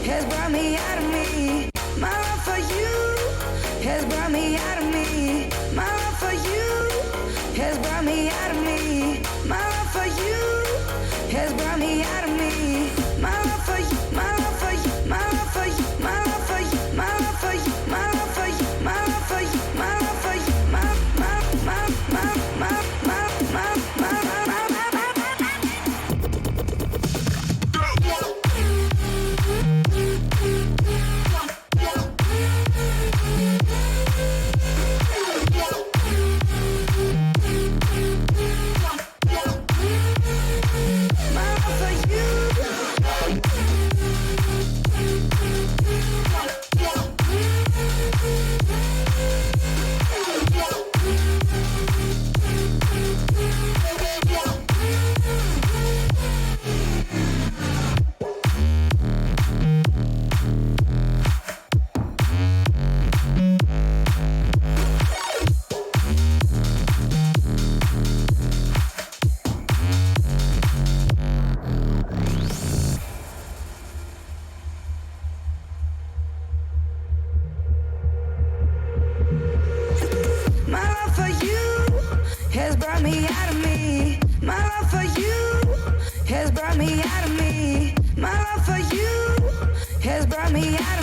has brought me out of me. My love for you has brought me out of me. My love for you has brought me out of me. My love for you has brought me out of me. My love for you, my love for you, my love for you, my love for you, my love for you, my love for you, my love for you, my love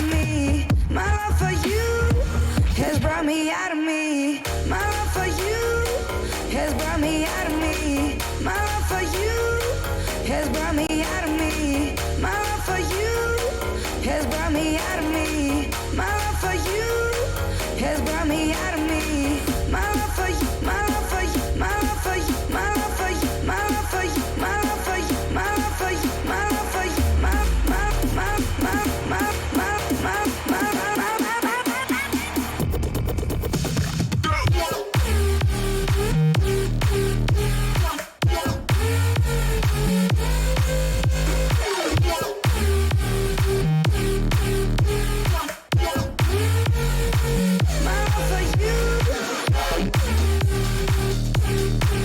for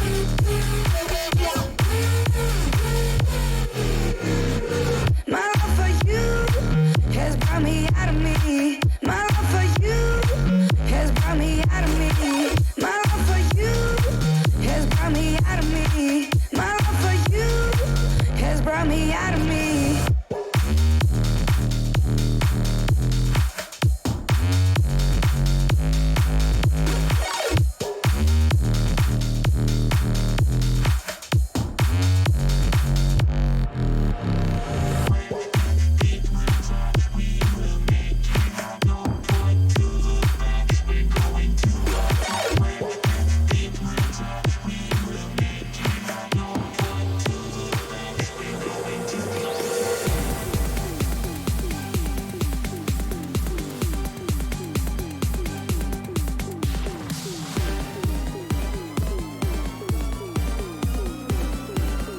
you,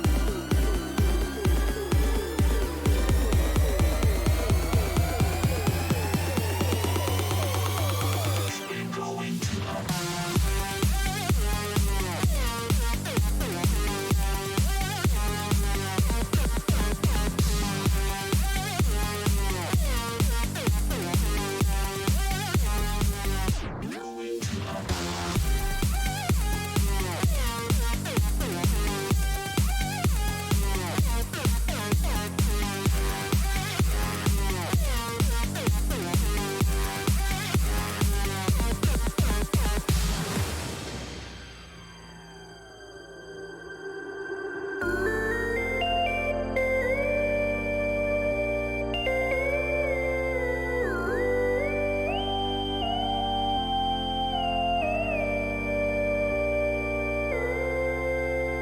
my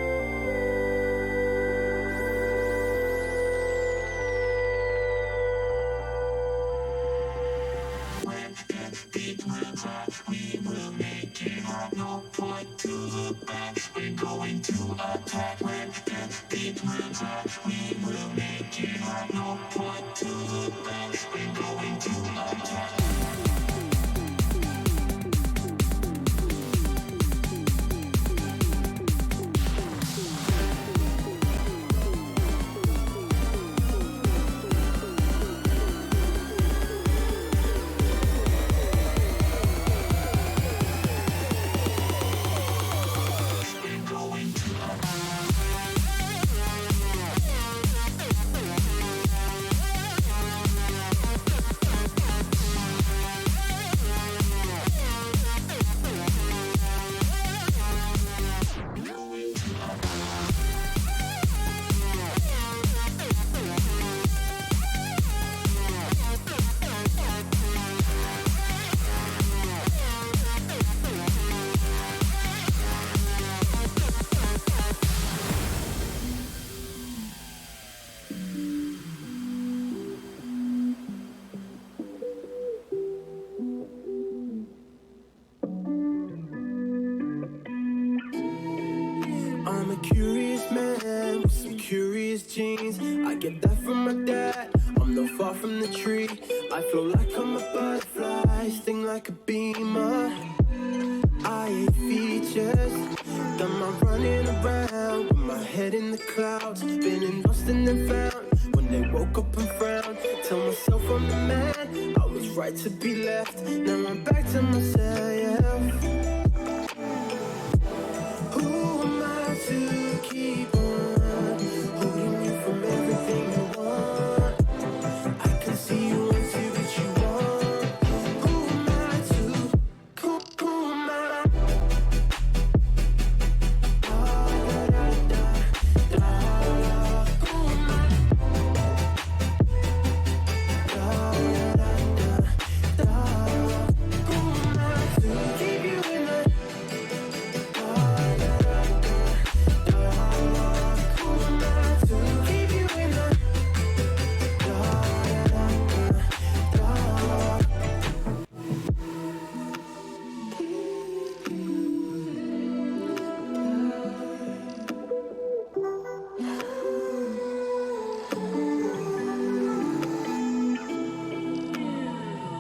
a curious man with some curious genes. I get that from my dad. I'm not far from the tree. I flow like I'm a butterfly, sting like a beamer. I hate features, done my running around with my head in the clouds, been lost and then found. When they woke up and frowned, tell myself I'm the man. I was right to be left, now I'm back to myself. Who am I to keep on holding you from everything you want? I can see you want to, but you want. Who am I to? Who am I?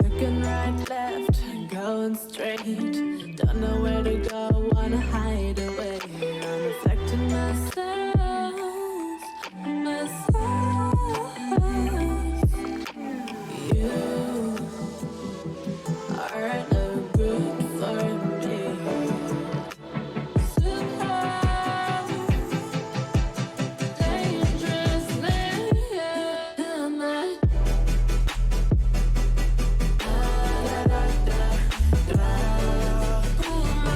Looking right, left, going straight. Don't know where to go, wanna hide away. I'm reflecting myself. You are no good for me. Somehow, dangerously, am I? Who am I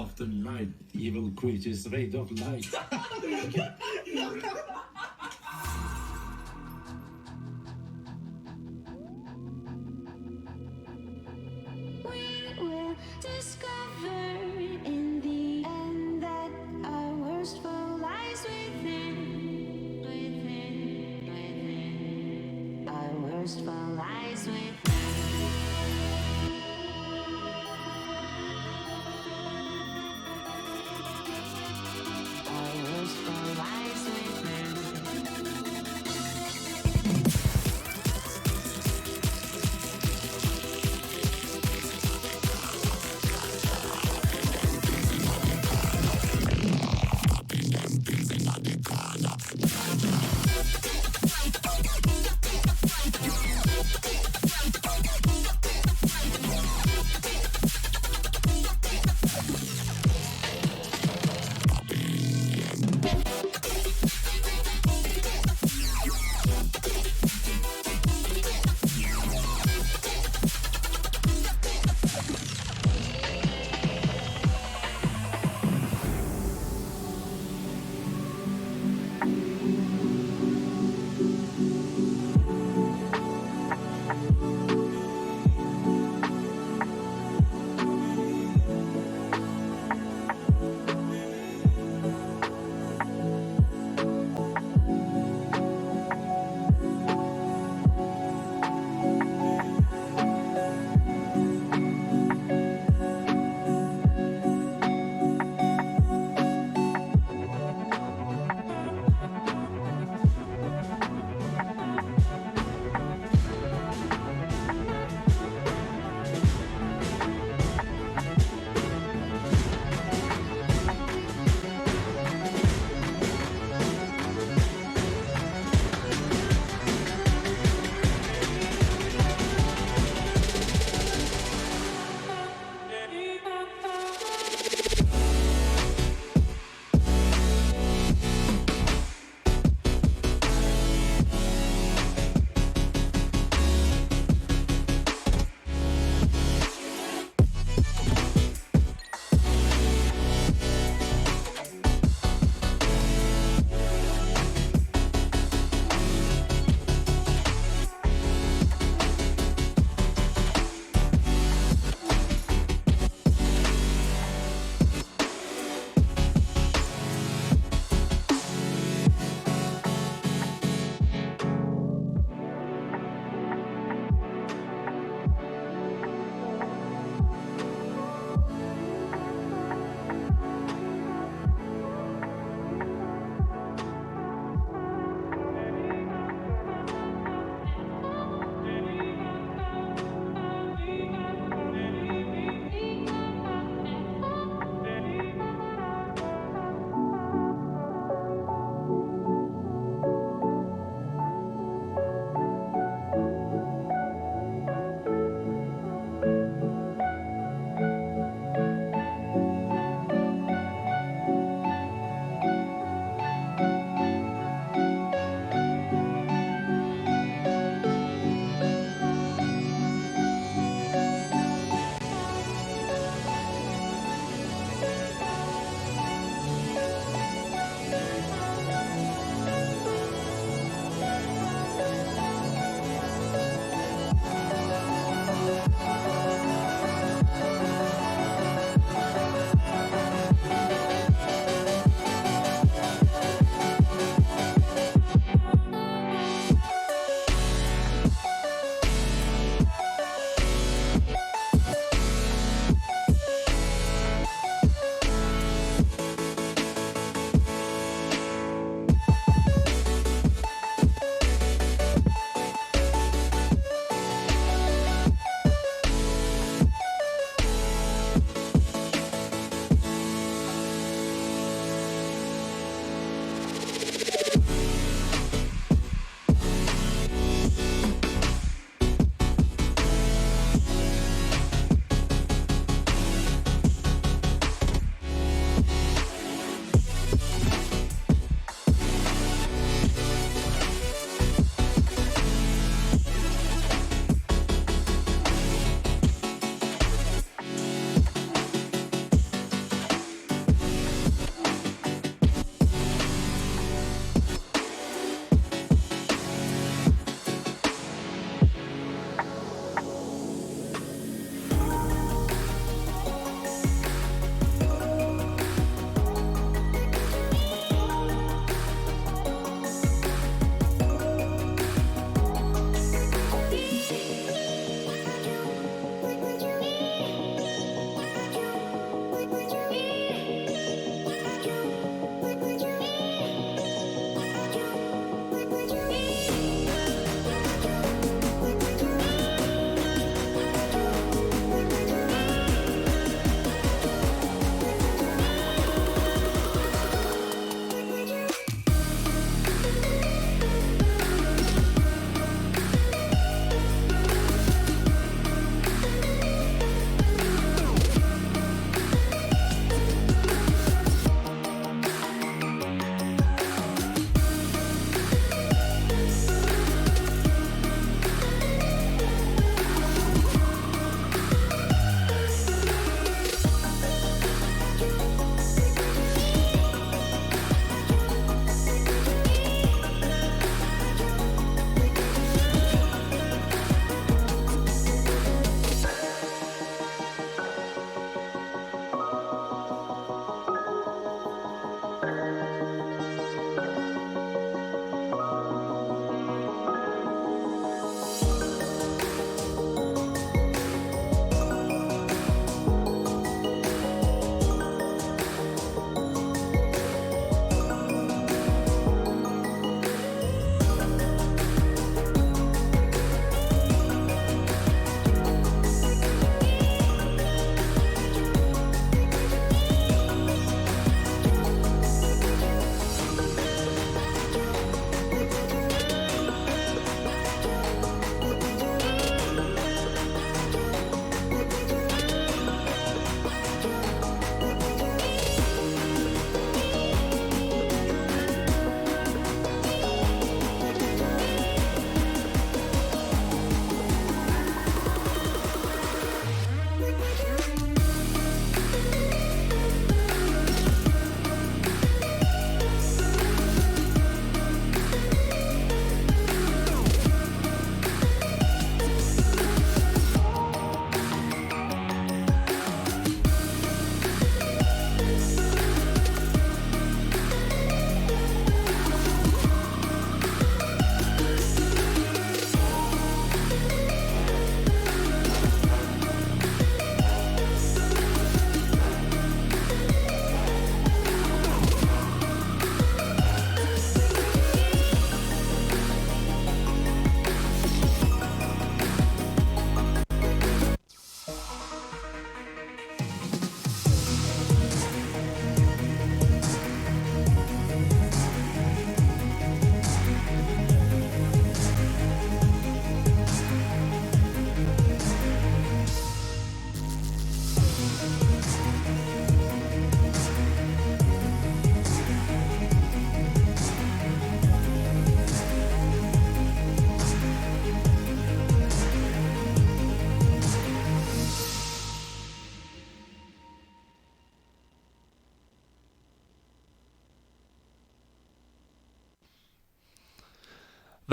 of the night, evil creatures afraid of light. We will discover in the end that our worst foe lies within. Our worst foe lies within. Our worst foe lies within.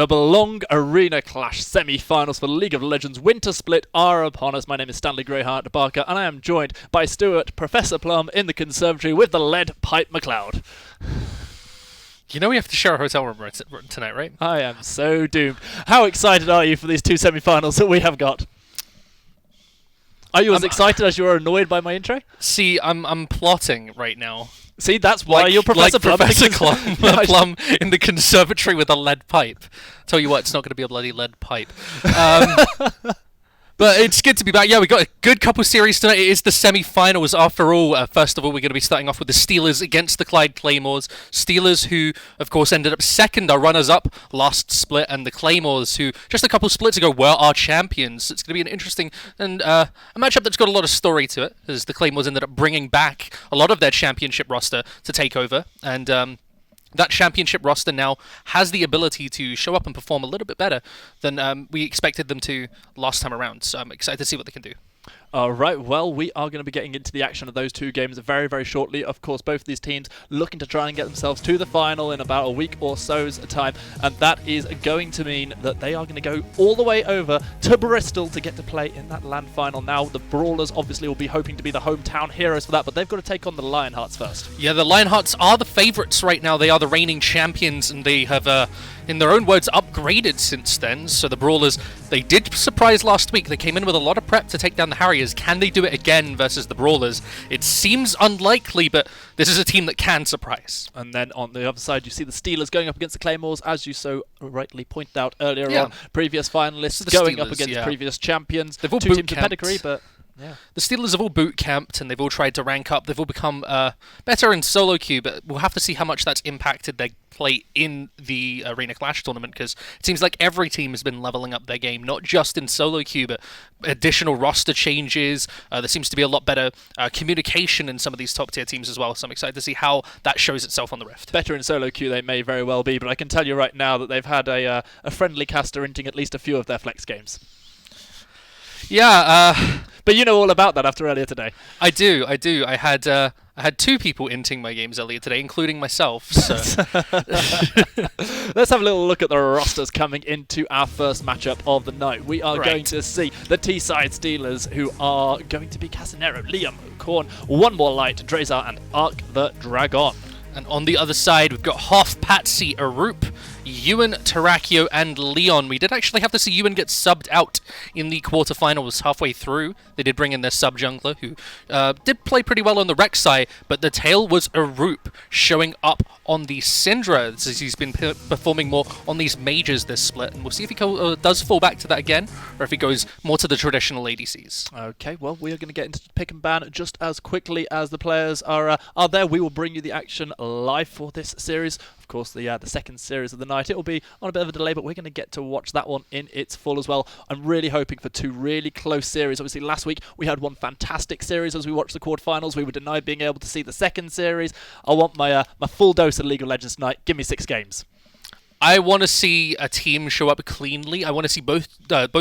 The Belong Arena Clash semi-finals for League of Legends Winter Split are upon us. My name is Stanley Greyheart Barker, and I am joined by Stuart, Professor Plum in the conservatory with the lead pipe McLeod. You know we have to share a hotel room tonight, right? I am so doomed. How excited are you for these two semi-finals that we have got? Are you as excited as you are annoyed by my intro? See, I'm plotting right now. See, that's why you're Professor Plum. Professor Plum in the conservatory with a lead pipe. Tell you what, it's not going to be a bloody lead pipe. But it's good to be back. Yeah, we got a good couple series tonight. It is the semi-finals after all. First of all, we're going to be starting off with the Steelers against the Claymores. Steelers, who, of course, ended up second, our runners-up last split, and the Claymores, who just a couple splits ago were our champions. It's going to be an interesting and a matchup that's got a lot of story to it, as the Claymores ended up bringing back a lot of their championship roster to take over, and that championship roster now has the ability to show up and perform a little bit better than we expected them to last time around. So I'm excited to see what they can do. Alright, well, we are going to be getting into the action of those two games very, very shortly. Of course, both of these teams looking to try and get themselves to the final in about a week or so's time, and that is going to mean that they are going to go all the way over to Bristol to get to play in that land final. Now, the Brawlers obviously will be hoping to be the hometown heroes for that, but they've got to take on the Lionhearts first. Yeah, the Lionhearts are the favourites right now. They are the reigning champions, and they have, in their own words, upgraded since then. So the Brawlers, they did surprise last week. They came in with a lot of prep to take down the Harriers. Can they do it again versus the Brawlers? It seems unlikely, but this is a team that can surprise. And then on the other side, you see the Steelers going up against the Claymores, as you so rightly pointed out earlier on. Previous finalists going up against previous champions. They've all two teams of pedigree, but... yeah. The Steelers have all boot camped and they've all tried to rank up. They've all become better in solo queue, but we'll have to see how much that's impacted their play in the Arena Clash tournament, because it seems like every team has been leveling up their game, not just in solo queue, but additional roster changes. There seems to be a lot better communication in some of these top tier teams as well, so I'm excited to see how that shows itself on the Rift. Better in solo queue they may very well be, but I can tell you right now that they've had a friendly caster inting at least a few of their flex games. Yeah, but you know all about that after earlier today. I do. I had two people inting my games earlier today, including myself. So let's have a little look at the rosters coming into our first matchup of the night. We are going to see the T-side Steelers, who are going to be Casanero, Liam, Korn, One More Light, Drazar, and Arc the Dragon. And on the other side, we've got Hoff, Patsy, Arup, Ewan, Terrakio, and Leon. We did actually have to see Ewan get subbed out in the quarterfinals halfway through. They did bring in their sub-jungler, who did play pretty well on the Rek'Sai, but the tail was Arup showing up on the Syndra, as he's been performing more on these mages this split. And we'll see if he does fall back to that again, or if he goes more to the traditional ADCs. Okay, well, we are going to get into pick and ban just as quickly as the players are there. We will bring you the action live for this series. Of course, the second series of the night. It will be on a bit of a delay, but we're going to get to watch that one in its full as well. I'm really hoping for two really close series. Obviously, last week we had one fantastic series as we watched the quarterfinals. We were denied being able to see the second series. I want my full dose of League of Legends tonight. Give me 6 games. I want to see a team show up cleanly. I want to see both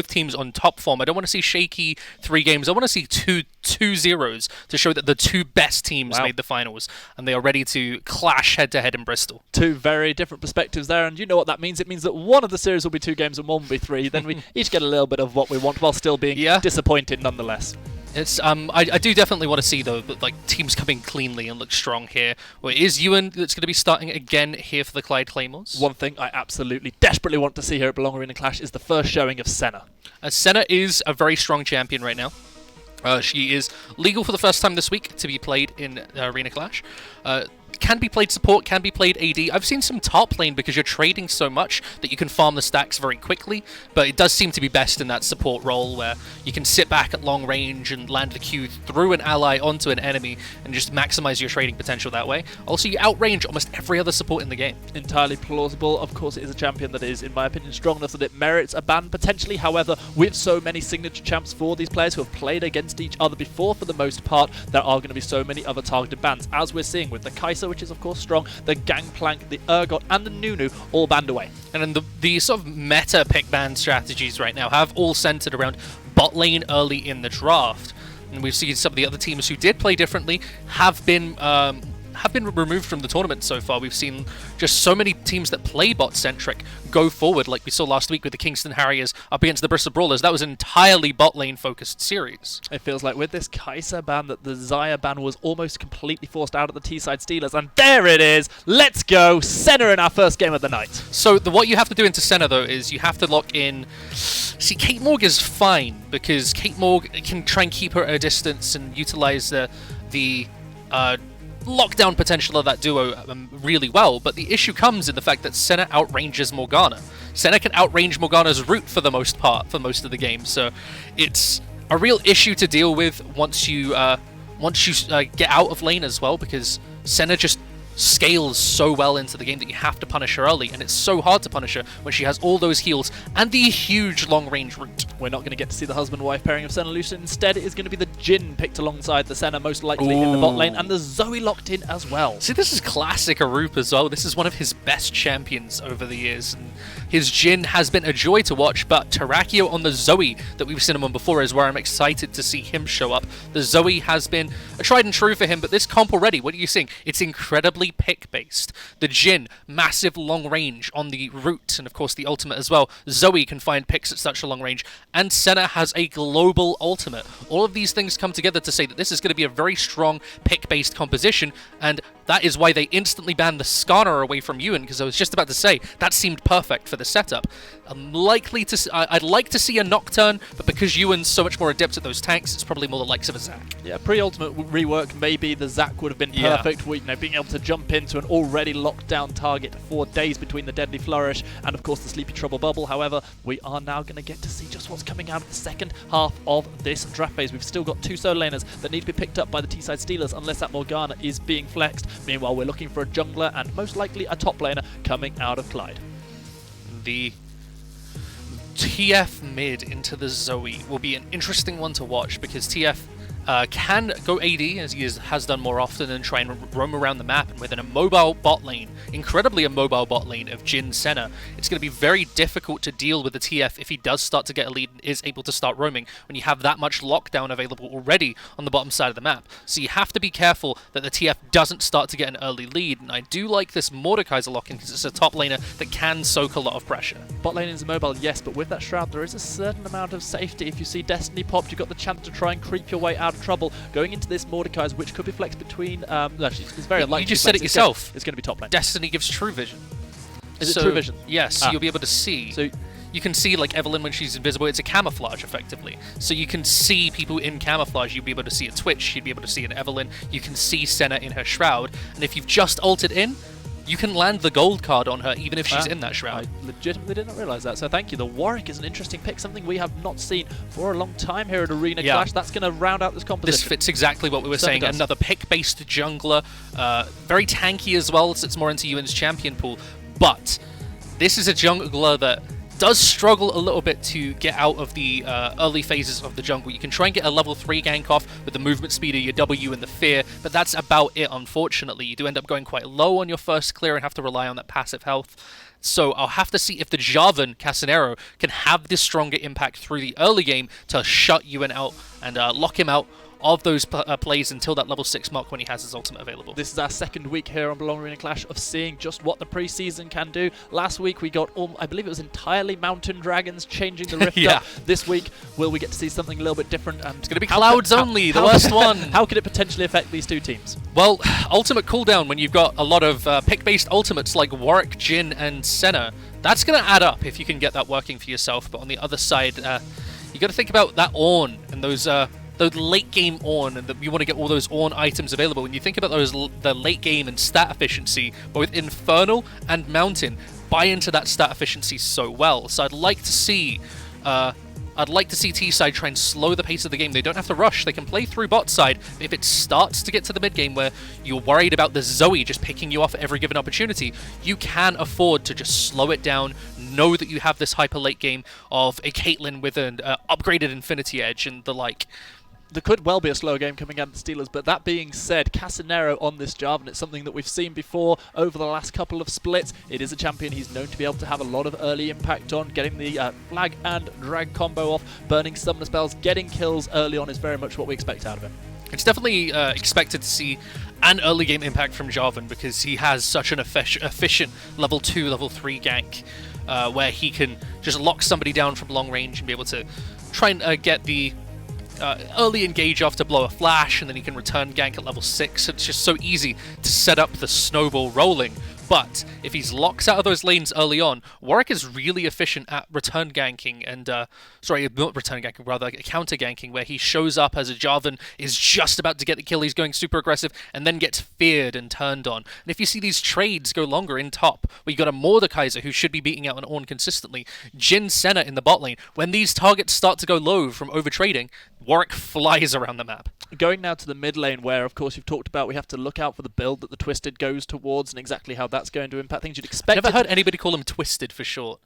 teams on top form. I don't want to see shaky 3 games. I want to see two zeros to show that the two best teams made the finals and they are ready to clash head-to-head in Bristol. Two very different perspectives there, and you know what that means. It means that one of the series will be 2 games and one will be 3. Then we each get a little bit of what we want while still being disappointed nonetheless. It's I do definitely want to see though, like teams coming cleanly and look strong here. Well, it is Ewan that's going to be starting again here for the Claymores. One thing I absolutely desperately want to see here at Belong Arena Clash is the first showing of Senna. Senna is a very strong champion right now. She is legal for the first time this week to be played in Arena Clash. Can be played support, can be played AD. I've seen some top lane because you're trading so much that you can farm the stacks very quickly, but it does seem to be best in that support role where you can sit back at long range and land the Q through an ally onto an enemy and just maximize your trading potential that way. Also, you outrange almost every other support in the game. Entirely plausible. Of course, it is a champion that is, in my opinion, strong enough that it merits a ban potentially. However, with so many signature champs for these players who have played against each other before for the most part, there are going to be so many other targeted bans, as we're seeing with the Kai'Sa, which is of course strong, the Gangplank, the Urgot, and the Nunu all banned away. And then the sort of meta pick ban strategies right now have all centered around bot lane early in the draft. And we've seen some of the other teams who did play differently have been have been removed from the tournament so far. We've seen just so many teams that play bot-centric go forward, like we saw last week with the Kingston Harriers up against the Bristol Brawlers. That was an entirely bot lane focused series. It feels like with this Kai'Sa ban that the Xayah ban was almost completely forced out of the T-side Steelers, and there it is! Let's go! Senna in our first game of the night. So what you have to do into Senna, though, is you have to lock in... See, Kate Morg is fine, because Kate Morg can try and keep her at a distance and utilize the lockdown potential of that duo really well, but the issue comes in the fact that Senna outranges Morgana. Senna can outrange Morgana's root for the most part, for most of the game, so it's a real issue to deal with once you get out of lane as well, because Senna just scales so well into the game that you have to punish her early, and it's so hard to punish her when she has all those heals and the huge long-range root. We're not going to get to see the husband-wife pairing of Senna and Lucian. Instead, it is going to be the Jhin picked alongside the Senna, most likely in the bot lane, and the Zoe locked in as well. See, this is classic Arup as well. This is one of his best champions over the years, and his Jhin has been a joy to watch, but Terrakio on the Zoe that we've seen him on before is where I'm excited to see him show up. The Zoe has been a tried and true for him, but this comp already, what are you seeing? It's incredibly pick-based. The Jhin, massive long range on the root, and of course the ultimate as well. Zoe can find picks at such a long range, and Senna has a global ultimate. All of these things come together to say that this is going to be a very strong pick-based composition, and that is why they instantly banned the Skarner away from Ewan, because I was just about to say, that seemed perfect for the setup. I'd like to see a Nocturne, but because Ewan's so much more adept at those tanks, it's probably more the likes of a Zac. Yeah, pre-ultimate rework, maybe the Zac would have been perfect. Yeah. Being able to jump into an already locked down target for days between the Deadly Flourish and of course the Sleepy Trouble Bubble. However, we are now going to get to see just what's coming out of the second half of this draft phase. We've still got two solo laners that need to be picked up by the T-side Steelers unless that Morgana is being flexed. Meanwhile, we're looking for a jungler and most likely a top laner coming out of Clyde. The TF mid into the Zoe will be an interesting one to watch, because TF can go AD, as he has done more often, and try and roam around the map, and within a mobile bot lane, incredibly a mobile bot lane of Jhin Senna, it's going to be very difficult to deal with the TF if he does start to get a lead and is able to start roaming, when you have that much lockdown available already on the bottom side of the map. So you have to be careful that the TF doesn't start to get an early lead, and I do like this Mordekaiser lock-in because it's a top laner that can soak a lot of pressure. Bot lane is mobile, yes, but with that Shroud there is a certain amount of safety. If you see Destiny popped, you've got the chance to try and creep your way out of trouble. Going into this Mordekaiser, which could be flexed between... actually, it's very unlikely. You just said it yourself. It's going to be top lane. Destiny gives True Vision. Is it True Vision? Yes, you'll be able to see. So you can see, like, Evelynn when she's invisible. It's a camouflage, effectively. So you can see people in camouflage. You'll be able to see a Twitch. You'd be able to see an Evelynn. You can see Senna in her Shroud. And if you've just ulted in, you can land the gold card on her even if she's in that Shroud. I legitimately did not realise that, so thank you. The Warwick is an interesting pick, something we have not seen for a long time here at Arena Clash. That's going to round out this composition. This fits exactly what we were saying. Does. Another pick-based jungler, very tanky as well, so it's more into Ewan's champion pool. But this is a jungler that does struggle a little bit to get out of the early phases of the jungle. You can try and get a level 3 gank off with the movement speed of your W and the fear, but that's about it, unfortunately. You do end up going quite low on your first clear and have to rely on that passive health. So I'll have to see if the Jarvan Casanero can have this stronger impact through the early game to shut Ewan out and lock him out of those plays until that level 6 mark when he has his ultimate available. This is our second week here on Brawle Arena Clash of seeing just what the preseason can do. Last week we got, I believe it was entirely Mountain Dragons changing the Rift up. This week, will we get to see something a little bit different? And it's going to be Clouds only, the worst one. How could it potentially affect these two teams? Well, ultimate cooldown when you've got a lot of pick-based ultimates like Warwick, Jhin, and Senna, that's going to add up if you can get that working for yourself. But on the other side, you got to think about that Ornn and those the late game Ornn, and you want to get all those Ornn items available. When you think about those, the late game and stat efficiency, both Infernal and Mountain buy into that stat efficiency so well. So I'd like to see T-side try and slow the pace of the game. They don't have to rush. They can play through bot side. If it starts to get to the mid game where you're worried about the Zoe just picking you off at every given opportunity, you can afford to just slow it down. Know that you have this hyper late game of a Caitlyn with an upgraded Infinity Edge and the like. There could well be a slow game coming out of the Steelers, but that being said, Casanero on this Jarvan, it's something that we've seen before over the last couple of splits. It is a champion he's known to be able to have a lot of early impact on. Getting the flag and drag combo off, burning summoner spells, getting kills early on is very much what we expect out of him. It's definitely expected to see an early game impact from Jarvan because he has such an efficient level 2, level 3 gank where he can just lock somebody down from long range and be able to try and get the early engage off to blow a flash, and then he can return gank at level 6. It's just so easy to set up the snowball rolling. But if he's locked out of those lanes early on, Warwick is really efficient at return ganking and, sorry, not return ganking, rather counter ganking, where he shows up as a Jarvan is just about to get the kill, he's going super aggressive, and then gets feared and turned on. And if you see these trades go longer in top, where you got a Mordekaiser who should be beating out an Ornn consistently, Jhin Senna in the bot lane, when these targets start to go low from overtrading, Warwick flies around the map. Going now to the mid lane, where of course you've talked about we have to look out for the build that the Twisted goes towards and exactly how that's going to impact things. You'd expect. I've never heard anybody call him Twisted for short.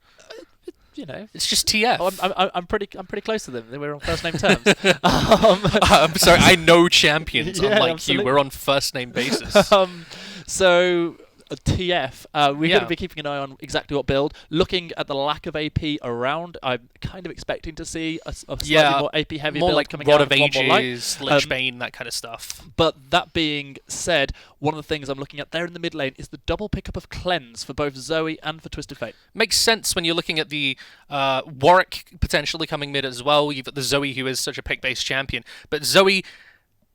You know, it's just TF. Oh, I'm pretty close to them. We're on first name terms. I'm sorry, I know champions. Yeah, unlike absolutely. you, we're on first name basis. So. TF, we're going to be keeping an eye on exactly what build. Looking at the lack of AP around, I'm kind of expecting to see a slightly more AP heavy more build like coming Rod out of of Ages, Lichbane, that kind of stuff. But that being said, one of the things I'm looking at there in the mid lane is the double pickup of Cleanse for both Zoe and for Twisted Fate. Makes sense when you're looking at the Warwick potentially coming mid as well. You've got the Zoe who is such a pick-based champion, but Zoe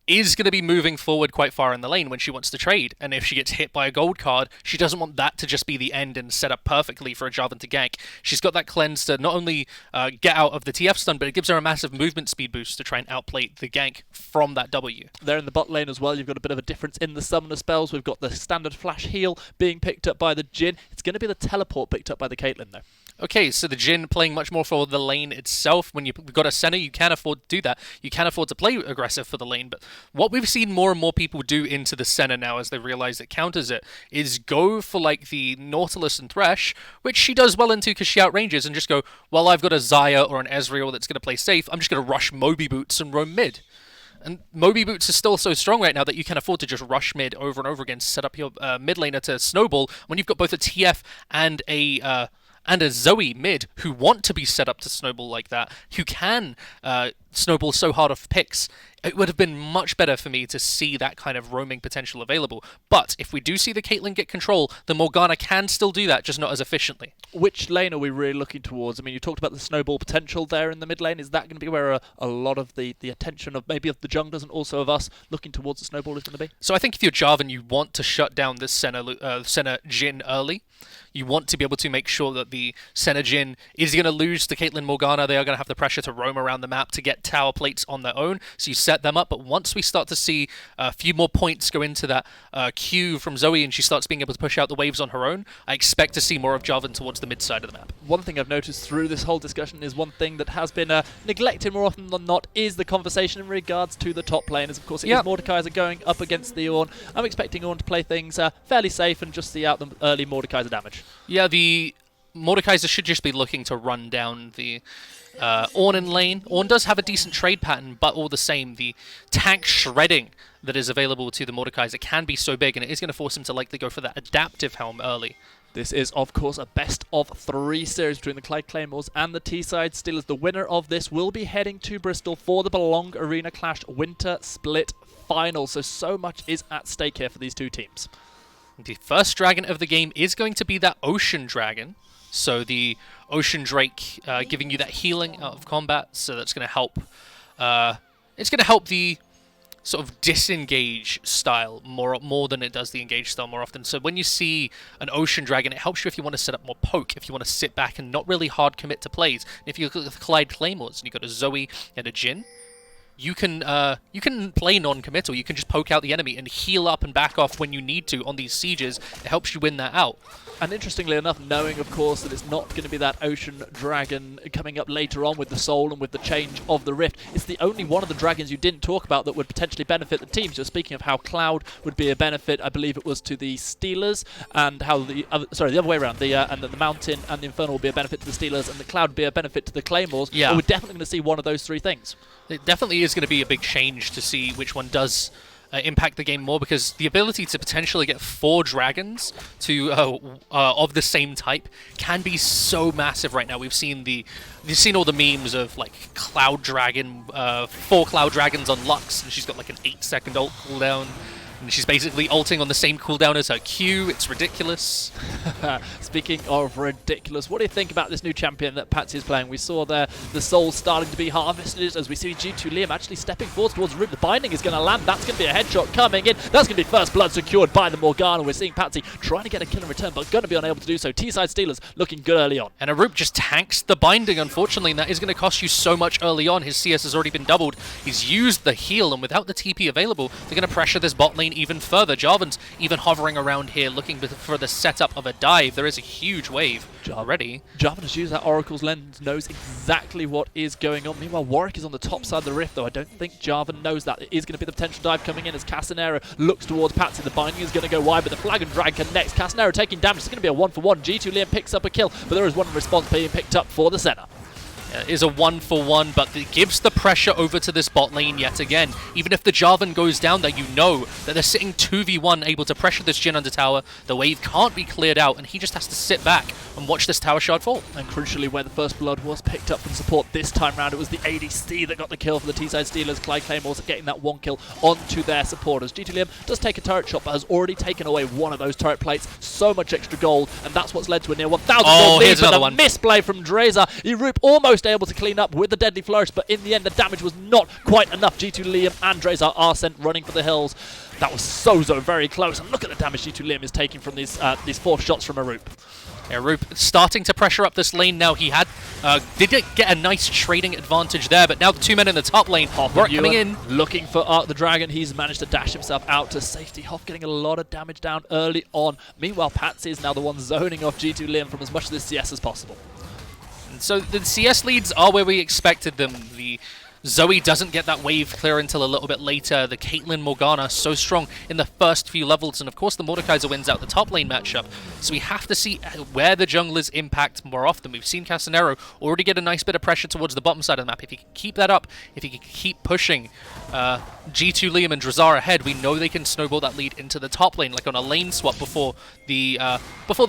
is going to be moving forward quite far in the lane when she wants to trade, and if she gets hit by a gold card, she doesn't want that to just be the end and set up perfectly for a Jarvan to gank. She's got that cleanse to not only get out of the TF stun, but it gives her a massive movement speed boost to try and outplay the gank from that W. There in the bot lane as well, you've got a bit of a difference in the summoner spells. We've got the standard flash heal being picked up by the Jhin. It's going to be the teleport picked up by the Caitlyn though. Okay, so the Jhin playing much more for the lane itself. When you've got a Senna, you can afford to do that. You can afford to play aggressive for the lane, but what we've seen more and more people do into the Senna now as they realize it counters it, is go for like the Nautilus and Thresh, which she does well into because she outranges, and just go, well, I've got a Xayah or an Ezreal that's going to play safe, I'm just going to rush Moby Boots and roam mid. And Moby Boots is still so strong right now that you can afford to just rush mid over and over again, set up your mid laner to snowball when you've got both a TF and a Zoe mid who want to be set up to snowball like that, who can snowball so hard off picks. It would have been much better for me to see that kind of roaming potential available. But if we do see the Caitlyn get control, the Morgana can still do that, just not as efficiently. Which lane are we really looking towards? I mean, you talked about the snowball potential there in the mid lane. Is that going to be where a lot of the attention of maybe of the junglers and also of us looking towards the snowball is going to be? So I think if you're Jarvan, you want to shut down this Senna Jhin early. You want to be able to make sure that the Senna Jhin is going to lose to Caitlyn Morgana. They are going to have the pressure to roam around the map to get tower plates on their own. So you set them up. But once we start to see a few more points go into that queue from Zoe and she starts being able to push out the waves on her own, I expect to see more of Jarvan towards the mid side of the map. One thing I've noticed through this whole discussion is one thing that has been neglected more often than not is the conversation in regards to the top laners. Of course, it is Mordekaiser going up against the Ornn. I'm expecting Ornn to play things fairly safe and just see out the early Mordekaiser damage. Yeah, the Mordekaiser should just be looking to run down the Ornn in lane. Ornn does have a decent trade pattern, but all the same, the tank shredding that is available to the Mordekaiser can be so big, and it is going to force him to likely go for that adaptive helm early. This is, of course, a best-of-3 series between the Clyde Claymores and the T-side. Still, as the winner of this will be heading to Bristol for the Belong Arena Clash Winter Split Final. So much is at stake here for these two teams. The first dragon of the game is going to be that Ocean Dragon. So the Ocean Drake giving you that healing out of combat. So that's going to help. It's going to help the sort of disengage style more than it does the engage style more often. So when you see an Ocean Dragon, it helps you if you want to set up more poke, if you want to sit back and not really hard commit to plays. And if you look at the Clyde Claymores and you've got a Zoe and a Jhin, you can play non-committal. You can just poke out the enemy and heal up and back off when you need to on these sieges. It helps you win that out. And interestingly enough, knowing, of course, that it's not going to be that Ocean Dragon coming up later on with the Soul and with the change of the Rift, it's the only one of the dragons you didn't talk about that would potentially benefit the team. So speaking of how Cloud would be a benefit, I believe it was to the Steelers, and how the other way around, and the Mountain and the Infernal will be a benefit to the Steelers, and the Cloud would be a benefit to the Claymores. Yeah. But we're definitely going to see one of those three things. It definitely is going to be a big change to see which one does impact the game more, because the ability to potentially get 4 dragons to of the same type can be so massive right now. You've seen all the memes of like Cloud Dragon, 4 Cloud Dragons on Lux, and she's got like an 8-second ult cooldown. And she's basically ulting on the same cooldown as her Q. It's ridiculous. Speaking of ridiculous, what do you think about this new champion that Patsy is playing? We saw there the souls starting to be harvested as we see G2 Liam actually stepping forward towards the room. The binding is going to land. That's going to be a headshot coming in. That's going to be first blood secured by the Morgana. We're seeing Patsy trying to get a kill in return, but going to be unable to do so. T-side Steelers looking good early on. And Arup just tanks the binding, unfortunately, and that is going to cost you so much early on. His CS has already been doubled. He's used the heal, and without the TP available, they're going to pressure this bot lane even further. Jarvan's even hovering around here looking for the setup of a dive. There is a huge wave already. Jarvan has used that Oracle's lens, knows exactly what is going on. Meanwhile, Warwick is on the top side of the rift, though. I don't think Jarvan knows that. It is going to be the potential dive coming in as Casanero looks towards Patsy. The binding is going to go wide, but the flag and drag connects. Casanero taking damage. It's going to be a 1-for-1. G2 Liam picks up a kill, but there is one response being picked up for the center. Is a 1-for-1, but it gives the pressure over to this bot lane yet again. Even if the Jarvan goes down there, you know that they're sitting 2v1, able to pressure this Jhin under tower. The wave can't be cleared out, and he just has to sit back and watch this tower shard fall. And crucially, where the first blood was picked up from support this time round, it was the ADC that got the kill for the T-side Steelers. Claymores getting that 1 kill onto their supporters. G2 Liam does take a turret shot, but has already taken away one of those turret plates. So much extra gold, and that's what's led to a near 1,000 gold lead. Here's another one. Misplay from Drazer. Erup almost able to clean up with the deadly flourish, but in the end the damage was not quite enough. G2 Liam and Drazer are sent running for the hills. That was so very close, and look at the damage G2 Liam is taking from these 4 shots from Arup. Arup starting to pressure up this lane now. He did get a nice trading advantage there, but now the 2 men in the top lane are coming in. Looking for the Dragon. He's managed to dash himself out to safety. Hoff getting a lot of damage down early on. Meanwhile, Patsy is now the one zoning off G2 Liam from as much of this CS as possible. So the CS leads are where we expected them. The Zoe doesn't get that wave clear until a little bit later. The Caitlyn Morgana so strong in the first few levels, and of course the Mordekaiser wins out the top lane matchup. So we have to see where the junglers impact more often. We've seen Casanero already get a nice bit of pressure towards the bottom side of the map. If he can keep that up, if he can keep pushing G2 Liam and Drazar ahead, we know they can snowball that lead into the top lane, like on a lane swap before the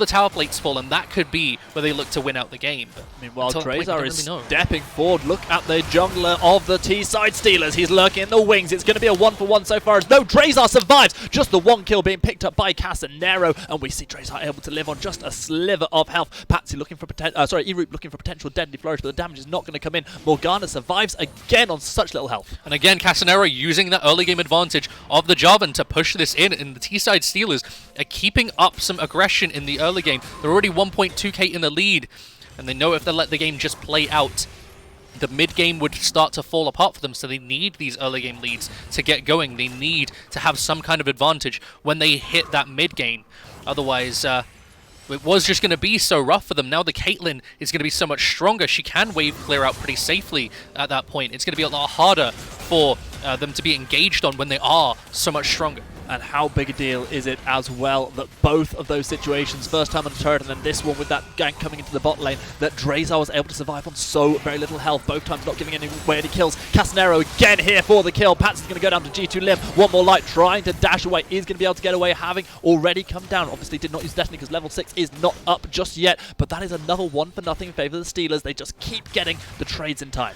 tower plates fall, and that could be where they look to win out the game. But meanwhile, Drazar is stepping forward. Look at the jungler of the T-side Steelers. He's lurking in the wings. It's going to be a 1-for-1 so far as no, Drazar survives. Just the 1 kill being picked up by Casanero, and we see Drazar able to live on just a sliver of health. Patsy looking for Erup looking for potential deadly flourish, but the damage is not going to come in. Morgana survives again on such little health. And again, Casanero using that early game advantage of the Jarvan to push this in, and the T-side Steelers are keeping up some aggression in the early game. They're already 1.2k in the lead, and they know if they let the game just play out, the mid-game would start to fall apart for them, so they need these early game leads to get going. They need to have some kind of advantage when they hit that mid-game. Otherwise, it was just going to be so rough for them. Now the Caitlyn is going to be so much stronger. She can wave clear out pretty safely at that point. It's going to be a lot harder for them to be engaged on when they are so much stronger. And how big a deal is it as well that both of those situations, first time on the turret and then this one with that gank coming into the bot lane, that Drazar was able to survive on so very little health, both times not giving away any kills. Casanero again here for the kill. Patsy's going to go down to G2 Liam. One more light, trying to dash away. Is going to be able to get away, having already come down. Obviously did not use Destiny because level 6 is not up just yet, but that is another 1-for-0 in favour of the Steelers. They just keep getting the trades in time.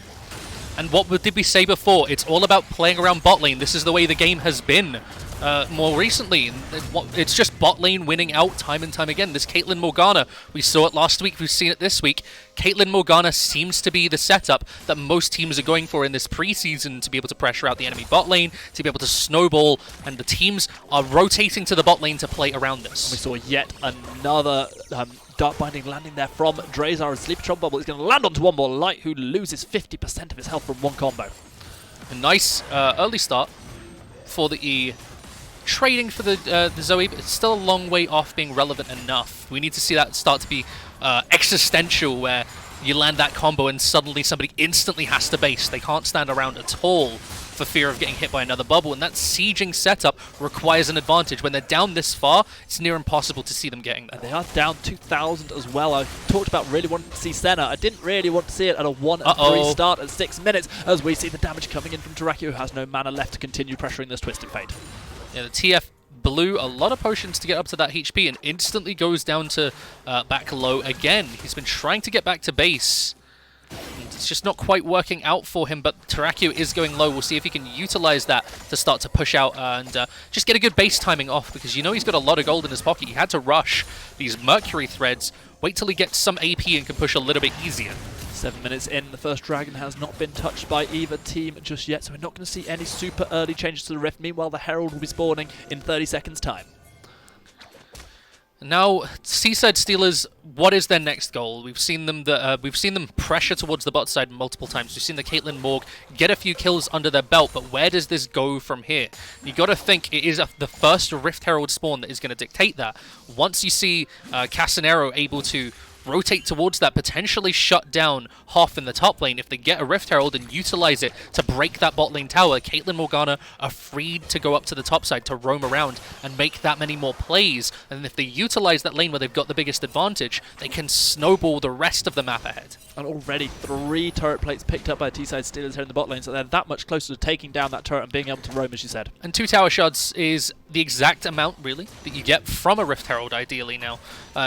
And what did we say before? It's all about playing around bot lane. This is the way the game has been more recently. It's just bot lane winning out time and time again. This Caitlyn Morgana, we saw it last week, we've seen it this week. Caitlyn Morgana seems to be the setup that most teams are going for in this preseason, to be able to pressure out the enemy bot lane, to be able to snowball, and the teams are rotating to the bot lane to play around this. We saw yet another Dark Binding landing there from Drazar, and Sleepy Trouble Bubble is going to land onto one more light, who loses 50% of his health from one combo. A nice early start for the E. Trading for the Zoe, but it's still a long way off being relevant enough. We need to see that start to be existential, where you land that combo and suddenly somebody instantly has to base. They can't stand around at all for fear of getting hit by another bubble, and that sieging setup requires an advantage. When they're down this far, it's near impossible to see them getting there. And they are down 2,000 as well. I talked about really wanting to see Senna. I didn't really want to see it at a 1-3 start at 6 minutes, as we see the damage coming in from Terrakio, who has no mana left to continue pressuring this Twisted Fate. Yeah, the TF blew a lot of potions to get up to that HP and instantly goes down to back low again. He's been trying to get back to base. It's just not quite working out for him, but Terrakio is going low. We'll see if he can utilize that to start to push out and just get a good base timing off, because you know he's got a lot of gold in his pocket. He had to rush these Mercury threads, wait till he gets some AP and can push a little bit easier. 7 minutes in, the first dragon has not been touched by either team just yet, so we're not going to see any super early changes to the Rift. Meanwhile, the Herald will be spawning in 30 seconds' time. Now, Seaside Steelers, what is their next goal? We've seen them pressure towards the bot side multiple times. We've seen the Caitlyn Morg get a few kills under their belt, but where does this go from here? You got to think it is the first Rift Herald spawn that is going to dictate that. Once you see Casanero able to rotate towards that, potentially shut down Hoff in the top lane. If they get a Rift Herald and utilize it to break that bot lane tower, Caitlyn Morgana are freed to go up to the top side to roam around and make that many more plays. And if they utilize that lane where they've got the biggest advantage, they can snowball the rest of the map ahead. And already 3 turret plates picked up by T-side Steelers here in the bot lane, so they're that much closer to taking down that turret and being able to roam, as you said. And 2 tower shards is the exact amount, really, that you get from a Rift Herald, ideally now.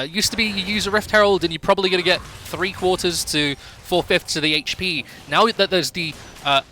Used to be you use a Rift Herald and you're probably going to get 3/4 to 4/5 of the HP. Now that there's the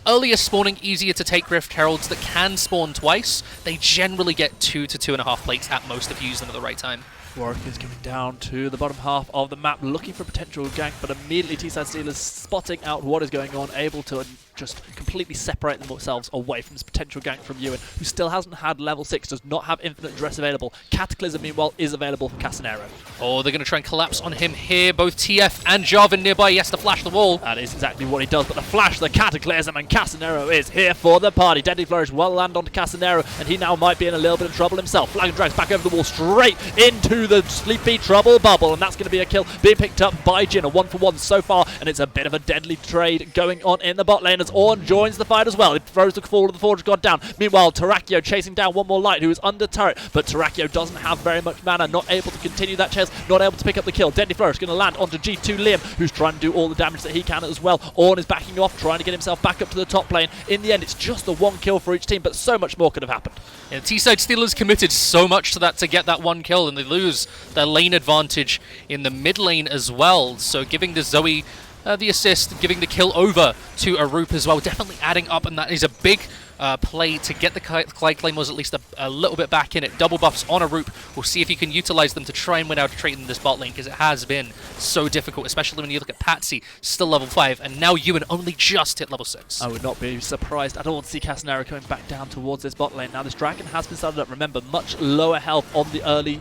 earlier spawning, easier to take Rift Heralds that can spawn twice, they generally get 2 to 2.5 plates at most if you use them at the right time. Warwick is coming down to the bottom half of the map, looking for a potential gank, but immediately T-side Steelers spotting out what is going on, able to just completely separate themselves away from this potential gank from Ewan, who still hasn't had level 6, does not have infinite dress available. Cataclysm, meanwhile, is available for Casanero. Oh, they're going to try and collapse on him here. Both TF and Jarvan nearby. He has to flash the wall. That is exactly what he does, but the flash, the Cataclysm, and Casanero is here for the party. Deadly Flourish will land onto Casanero, and he now might be in a little bit of trouble himself. Flag and drags back over the wall, straight into the Sleepy Trouble bubble, and that's going to be a kill being picked up by Jin. A 1-for-1 so far, and it's a bit of a deadly trade going on in the bot lane as Ornn joins the fight as well. It throws the fall of the Forge God down. Meanwhile, Terrakio chasing down one more light who is under turret, but Terrakio doesn't have very much mana, not able to continue that chase, not able to pick up the kill. Deadly Flourish going to land onto G2 Liam, who's trying to do all the damage that he can as well. Ornn is backing off, trying to get himself back up to the top lane. In the end, it's just the 1 kill for each team, but so much more could have happened. Yeah, T-side Steelers committed so much to that to get that 1 kill, and they lose their lane advantage in the mid lane as well. So giving the Zoe the assist, giving the kill over to Arup as well, definitely adding up, and that is a big play to get the Clyde Claymores at least a little bit back in it. Double buffs on Arup. We'll see if you can utilize them to try and win out a trade in this bot lane, because it has been so difficult, especially when you look at Patsy, still level 5, and now Ewan only just hit level 6. I would not be surprised at all to see Casanero coming back down towards this bot lane. Now this dragon has been started up. Remember, much lower health on the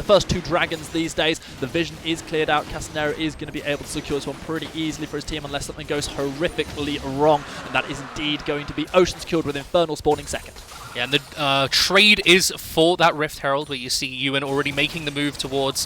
first 2 dragons these days. The vision is cleared out. Casanero is going to be able to secure this one pretty easily for his team unless something goes horrifically wrong, and that is indeed going to be Ocean secured with Infernal spawning second. Yeah, and the trade is for that Rift Herald, where you see Ewan already making the move towards.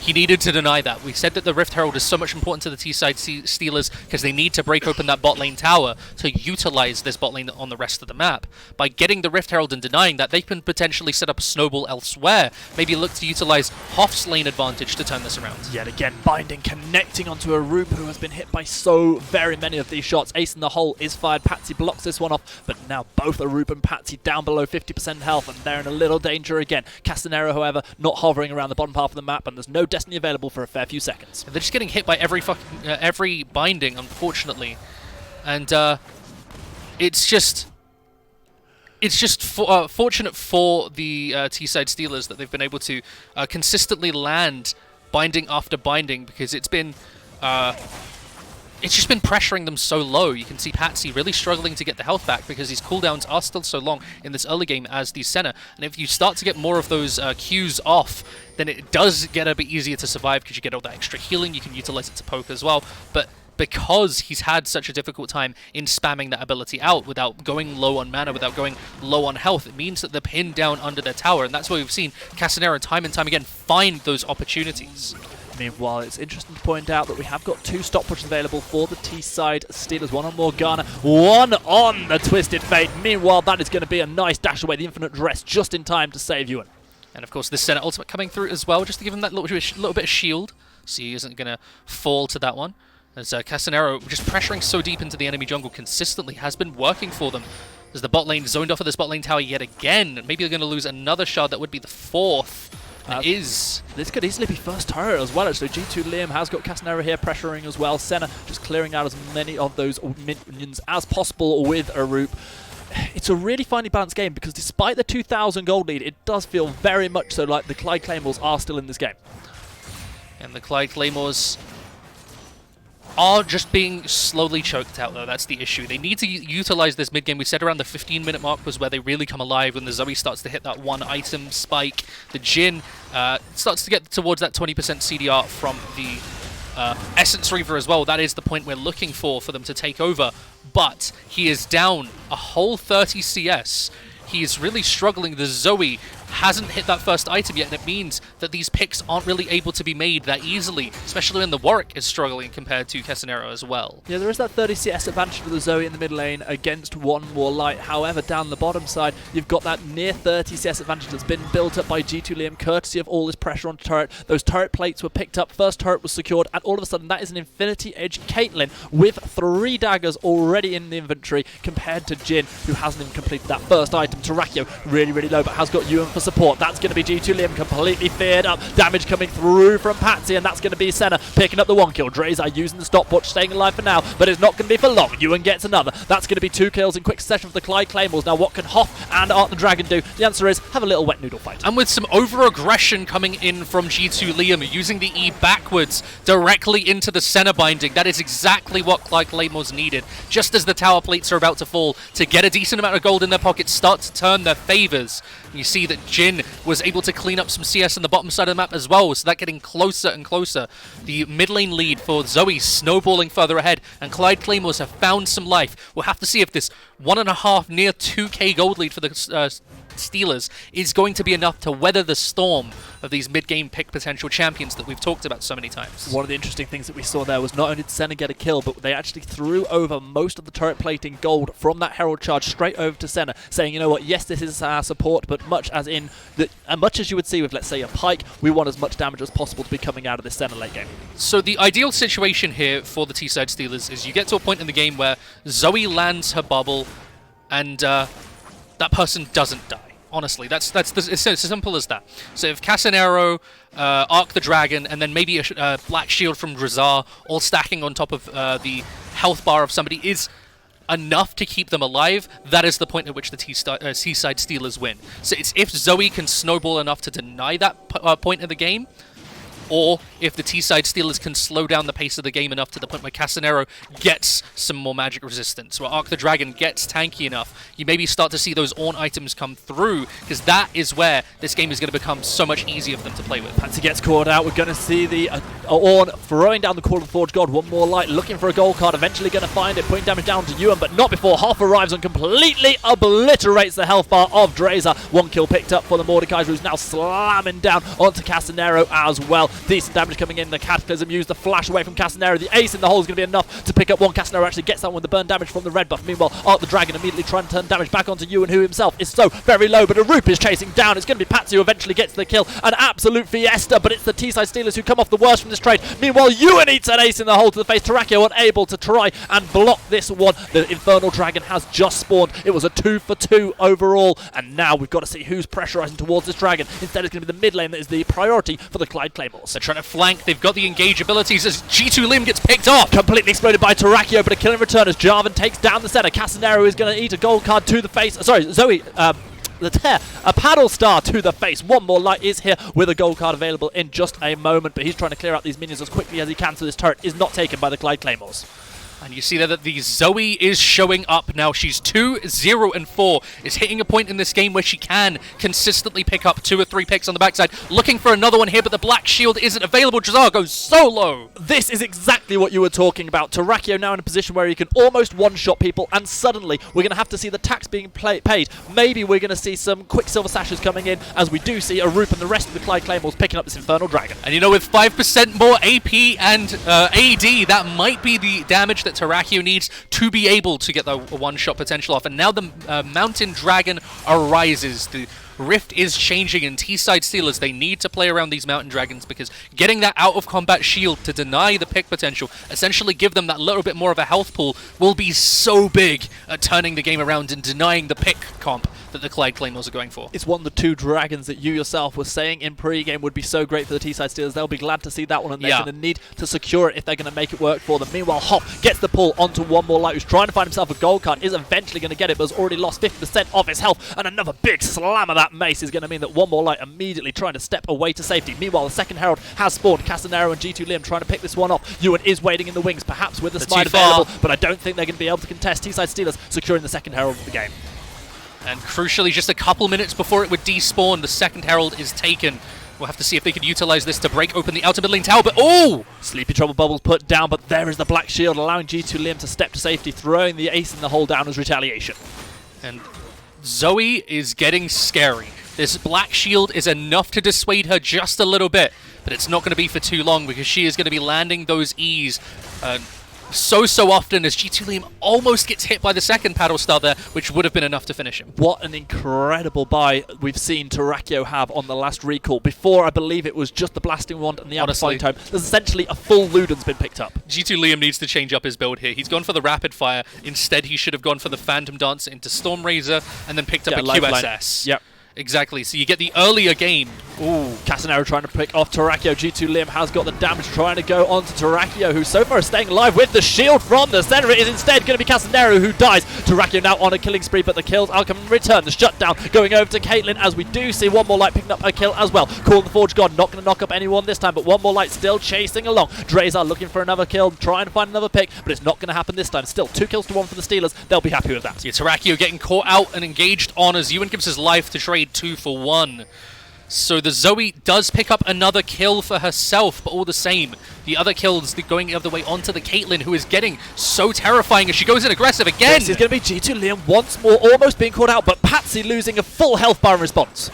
He needed to deny that. We said that the Rift Herald is so much important to the T-side Steelers because they need to break open that bot lane tower to utilize this bot lane on the rest of the map. By getting the Rift Herald and denying that, they can potentially set up a snowball elsewhere. Maybe look to utilize Hoff's lane advantage to turn this around. Yet again, Binding connecting onto Arup, who has been hit by so very many of these shots. Ace in the hole is fired. Patsy blocks this one off, but now both Arup and Patsy down below 50% health, and they're in a little danger again. Casanero, however, not hovering around the bottom half of the map, and there's no Destiny available for a fair few seconds. They're just getting hit by every binding, unfortunately, and it's just fortunate for the T-side Steelers that they've been able to consistently land binding after binding, because it's just been pressuring them so low. You can see Patsy really struggling to get the health back because his cooldowns are still so long in this early game as the Senna. And if you start to get more of those Qs off, then it does get a bit easier to survive because you get all that extra healing. You can utilize it to poke as well. But because he's had such a difficult time in spamming that ability out without going low on mana, without going low on health, it means that they're pinned down under their tower. And that's why we've seen Casanero time and time again find those opportunities. Meanwhile, it's interesting to point out that we have got 2 stopwatches available for the T-side Steelers. One on Morgana, one on the Twisted Fate. Meanwhile, that is going to be a nice dash away, the Infinite Dress, just in time to save Ewan. And of course, the Senna ultimate coming through as well, just to give him that little bit of shield, so he isn't going to fall to that one. As Casanero, just pressuring so deep into the enemy jungle consistently, has been working for them. As the bot lane zoned off of this bot lane tower yet again. Maybe they're going to lose another shard. That would be the 4th. This could easily be first turret as well, actually. G2 Liam has got Casanero here pressuring as well. Senna just clearing out as many of those minions as possible with a Roop. It's a really finely balanced game because despite the 2,000 gold lead, it does feel very much so like the Clyde Claymores are still in this game. And the Clyde Claymores are just being slowly choked out, though. That's the issue. They need to utilize this mid-game. We said around the 15-minute mark was where they really come alive, when the Zoe starts to hit that 1-item spike. The Jhin starts to get towards that 20% CDR from the Essence Reaver as well. That is the point we're looking for them to take over. But he is down a whole 30 CS. He is really struggling. The Zoe hasn't hit that first item yet, and it means that these picks aren't really able to be made that easily, especially when the Warwick is struggling compared to Casanero as well. Yeah, there is that 30 CS advantage for the Zoe in the mid lane against one more light. However, down the bottom side, you've got that near 30 CS advantage that's been built up by G2 Liam, courtesy of all this pressure on turret. Those turret plates were picked up, first turret was secured, and all of a sudden that is an Infinity Edge Caitlyn with 3 daggers already in the inventory compared to Jhin, who hasn't even completed that first item. Terrakio really, really low, but has got Ewan for support. That's going to be G2 Liam completely feared up. Damage coming through from Patsy, and that's going to be Senna picking up the 1 kill. Drazar using the stopwatch, staying alive for now, but it's not going to be for long. Ewan gets another. That's going to be 2 kills in quick succession for the Clyde Claymores. Now, what can Hoff and Art the Dragon do? The answer is have a little wet noodle fight. And with some over-aggression coming in from G2 Liam, using the E backwards directly into the Senna binding. That is exactly what Clyde Claymores needed. Just as the tower plates are about to fall, to get a decent amount of gold in their pockets, start to turn their favors. You see that Jhin was able to clean up some CS on the bottom side of the map as well, so that getting closer and closer. The mid lane lead for Zoe snowballing further ahead, and Clyde Claymores have found some life. We'll have to see if this 1.5 near 2k gold lead for the Steelers is going to be enough to weather the storm of these mid-game pick potential champions that we've talked about so many times. One of the interesting things that we saw there was not only did Senna get a kill, but they actually threw over most of the turret plating gold from that Herald charge straight over to Senna, saying, you know what, yes, this is our support, but much as you would see with, let's say, a Pyke, we want as much damage as possible to be coming out of this Senna late game. So the ideal situation here for the T-side Steelers is you get to a point in the game where Zoe lands her bubble and that person doesn't die. Honestly, it's as simple as that. So if Casanero, Arc the Dragon, and then maybe a Black Shield from Drazar all stacking on top of the health bar of somebody is enough to keep them alive, that is the point at which the T-side Steelers win. So it's if Zoe can snowball enough to deny that point of the game, or if the T-side Steelers can slow down the pace of the game enough to the point where Casanero gets some more magic resistance, where Arc the Dragon gets tanky enough, you maybe start to see those Ornn items come through, because that is where this game is going to become so much easier for them to play with. Patsy gets caught out. We're going to see the Ornn throwing down the Call of the Forge God. One more light, looking for a gold card, eventually going to find it, putting damage down to Ewan, but not before Hoff arrives and completely obliterates the health bar of Drazar. 1 kill picked up for the Mordekaiser, who's now slamming down onto Casanero as well. Decent damage coming in. The Cataclysm used the flash away from Casanero. The ace in the hole is going to be enough to pick up 1. Casanero actually gets that one with the burn damage from the red buff. Meanwhile, Art the Dragon immediately trying to turn damage back onto Ewan, who himself is so very low, but a Roop is chasing down. It's going to be Patsy who eventually gets the kill. An absolute fiesta, but it's the T-side Steelers who come off the worst from this trade. Meanwhile, Ewan eats an ace in the hole to the face. Terrakio unable to try and block this one. The Infernal Dragon has just spawned. It was a 2 for 2 overall, and now we've got to see who's pressurizing towards this dragon. Instead, it's going to be the mid lane that is the priority for the Clyde Claymores. They're trying to flank. They've got the engage abilities as G2 Lim gets picked off. Completely exploded by Terrakio, but a kill in return as Jarvan takes down the center. Casanero is going to eat a gold card to the face. Sorry, Zoe. A paddle star to the face. One more light is here with a gold card available in just a moment, but he's trying to clear out these minions as quickly as he can, so this turret is not taken by the Clyde Claymores. And you see there that the Zoe is showing up now. She's 2-0-4. Is hitting a point in this game where she can consistently pick up 2 or 3 picks on the backside. Looking for another one here, but the Black Shield isn't available. Drazar goes solo. This is exactly what you were talking about. Terrakio now in a position where he can almost one-shot people, and suddenly we're going to have to see the tax being paid. Maybe we're going to see some Quicksilver Sashes coming in, as we do see Arup and the rest of the Clyde Claymores picking up this Infernal Dragon. And you know, with 5% more AP and AD, that might be the damage that Terrakio needs to be able to get the one-shot potential off. And now the Mountain Dragon arises. The Rift is changing, and T-side Steelers, they need to play around these Mountain Dragons, because getting that out-of-combat shield to deny the pick potential, essentially give them that little bit more of a health pool, will be so big at turning the game around and denying the pick comp that the Clyde Claymores are going for. It's one of the 2 dragons that you yourself were saying in pre-game would be so great for the T-side Steelers. They'll be glad to see that one, and they're going to need to secure it if they're going to make it work for them. Meanwhile, Hop gets the pull onto One More Light, who's trying to find himself a gold card, is eventually going to get it, but has already lost 50% of his health, and another big slam of that mace is going to mean that One More Light immediately trying to step away to safety. Meanwhile, the second Herald has spawned. Casanero and G2 Liam trying to pick this one off. Ewan is waiting in the wings, perhaps with the smite available, but I don't think they're going to be able to contest. T-side Steelers securing the second Herald of the game. And crucially, just a couple minutes before it would despawn, the second Herald is taken. We'll have to see if they can utilize this to break open the outer mid lane tower, but oh! Sleepy Trouble Bubbles put down, but there is the Black Shield, allowing G2 Liam to step to safety, throwing the ace in the hole down as retaliation. And Zoe is getting scary. This Black Shield is enough to dissuade her just a little bit, but it's not going to be for too long, because she is going to be landing those E's so often as G2 Liam almost gets hit by the second paddle star there, which would have been enough to finish him. What an incredible buy we've seen Terrakio have on the last recall. Before, I believe it was just the Blasting Wand and the Amplifying Tome. There's essentially a full Luden's been picked up. G2 Liam needs to change up his build here. He's gone for the Rapid Fire. Instead, he should have gone for the Phantom Dance into Storm Razor and then picked up a QSS. Yep. Exactly, so you get the earlier game. Ooh, Casanero trying to pick off Terrakio. G2 Liam has got the damage, trying to go onto Terrakio, who so far is staying alive with the shield from the center. It is instead going to be Casanero who dies. Terrakio now on a killing spree, but the kills are coming in return. The shutdown going over to Caitlyn, as we do see One More Light picking up a kill as well. Call the Forge God, not going to knock up anyone this time, but One More Light still chasing along. Drazar looking for another kill, trying to find another pick, but it's not going to happen this time. Still 2 kills to 1 for the Steelers. They'll be happy with that. Yeah, Terrakio getting caught out and engaged on as Ewan gives his life to trade 2 for 1. So the Zoe does pick up another kill for herself, but all the same, the other kills going the other way onto the Caitlyn, who is getting so terrifying as she goes in aggressive again. This is going to be G2 Liam once more, almost being caught out, but Patsy losing a full health bar in response.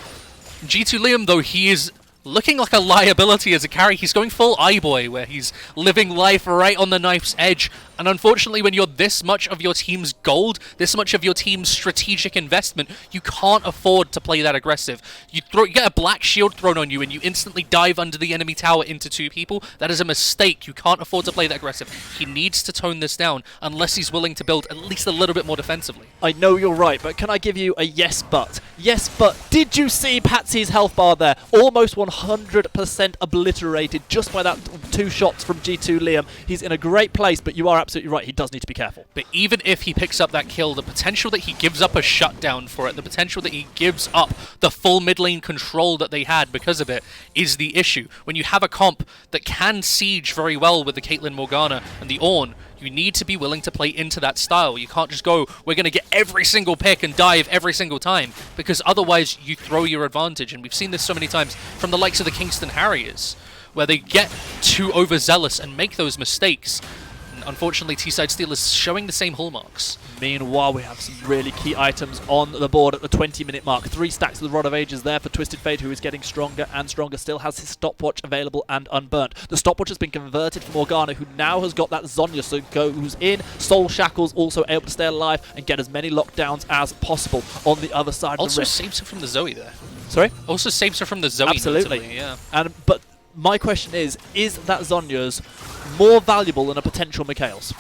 G2 Liam, though, he is looking like a liability as a carry. He's going full iBoy, where he's living life right on the knife's edge. And unfortunately, when you're this much of your team's gold, this much of your team's strategic investment, you can't afford to play that aggressive. You get a Black Shield thrown on you and you instantly dive under the enemy tower into 2 people. That is a mistake. You can't afford to play that aggressive. He needs to tone this down unless he's willing to build at least a little bit more defensively. I know you're right, but can I give you a yes but? Yes, but did you see Patsy's health bar there? Almost 100% obliterated just by that 2 shots from G2 Liam. He's in a great place, but you are absolutely right. He does need to be careful. But even if he picks up that kill, the potential that he gives up a shutdown for it, the potential that he gives up the full mid lane control that they had because of it, is the issue. When you have a comp that can siege very well with the Caitlyn Morgana and the Ornn, you need to be willing to play into that style. You can't just go, we're going to get every single pick and dive every single time, because otherwise you throw your advantage. And we've seen this so many times from the likes of the Kingston Harriers, where they get too overzealous and make those mistakes. And unfortunately, T-side Steelers showing the same hallmarks. Meanwhile, we have some really key items on the board at the 20-minute mark. 3 stacks of the Rod of Ages there for Twisted Fate, who is getting stronger and stronger. Still has his stopwatch available and unburnt. The stopwatch has been converted for Morgana, who now has got that Zonya, so goes in. Soul Shackles also able to stay alive and get as many lockdowns as possible on the other side of the Also rift. saves her from the Zoe there. Sorry? Also saves her from the Zoe. Absolutely. Notably, yeah. But my question is that Zonya's more valuable than a potential Mikhail's?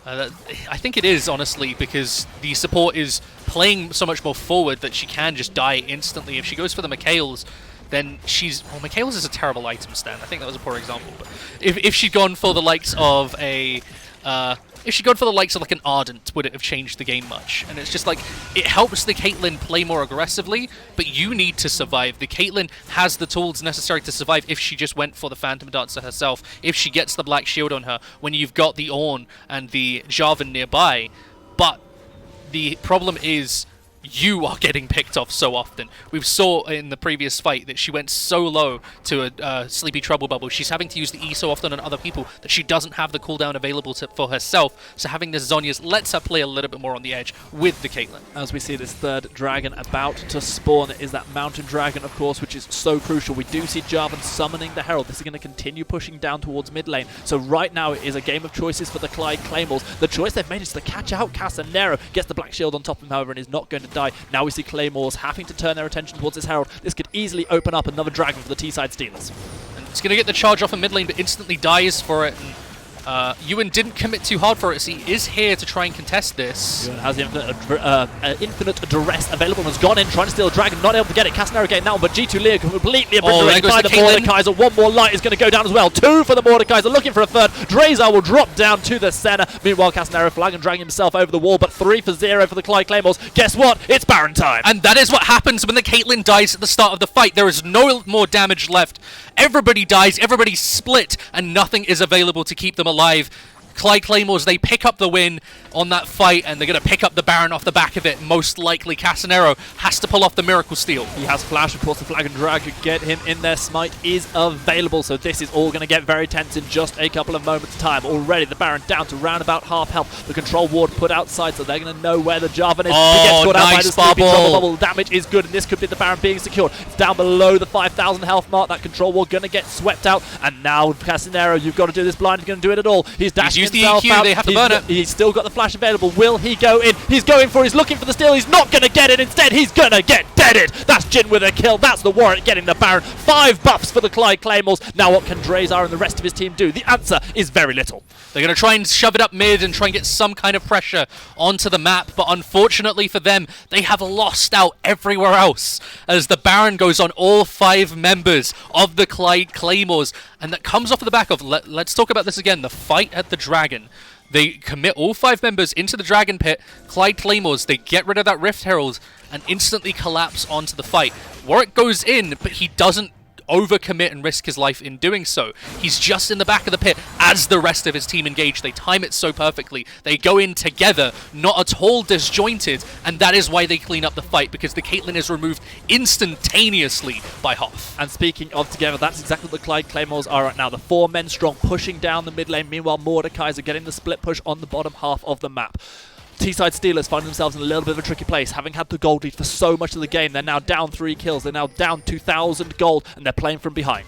I think it is, honestly, because the support is playing so much more forward that she can just die instantly. If she goes for the Mikhail's, then she's... Well, Mikhail's is a terrible item stand. I think that was a poor example. But if she'd gone for the likes of a If she'd gone for the likes of like an Ardent, would it have changed the game much? And it's just like, it helps the Caitlyn play more aggressively, but you need to survive. The Caitlyn has the tools necessary to survive if she just went for the Phantom Dancer herself, if she gets the Black Shield on her, when you've got the Ornn and the Jarvan nearby. But the problem is, you are getting picked off so often. We saw in the previous fight that she went so low to a Sleepy Trouble Bubble. She's having to use the E so often on other people that she doesn't have the cooldown available for herself. So having the Zhonya's lets her play a little bit more on the edge with the Caitlyn. As we see this third dragon about to spawn, it is that mountain dragon, of course, which is so crucial. We do see Jarvan summoning the Herald. This is going to continue pushing down towards mid lane. So right now it is a game of choices for the Clyde Claymores. The choice they've made is to catch out Casanero. Gets the Black Shield on top of him, however, and is not going to die. Now we see Claymores having to turn their attention towards this Herald. This could easily open up another dragon for the T-side Steelers. And it's going to get the charge off in mid lane, but instantly dies for it. And Ewan didn't commit too hard for it, so he is here to try and contest this. Ewan has the infinite duress available and has gone in, trying to steal a dragon, not able to get it. Casanero getting that one, but G2 Leo completely obliterated by the Mordekaiser. One more light is going to go down as well. Two for the Mordekaiser, looking for a third. Drazar will drop down to the center. Meanwhile, Casanero flag and dragging himself over the wall, but 3-0 for the Clyde Claymores. Guess what? It's Baron time. And that is what happens when the Caitlyn dies at the start of the fight. There is no more damage left. Everybody dies, everybody's split, and nothing is available to keep them alive. Clyde Claymores, they pick up the win on that fight, and they're going to pick up the Baron off the back of it. Most likely, Casanero has to pull off the Miracle Steal. He has Flash, of course, the Flag and Drag could get him in there. Smite is available, so this is all going to get very tense in just a couple of moments' time. Already, the Baron down to round about half health. The control ward put outside, so they're going to know where the Jarvan is. Oh, he gets caught out by nice the Sleepy bubble. Trouble Bubble. The damage is good, and this could be the Baron being secured. It's down below the 5,000 health mark. That control ward going to get swept out, and now Casanero, you've got to do this blind. He's going to do it at all. He's dashing himself out. They have to burn it. He's still got the flash available. Will he go in? He's going for it. He's looking for the steal. He's not going to get it. Instead, he's going to get deaded. That's Jin with a kill. That's the Warwick getting the Baron. 5 buffs for the Clyde Claymores. Now what can Drazar and the rest of his team do? The answer is very little. They're going to try and shove it up mid and try and get some kind of pressure onto the map, but unfortunately for them, they have lost out everywhere else as the Baron goes on all 5 members of the Clyde Claymores, and that comes off of the back of, let's talk about this again, the fight at the Dragon. They commit all 5 members into the Dragon Pit. Clyde Claymores, they get rid of that Rift Herald and instantly collapse onto the fight. Warwick goes in, but he doesn't overcommit and risk his life in doing so. He's just in the back of the pit as the rest of his team engage. They time it so perfectly. They go in together, not at all disjointed, and that is why they clean up the fight, because the Caitlyn is removed instantaneously by Hoth. And speaking of together, that's exactly what the Clyde Claymores are right now. The 4 men strong pushing down the mid lane. Meanwhile, Mordekaiser getting the split push on the bottom half of the map. T-side Steelers find themselves in a little bit of a tricky place, having had the gold lead for so much of the game. They're now down 3 kills, they're now down 2,000 gold, and they're playing from behind.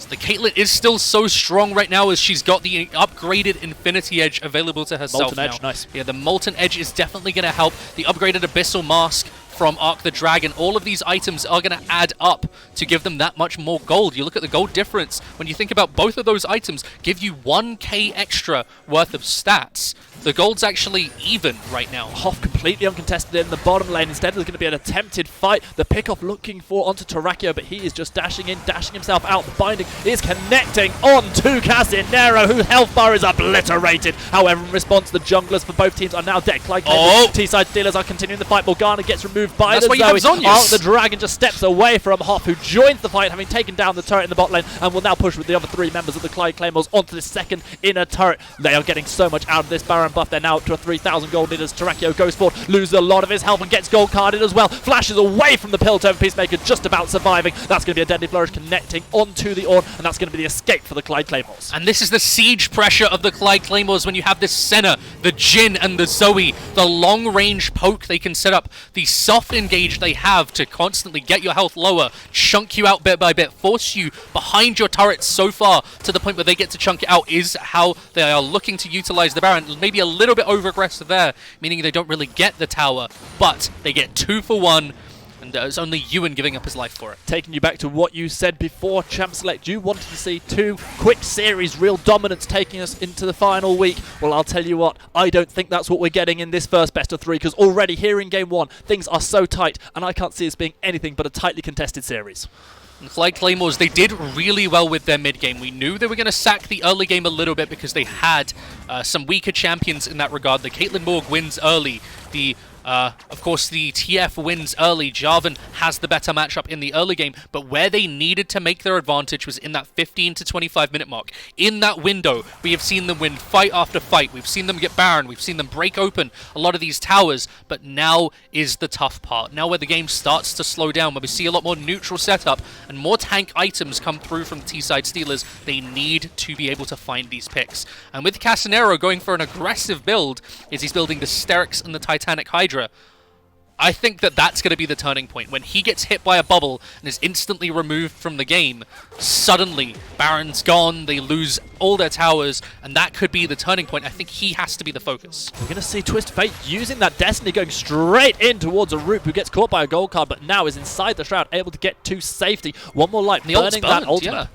So the Caitlyn is still so strong right now as she's got the upgraded Infinity Edge available to herself Molten now. Edge, nice. Yeah, the Molten Edge is definitely going to help. The upgraded Abyssal Mask from Arc the Dragon, all of these items are going to add up to give them that much more gold. You look at the gold difference, when you think about both of those items, give you 1k extra worth of stats. The gold's actually even right now. Hoth completely uncontested in the bottom lane. Instead, there's going to be an attempted fight. The pickoff looking for onto Terrakio, but he is just dashing in, dashing himself out. The binding is connecting on to Casanero, whose health bar is obliterated. However, in response, the junglers for both teams are now dead. Clyde T-side Steelers are continuing the fight. Morgana gets removed by the Zoe. Arc the Dragon just steps away from Hoth, who joins the fight, having taken down the turret in the bot lane, and will now push with the other 3 members of the Clyde Claymores onto this second inner turret. They are getting so much out of this Baron buff. They're now up to a 3,000 gold lead as Terrakio goes forward, loses a lot of his health and gets gold carded as well. Flashes away from the Piltover Peacemaker, just about surviving. That's going to be a deadly flourish connecting onto the Ornn, and that's going to be the escape for the Clyde Claymores. And this is the siege pressure of the Clyde Claymores when you have this Senna, the Jin and the Zoe, the long range poke they can set up, the soft engage they have to constantly get your health lower, chunk you out bit by bit, force you behind your turrets so far to the point where they get to chunk it out, is how they are looking to utilize the Baron. Maybe a little bit over aggressive there, meaning they don't really get the tower, but they get 2 for 1. And it's only Ewan giving up his life for it. Taking you back to what you said before, Champ Select, you wanted to see 2 quick series, real dominance taking us into the final week. Well, I'll tell you what, I don't think that's what we're getting in this first best of 3, because already here in Game 1, things are so tight, and I can't see this being anything but a tightly contested series. And Clyde Claymores, they did really well with their mid game. We knew they were going to sack the early game a little bit because they had some weaker champions in that regard. The Caitlyn Morg wins early. Of course, the TF wins early. Jarvan has the better matchup in the early game, but where they needed to make their advantage was in that 15 to 25 minute mark. In that window, we have seen them win fight after fight. We've seen them get Baron. We've seen them break open a lot of these towers, but now is the tough part. Now where the game starts to slow down, where we see a lot more neutral setup and more tank items come through from the T-side Steelers, they need to be able to find these picks. And with Casanero going for an aggressive build, as he's building the Sterix and the Titanic Hydra, I think that that's going to be the turning point. When he gets hit by a bubble and is instantly removed from the game, suddenly Baron's gone, they lose all their towers, and that could be the turning point. I think he has to be the focus. We're going to see Twist Fate using that Destiny, going straight in towards a Roop, who gets caught by a gold card, but now is inside the Shroud, able to get to safety. One more light, burning that ultimate. Yeah.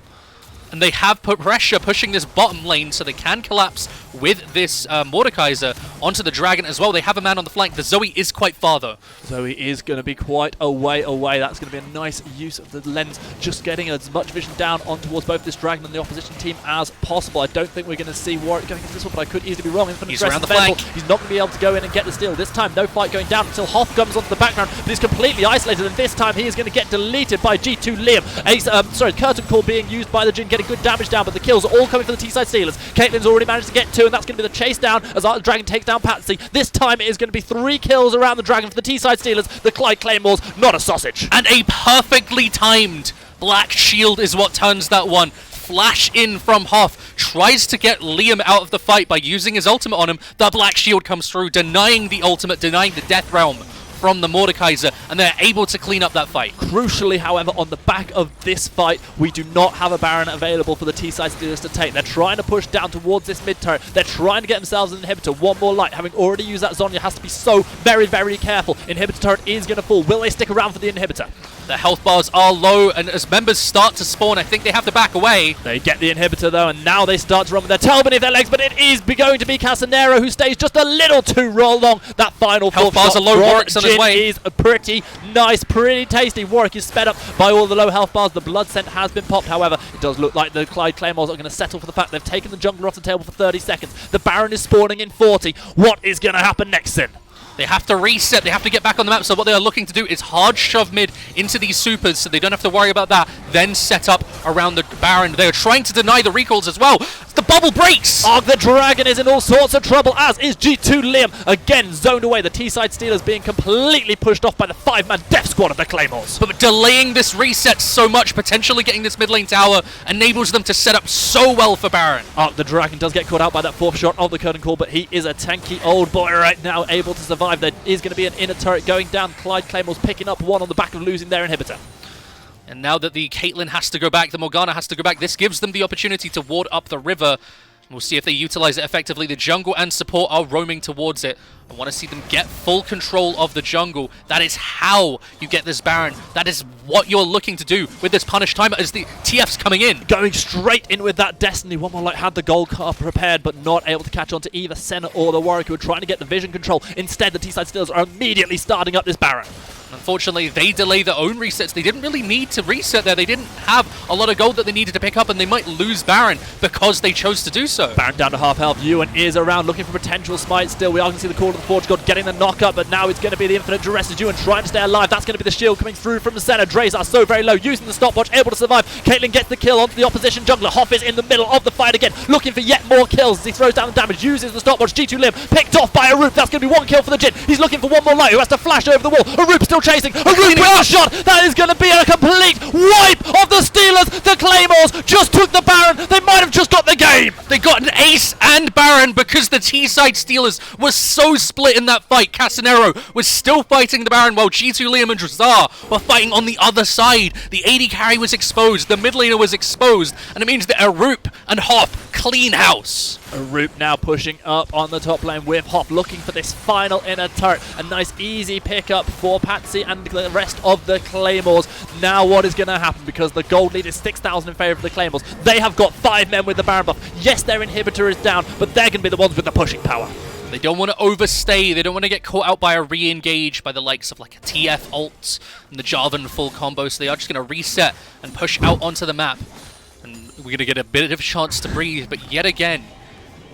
And they have put pressure pushing this bottom lane so they can collapse with this Mordekaiser onto the Dragon as well. They have a man on the flank. The Zoe is quite far though. Zoe is going to be quite a way away. That's going to be a nice use of the lens, just getting as much vision down on towards both this Dragon and the opposition team as possible. I don't think we're going to see Warwick going into this one, but I could easily be wrong. He's around the flank. He's not going to be able to go in and get the steal. This time, no fight going down until Hoff comes onto the background, but he's completely isolated, and this time he is going to get deleted by G2 Liam. Curtain Call being used by the Jhin, getting good damage down, but the kills are all coming for the T-side Steelers. Caitlyn's already managed to get 2, and that's going to be the chase down as the Dragon takes down Patsy. This time it is going to be 3 kills around the Dragon for the T-side Steelers. The Clyde Claymores, not a sausage. And a perfectly timed Black Shield is what turns that one. Flash in from Hoff, tries to get Liam out of the fight by using his ultimate on him. The Black Shield comes through, denying the ultimate, denying the Death Realm from the Mordekaiser, and they're able to clean up that fight. Crucially, however, on the back of this fight, we do not have a Baron available for the T-side Steelers to take. They're trying to push down towards this mid turret. They're trying to get themselves an inhibitor. One more light. Having already used that, Zhonya has to be so very, very careful. Inhibitor turret is going to fall. Will they stick around for the inhibitor? The health bars are low, and as members start to spawn, I think they have to back away. They get the inhibitor though, and now they start to run with their tail beneath their legs, but it is going to be Casanero who stays just a little too long. That final health bars are low. Warwick's on his way. Is pretty nice, pretty tasty. Warwick is sped up by all the low health bars. The blood scent has been popped, however. It does look like the Clyde Claymores are going to settle for the fact they've taken the jungler off the table for 30 seconds. The Baron is spawning in 40. What is going to happen next, Sin? They have to reset, they have to get back on the map, so what they are looking to do is hard shove mid into these supers so they don't have to worry about that, then set up around the Baron. They are trying to deny the recalls as well. The bubble breaks! Oh, the Dragon is in all sorts of trouble, as is G2 Liam. Again, zoned away. The T-side Steelers being completely pushed off by the 5-man death squad of the Claymores. But delaying this reset so much, potentially getting this mid lane tower, enables them to set up so well for Baron. Oh, the Dragon does get caught out by that 4th shot of the curtain call, but he is a tanky old boy right now, able to survive. There is going to be an inner turret going down. Clyde Claymores picking up 1 on the back of losing their inhibitor. And now that the Caitlyn has to go back, the Morgana has to go back, this gives them the opportunity to ward up the river. We'll see if they utilize it effectively. The jungle and support are roaming towards it. I want to see them get full control of the jungle. That is how you get this Baron. That is what you're looking to do with this punish timer as the TF's coming in. Going straight in with that Destiny. One more light had the gold card prepared, but not able to catch on to either Senna or the Warwick, who are trying to get the vision control. Instead, the T-side Steelers are immediately starting up this Baron. Unfortunately, they delay their own resets. They didn't really need to reset there. They didn't have a lot of gold that they needed to pick up, and they might lose Baron because they chose to do so. Baron down to half health. Ewan is around looking for potential smite still. We are going to see the Call of the Forge God getting the knock up, but now it's going to be the Infinite Duress as Ewan trying to stay alive. That's going to be the shield coming through from the center. Drays are so very low, using the stopwatch, able to survive. Caitlyn gets the kill onto the opposition jungler. Hoff is in the middle of the fight again, looking for yet more kills as he throws down the damage, uses the stopwatch. G2 Liam picked off by Arup. That's going to be 1 kill for the Jhin. He's looking for 1 more light, who has to flash over the wall. Arup still chasing. Arup with a shot. That is going to be a complete wipe of the Steelers. The Claymores just took the Baron. They might have just got the game. They got an ace and Baron because the T-side Steelers were so split in that fight. Casanero was still fighting the Baron while G2 Liam and Drazar were fighting on the other side. The AD carry was exposed, the mid laner was exposed, and it means that Arup and Hoff clean house. Arup now pushing up on the top lane with Hoff, looking for this final inner turret. A nice easy pickup for Patsy and the rest of the Claymores. Now what is going to happen, because the gold lead is 6,000 in favour of the Claymores. They have got 5 men with the Baron buff. Yes, their inhibitor is down, but they're going to be the ones with the pushing power. They don't want to overstay. They don't want to get caught out by a re-engage by the likes of like a TF ult and the Jarvan full combo. So they are just going to reset and push out onto the map. And we're going to get a bit of a chance to breathe. But yet again,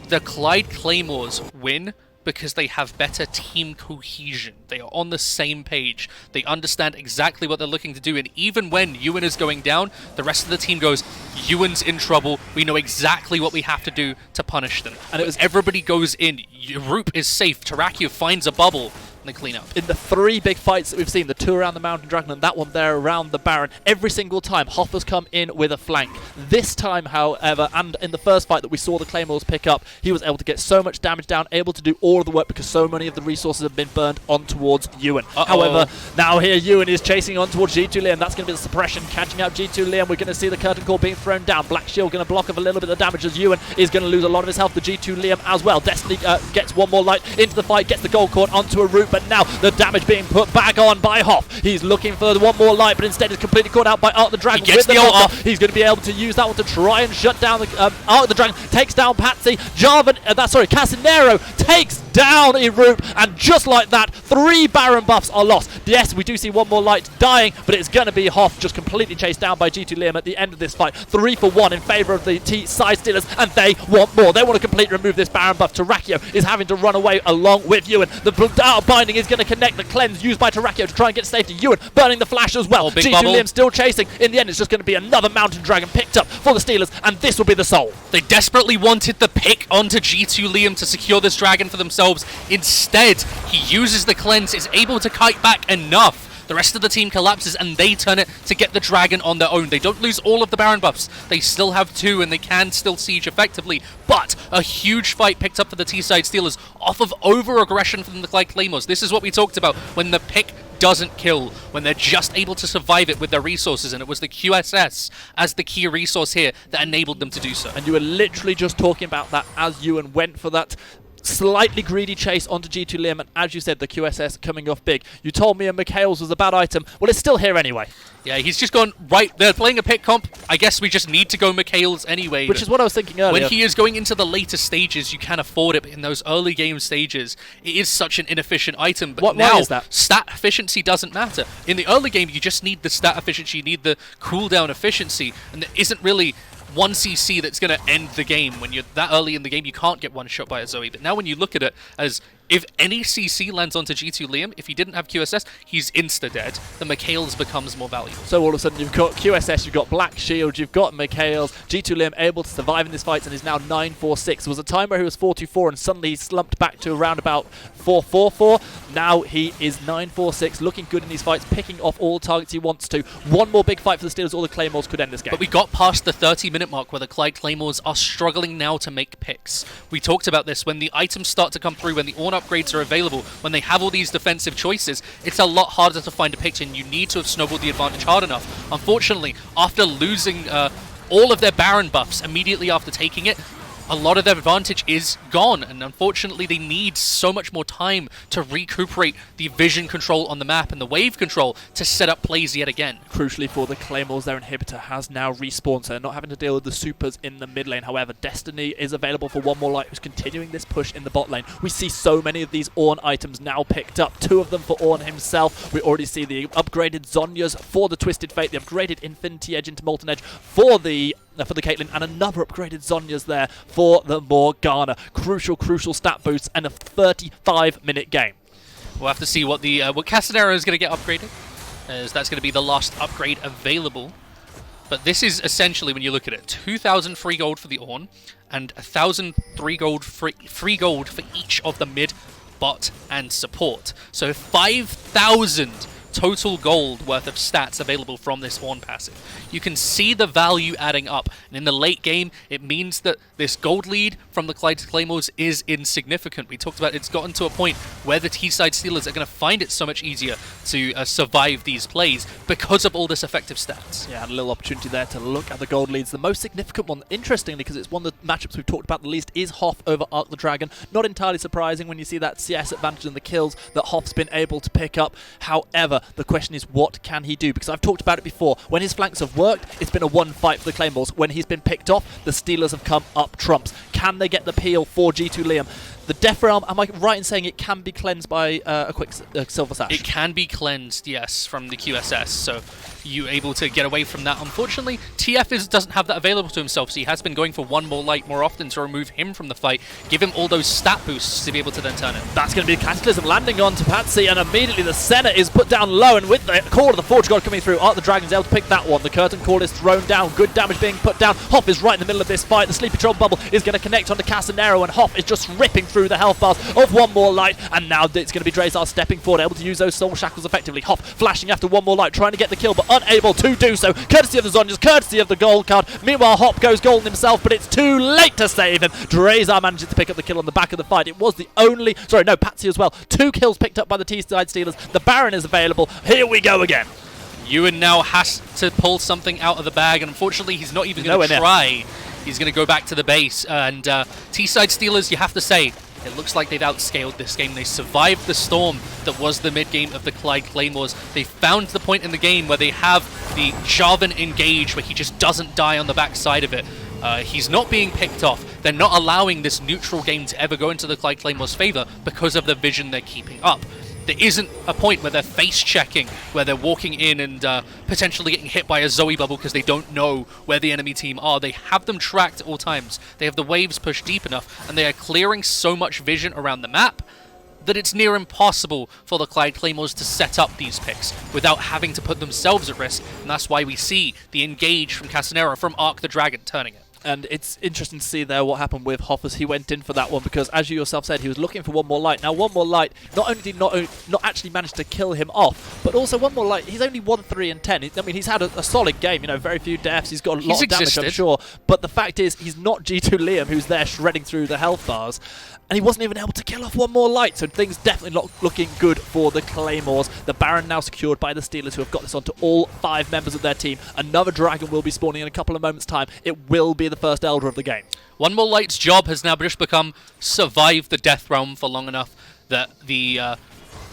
the Clyde Claymores win because they have better team cohesion. They are on the same page. They understand exactly what they're looking to do. And even when Ewan is going down, the rest of the team goes, Ewan's in trouble. We know exactly what we have to do to punish them. And as everybody goes in, Roop is safe. Terrakio finds a bubble. And they clean up. In the 3 big fights that we've seen, the 2 around the Mountain Dragon and that one there around the Baron, every single time Hoff has come in with a flank. This time, however, and in the first fight that we saw the Claymores pick up, he was able to get so much damage down, able to do all of the work because so many of the resources have been burned on towards Ewan. However, now here Ewan is chasing on towards G2 Liam. That's going to be the suppression, catching out G2 Liam. We're going to see the curtain call being thrown down. Black Shield going to block off a little bit of damage as Ewan is going to lose a lot of his health. The G2 Liam as well. Destiny gets one more light into the fight, gets the gold cord onto a root, but now the damage being put back on by Hoff. He's looking for one more light, but instead is completely caught out by Arc the Dragon. He gets the ult off. He's going to be able to use that one to try and shut down the Arc the Dragon. Takes down Patsy. Jarvan, Casinero takes down Iroop, and just like that, 3 Baron buffs are lost. Yes, we do see one more light dying, but it's going to be Hoff just completely chased down by G2 Liam at the end of this fight. 3 for 1 in favour of the T-side Steelers, and they want more. They want to completely remove this Baron buff. Terrakio is having to run away along with Ewan. The out binding is going to connect the cleanse used by Terrakio to try and get safety. Ewan burning the flash as well. G2 Liam still chasing. In the end, it's just going to be another Mountain Dragon picked up for the Steelers, and this will be the soul. They desperately wanted the pick onto G2 Liam to secure this dragon for themselves. Instead, he uses the cleanse, is able to kite back enough. The rest of the team collapses and they turn it to get the dragon on their own. They don't lose all of the Baron buffs. They still have 2 and they can still siege effectively. But a huge fight picked up for the T-side Steelers off of over-aggression from the Clyde Claymores. This is what we talked about when the pick doesn't kill, when they're just able to survive it with their resources, and it was the QSS as the key resource here that enabled them to do so. And you were literally just talking about that as Ewan went for that slightly greedy chase onto G2 Liam, and as you said, the QSS coming off big. You told me a McHale's was a bad item. Well, it's still here anyway. Yeah, he's just gone, right, they're playing a pick comp. I guess we just need to go McHale's anyway. Which is what I was thinking earlier. When he is going into the later stages, you can afford it, but in those early game stages, it is such an inefficient item. But now, why is that? Stat efficiency doesn't matter. In the early game, you just need the stat efficiency, you need the cooldown efficiency, and there isn't really 1 CC that's going to end the game. When you're that early in the game, you can't get one shot by a Zoe. But now when you look at it as if any CC lands onto G2 Liam, if he didn't have QSS, he's insta-dead. The McHale's becomes more valuable. So all of a sudden you've got QSS, you've got Black Shield, you've got McHale's. G2 Liam able to survive in this fight and is now 9-4-6. There was a time where he was 4-2-4 and suddenly he slumped back to around about 4-4-4. Now he is 9-4-6, looking good in these fights, picking off all the targets he wants to. One more big fight for the Steelers, all the Claymores could end this game. But we got past the 30-minute mark where the Clyde Claymores are struggling now to make picks. We talked about this, when the items start to come through, when the Ornn upgrades are available, when they have all these defensive choices, it's a lot harder to find a pick, and you need to have snowballed the advantage hard enough. Unfortunately, after losing all of their Baron buffs immediately after taking it, a lot of their advantage is gone, and unfortunately they need so much more time to recuperate the vision control on the map and the wave control to set up plays yet again. Crucially for the Claymores, their inhibitor has now respawned, so they're not having to deal with the supers in the mid lane. However, Destiny is available for one more light, who's continuing this push in the bot lane. We see so many of these Ornn items now picked up, 2 of them for Ornn himself. We already see the upgraded Zhonya's for the Twisted Fate, the upgraded Infinity Edge into Molten Edge for the Caitlyn, and another upgraded Zhonya's there for the Morgana. Crucial stat boosts and a 35-minute game. We'll have to see what the what Castanero is going to get upgraded, as that's going to be the last upgrade available. But this is essentially, when you look at it, 2,000 free gold for the Ornn, and 1,000 free gold for each of the mid, bot, and support. So 5,000 total gold worth of stats available from this Ornn passive. You can see the value adding up, and in the late game, it means that this gold lead from the Clyde Claymores is insignificant. We talked about it's gotten to a point where the T-side Steelers are going to find it so much easier to survive these plays because of all this effective stats. Yeah, had a little opportunity there to look at the gold leads. The most significant one, interestingly, because it's one of the matchups we've talked about the least, is Hoff over Arc the Dragon. Not entirely surprising when you see that CS advantage and the kills that Hoff's been able to pick up. However, the question is, what can he do? Because I've talked about it before. When his flanks have worked, it's been a one fight for the Claymores. When he's been picked off, the Steelers have come up trumps. Can they get the peel for G2 Liam? The Death Realm, am I right in saying it can be cleansed by a quick Silver Sash? It can be cleansed, yes, from the QSS, so you able to get away from that. Unfortunately, TF doesn't have that available to himself, so he has been going for one more light more often to remove him from the fight, give him all those stat boosts to be able to then turn it. That's going to be Cataclysm landing onto Patsy, and immediately the Senna is put down low, and with the Call of the Forge God coming through, Art the Dragon's able to pick that one. The Curtain Call is thrown down, good damage being put down. Hoff is right in the middle of this fight. The Sleepy Trouble Bubble is going to connect onto Casanero, and Hoff is just ripping through the health bars of one more light, and now it's going to be Drazar stepping forward, able to use those Soul Shackles effectively. Hoff flashing after one more light, trying to get the kill, but unable to do so, courtesy of the Zhonya's, courtesy of the gold card. Meanwhile, Hop goes golden himself, but it's too late to save him. Drazar manages to pick up the kill on the back of the fight. It was the only, Patsy as well. 2 kills picked up by the T-side Steelers. The Baron is available. Here we go again. Ewan now has to pull something out of the bag, and unfortunately he's not even going to try. He's going to go back to the base, and T-side Steelers, you have to say, it looks like they've outscaled this game. They survived the storm that was the mid-game of the Clyde Claymores. They found the point in the game where they have the Jarvan engage, where he just doesn't die on the backside of it. He's not being picked off. They're not allowing this neutral game to ever go into the Clyde Claymores' favor because of the vision they're keeping up. There isn't a point where they're face-checking, where they're walking in and potentially getting hit by a Zoe bubble because they don't know where the enemy team are. They have them tracked at all times. They have the waves pushed deep enough, and they are clearing so much vision around the map that it's near impossible for the Clyde Claymores to set up these picks without having to put themselves at risk, and that's why we see the engage from Casanera, from Arc the Dragon, turning it. And it's interesting to see there what happened with Hoff as he went in for that one, because as you yourself said, he was looking for one more light. Now, one more light not only did not actually manage to kill him off, but also one more light, he's only 1-3 and 10. I mean, he's had a solid game, you know, very few deaths, he's got a lot of damage, I'm sure. But the fact is, he's not G2 Liam, who's there shredding through the health bars, and he wasn't even able to kill off one more light, so things definitely not looking good for the Claymores. The Baron now secured by the Steelers, who have got this onto all 5 members of their team. Another Dragon will be spawning in a couple of moments' time. It will be the first Elder of the game. One more light's job has now just become survive the Death Realm for long enough that the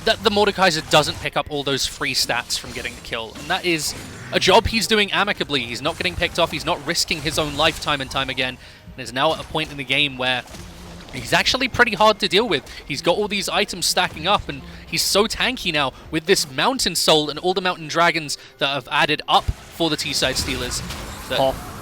Mordekaiser doesn't pick up all those free stats from getting the kill, and that is a job he's doing amicably. He's not getting picked off, he's not risking his own life time and time again, and is now at a point in the game where he's actually pretty hard to deal with. He's got all these items stacking up, and he's so tanky now with this Mountain Soul and all the Mountain Dragons that have added up for the T-side Steelers.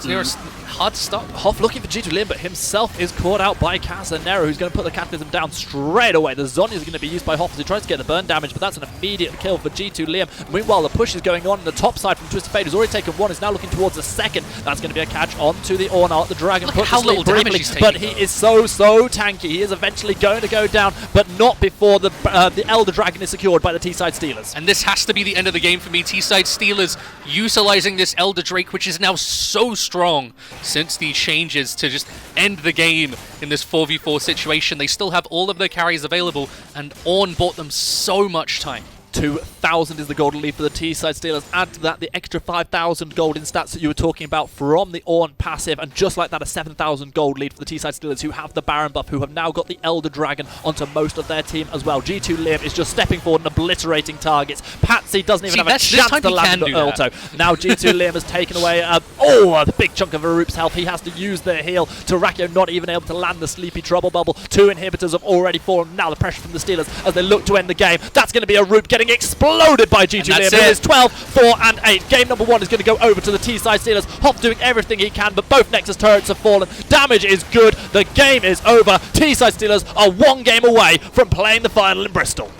It's hard to stop. Hoff looking for G2 Liam, but himself is caught out by Casanero, who's going to put the Cataclysm down straight away. The Zhonya's going to be used by Hoff as he tries to get the burn damage, but that's an immediate kill for G2 Liam. Meanwhile, the push is going on the top side from Twisted Fate, who's already taken one, is now looking towards the second. That's going to be a catch onto the Ornat. The Dragon Look put how little damage he's taking, but he is so tanky. He is eventually going to go down, but not before the Elder Dragon is secured by the T-side Steelers. And this has to be the end of the game for me. T-side Steelers utilizing this Elder Drake, which is now so strong since the changes to just end the game in this 4v4 situation. They still have all of their carries available, and Ornn bought them so much time. 2,000 is the golden lead for the T-side Steelers. Add to that the extra 5,000 gold in stats that you were talking about from the Ornn passive, and just like that, a 7,000 gold lead for the T-side Steelers, who have the Baron buff, who have now got the Elder Dragon onto most of their team as well. G2 Liam is just stepping forward and obliterating targets. Patsy doesn't even have a chance to land the Ulto. Now G2 Liam has taken away a big chunk of Arup's health. He has to use the heal. Tarakio not even able to land the Sleepy Trouble Bubble. 2 inhibitors have already fallen. Now the pressure from the Steelers as they look to end the game. That's going to be Arup getting exploded by G2 Liam. It is 12, 4 and 8. Game number 1 is going to go over to the T-side Steelers. Hoff doing everything he can, but both Nexus turrets have fallen. Damage is good. The game is over. T-side Steelers are 1 game away from playing the final in Bristol.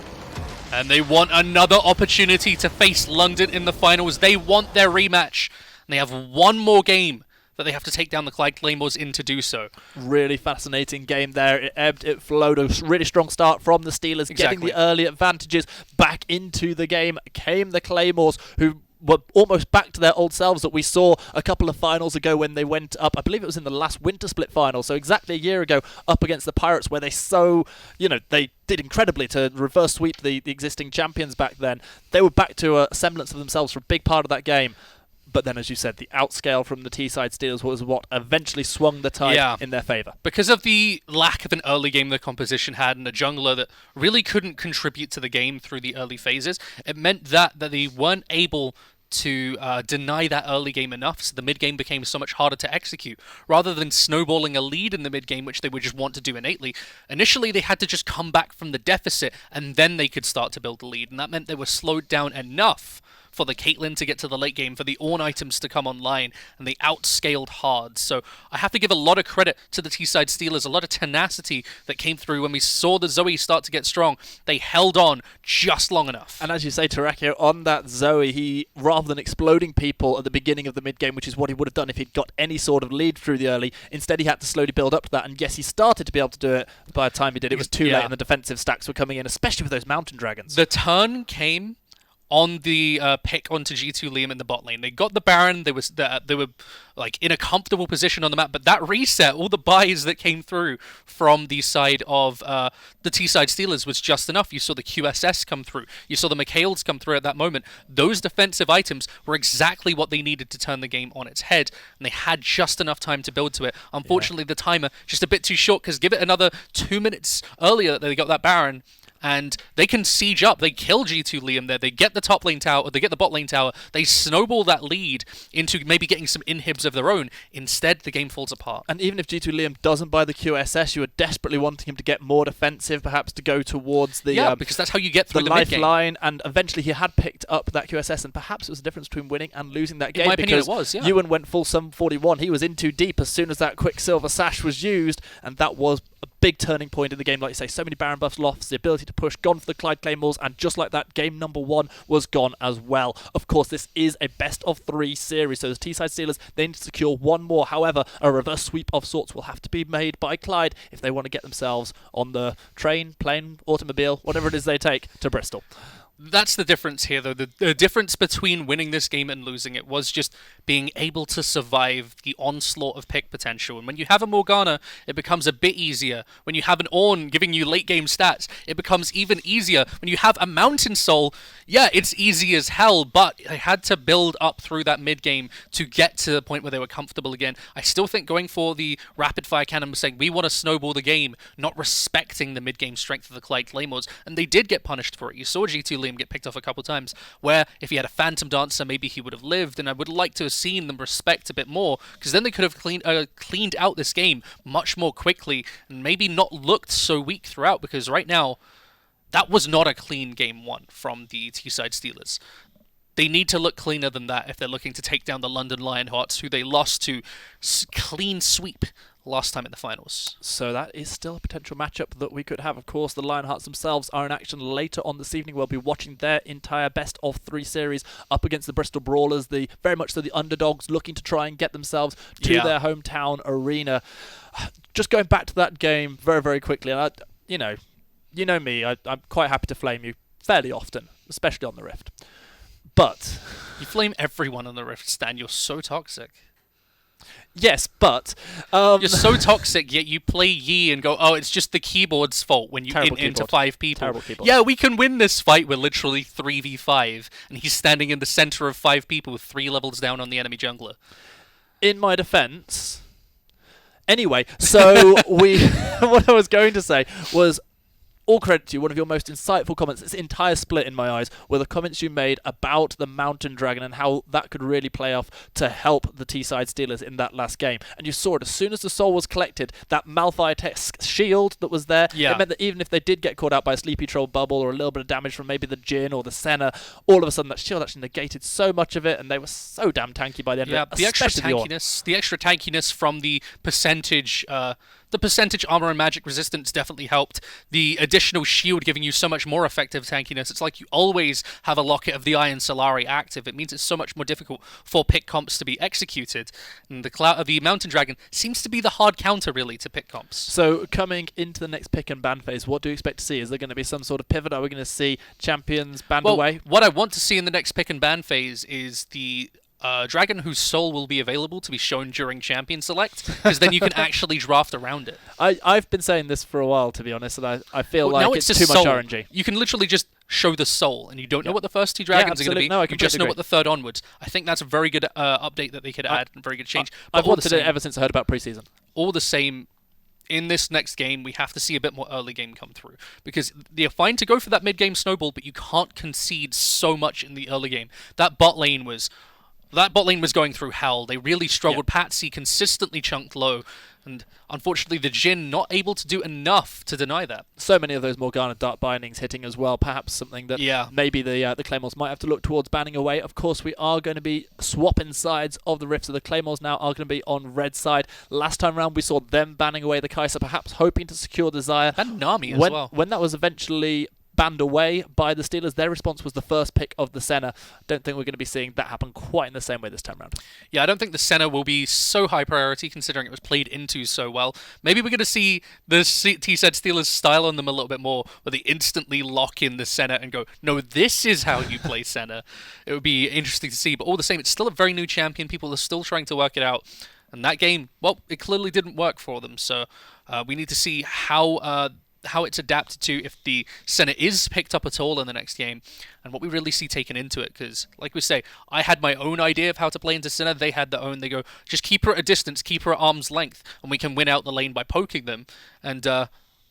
And they want another opportunity to face London in the finals. They want their rematch. And they have 1 more game that they have to take down the Clyde Claymores in to do so. Really fascinating game there. It ebbed, it flowed. A really strong start from the Steelers, getting the early advantages. Back into the game came the Claymores, who were almost back to their old selves that we saw a couple of finals ago when they went up. I believe it was in the last Winter Split final, so exactly a year ago, up against the Pirates, where they they did incredibly to reverse sweep the existing champions back then. They were back to a semblance of themselves for a big part of that game. But then, as you said, the outscale from the T-side Steelers was what eventually swung the tide in their favour. Because of the lack of an early game the composition had, and a jungler that really couldn't contribute to the game through the early phases, it meant that they weren't able to deny that early game enough, so the mid game became so much harder to execute. Rather than snowballing a lead in the mid game, which they would just want to do innately, initially they had to just come back from the deficit, and then they could start to build the lead, and that meant they were slowed down enough for the Caitlyn to get to the late game, for the Ornn items to come online, and they outscaled hard. So I have to give a lot of credit to the T-side Steelers, a lot of tenacity that came through when we saw the Zoe start to get strong. They held on just long enough. And as you say, Tarakio, on that Zoe, he, rather than exploding people at the beginning of the mid-game, which is what he would have done if he'd got any sort of lead through the early, instead he had to slowly build up to that, and yes, he started to be able to do it. By the time he did, it was too late, and the defensive stacks were coming in, especially with those Mountain Dragons. The turn came on the pick onto G2 Liam in the bot lane. They got the Baron, they were like in a comfortable position on the map, but that reset, all the buys that came through from the side of the T-side Steelers was just enough. You saw the QSS come through, you saw the Mikhails come through at that moment. Those defensive items were exactly what they needed to turn the game on its head, and they had just enough time to build to it. Unfortunately, the timer just a bit too short, because give it another 2 minutes earlier that they got that Baron, and they can siege up. They kill G2 Liam there. They get the top lane tower, or they get the bot lane tower. They snowball that lead into maybe getting some inhibs of their own. Instead, the game falls apart. And even if G2 Liam doesn't buy the QSS, you are desperately wanting him to get more defensive, perhaps to go towards the because that's how you get through the lifeline. And eventually, he had picked up that QSS, and perhaps it was the difference between winning and losing that game. In my opinion, it was. Yeah. Ewan went full sum 41. He was in too deep as soon as that Quicksilver Sash was used, and that was a big turning point in the game. Like you say, so many Baron buffs lost, the ability to push, gone for the Clyde Claymores, and just like that, game number 1 was gone as well. Of course, this is a best-of-3 series, so the T-side Steelers, they need to secure one more. However, a reverse sweep of sorts will have to be made by Clyde if they want to get themselves on the train, plane, automobile, whatever it is they take, to Bristol. That's the difference here, though. The difference between winning this game and losing it was just being able to survive the onslaught of pick potential. And when you have a Morgana, it becomes a bit easier. When you have an Ornn giving you late game stats, it becomes even easier. When you have a Mountain Soul, yeah, it's easy as hell, but they had to build up through that mid game to get to the point where they were comfortable again. I still think going for the rapid fire cannon was saying, we want to snowball the game, not respecting the mid game strength of the Clyde Claymores, and they did get punished for it. You saw G2 Liam get picked off a couple times, where if he had a Phantom Dancer, maybe he would have lived, and I would like to have seen them respect a bit more, because then they could have cleaned out this game much more quickly, and maybe not looked so weak throughout, because right now, that was not a clean game 1 from the T-side Steelers. They need to look cleaner than that if they're looking to take down the London Lionhearts, who they lost to clean sweep last time in the finals. So that is still a potential matchup that we could have. Of course, the Lionhearts themselves are in action later on this evening. We'll be watching their entire best-of-3 series up against the Bristol Brawlers, the very much so the underdogs looking to try and get themselves to their hometown arena. Just going back to that game very, very quickly, and you know me, I'm quite happy to flame you fairly often, especially on the Rift. But you flame everyone on the Rift, Stan. You're so toxic. Yes, but you're so toxic, yet you play Yi and go, oh, it's just the keyboard's fault when you into 5 people. Terrible keyboard. Yeah, we can win this fight. We're literally 3v5, and he's standing in the center of 5 people with 3 levels down on the enemy jungler. In my defense, anyway, so what I was going to say was, all credit to you, one of your most insightful comments, this entire split in my eyes, were the comments you made about the Mountain Dragon and how that could really play off to help the T-side Steelers in that last game. And you saw it, as soon as the soul was collected, that Malphite shield that was there, it meant that even if they did get caught out by a Sleepy Troll bubble or a little bit of damage from maybe the Jhin or the Senna, all of a sudden that shield actually negated so much of it, and they were so damn tanky by the end of it. The extra tankiness from the percentage armor and magic resistance definitely helped. The additional shield giving you so much more effective tankiness. It's like you always have a Locket of the Iron Solari active. It means it's so much more difficult for pick comps to be executed. And the Mountain Dragon seems to be the hard counter, really, to pick comps. So coming into the next pick and ban phase, what do you expect to see? Is there going to be some sort of pivot? Are we going to see champions banned away? What I want to see in the next pick and ban phase is the dragon whose soul will be available to be shown during Champion Select, because then you can actually draft around it. I've been saying this for a while, to be honest, and I feel like it's too much RNG. You can literally just show the soul, and you don't know what the first 2 dragons are going to be. No, you just know what the third onwards. I think that's a very good update that they could add, and very good change. I've wanted it ever since I heard about preseason. All the same, in this next game, we have to see a bit more early game come through. Because you're fine to go for that mid-game snowball, but you can't concede so much in the early game. That bot lane was going through hell. They really struggled. Patsy consistently chunked low. And unfortunately, the Jhin not able to do enough to deny that. So many of those Morgana Dark Bindings hitting as well. Perhaps something that maybe the Claymores might have to look towards banning away. Of course, we are going to be swapping sides of the Rift. So the Claymores now are going to be on red side. Last time round, we saw them banning away the Kai'Sa, perhaps hoping to secure the Xayah. And Nami as well. When that was eventually banned away by the Steelers, their response was the first pick of the Senna. Don't think we're going to be seeing that happen quite in the same way this time around. Yeah, I don't think the Senna will be so high priority considering it was played into so well. Maybe we're going to see the T-Said Steelers style on them a little bit more, where they instantly lock in the Senna and go, no, this is how you play Senna. It would be interesting to see, but all the same, it's still a very new champion. People are still trying to work it out. And that game, well, it clearly didn't work for them. So we need to see how it's adapted to if the Senna is picked up at all in the next game, and what we really see taken into it. Because, like we say, I had my own idea of how to play into Senna. They had their own. They go, just keep her at a distance, keep her at arm's length, and we can win out the lane by poking them. And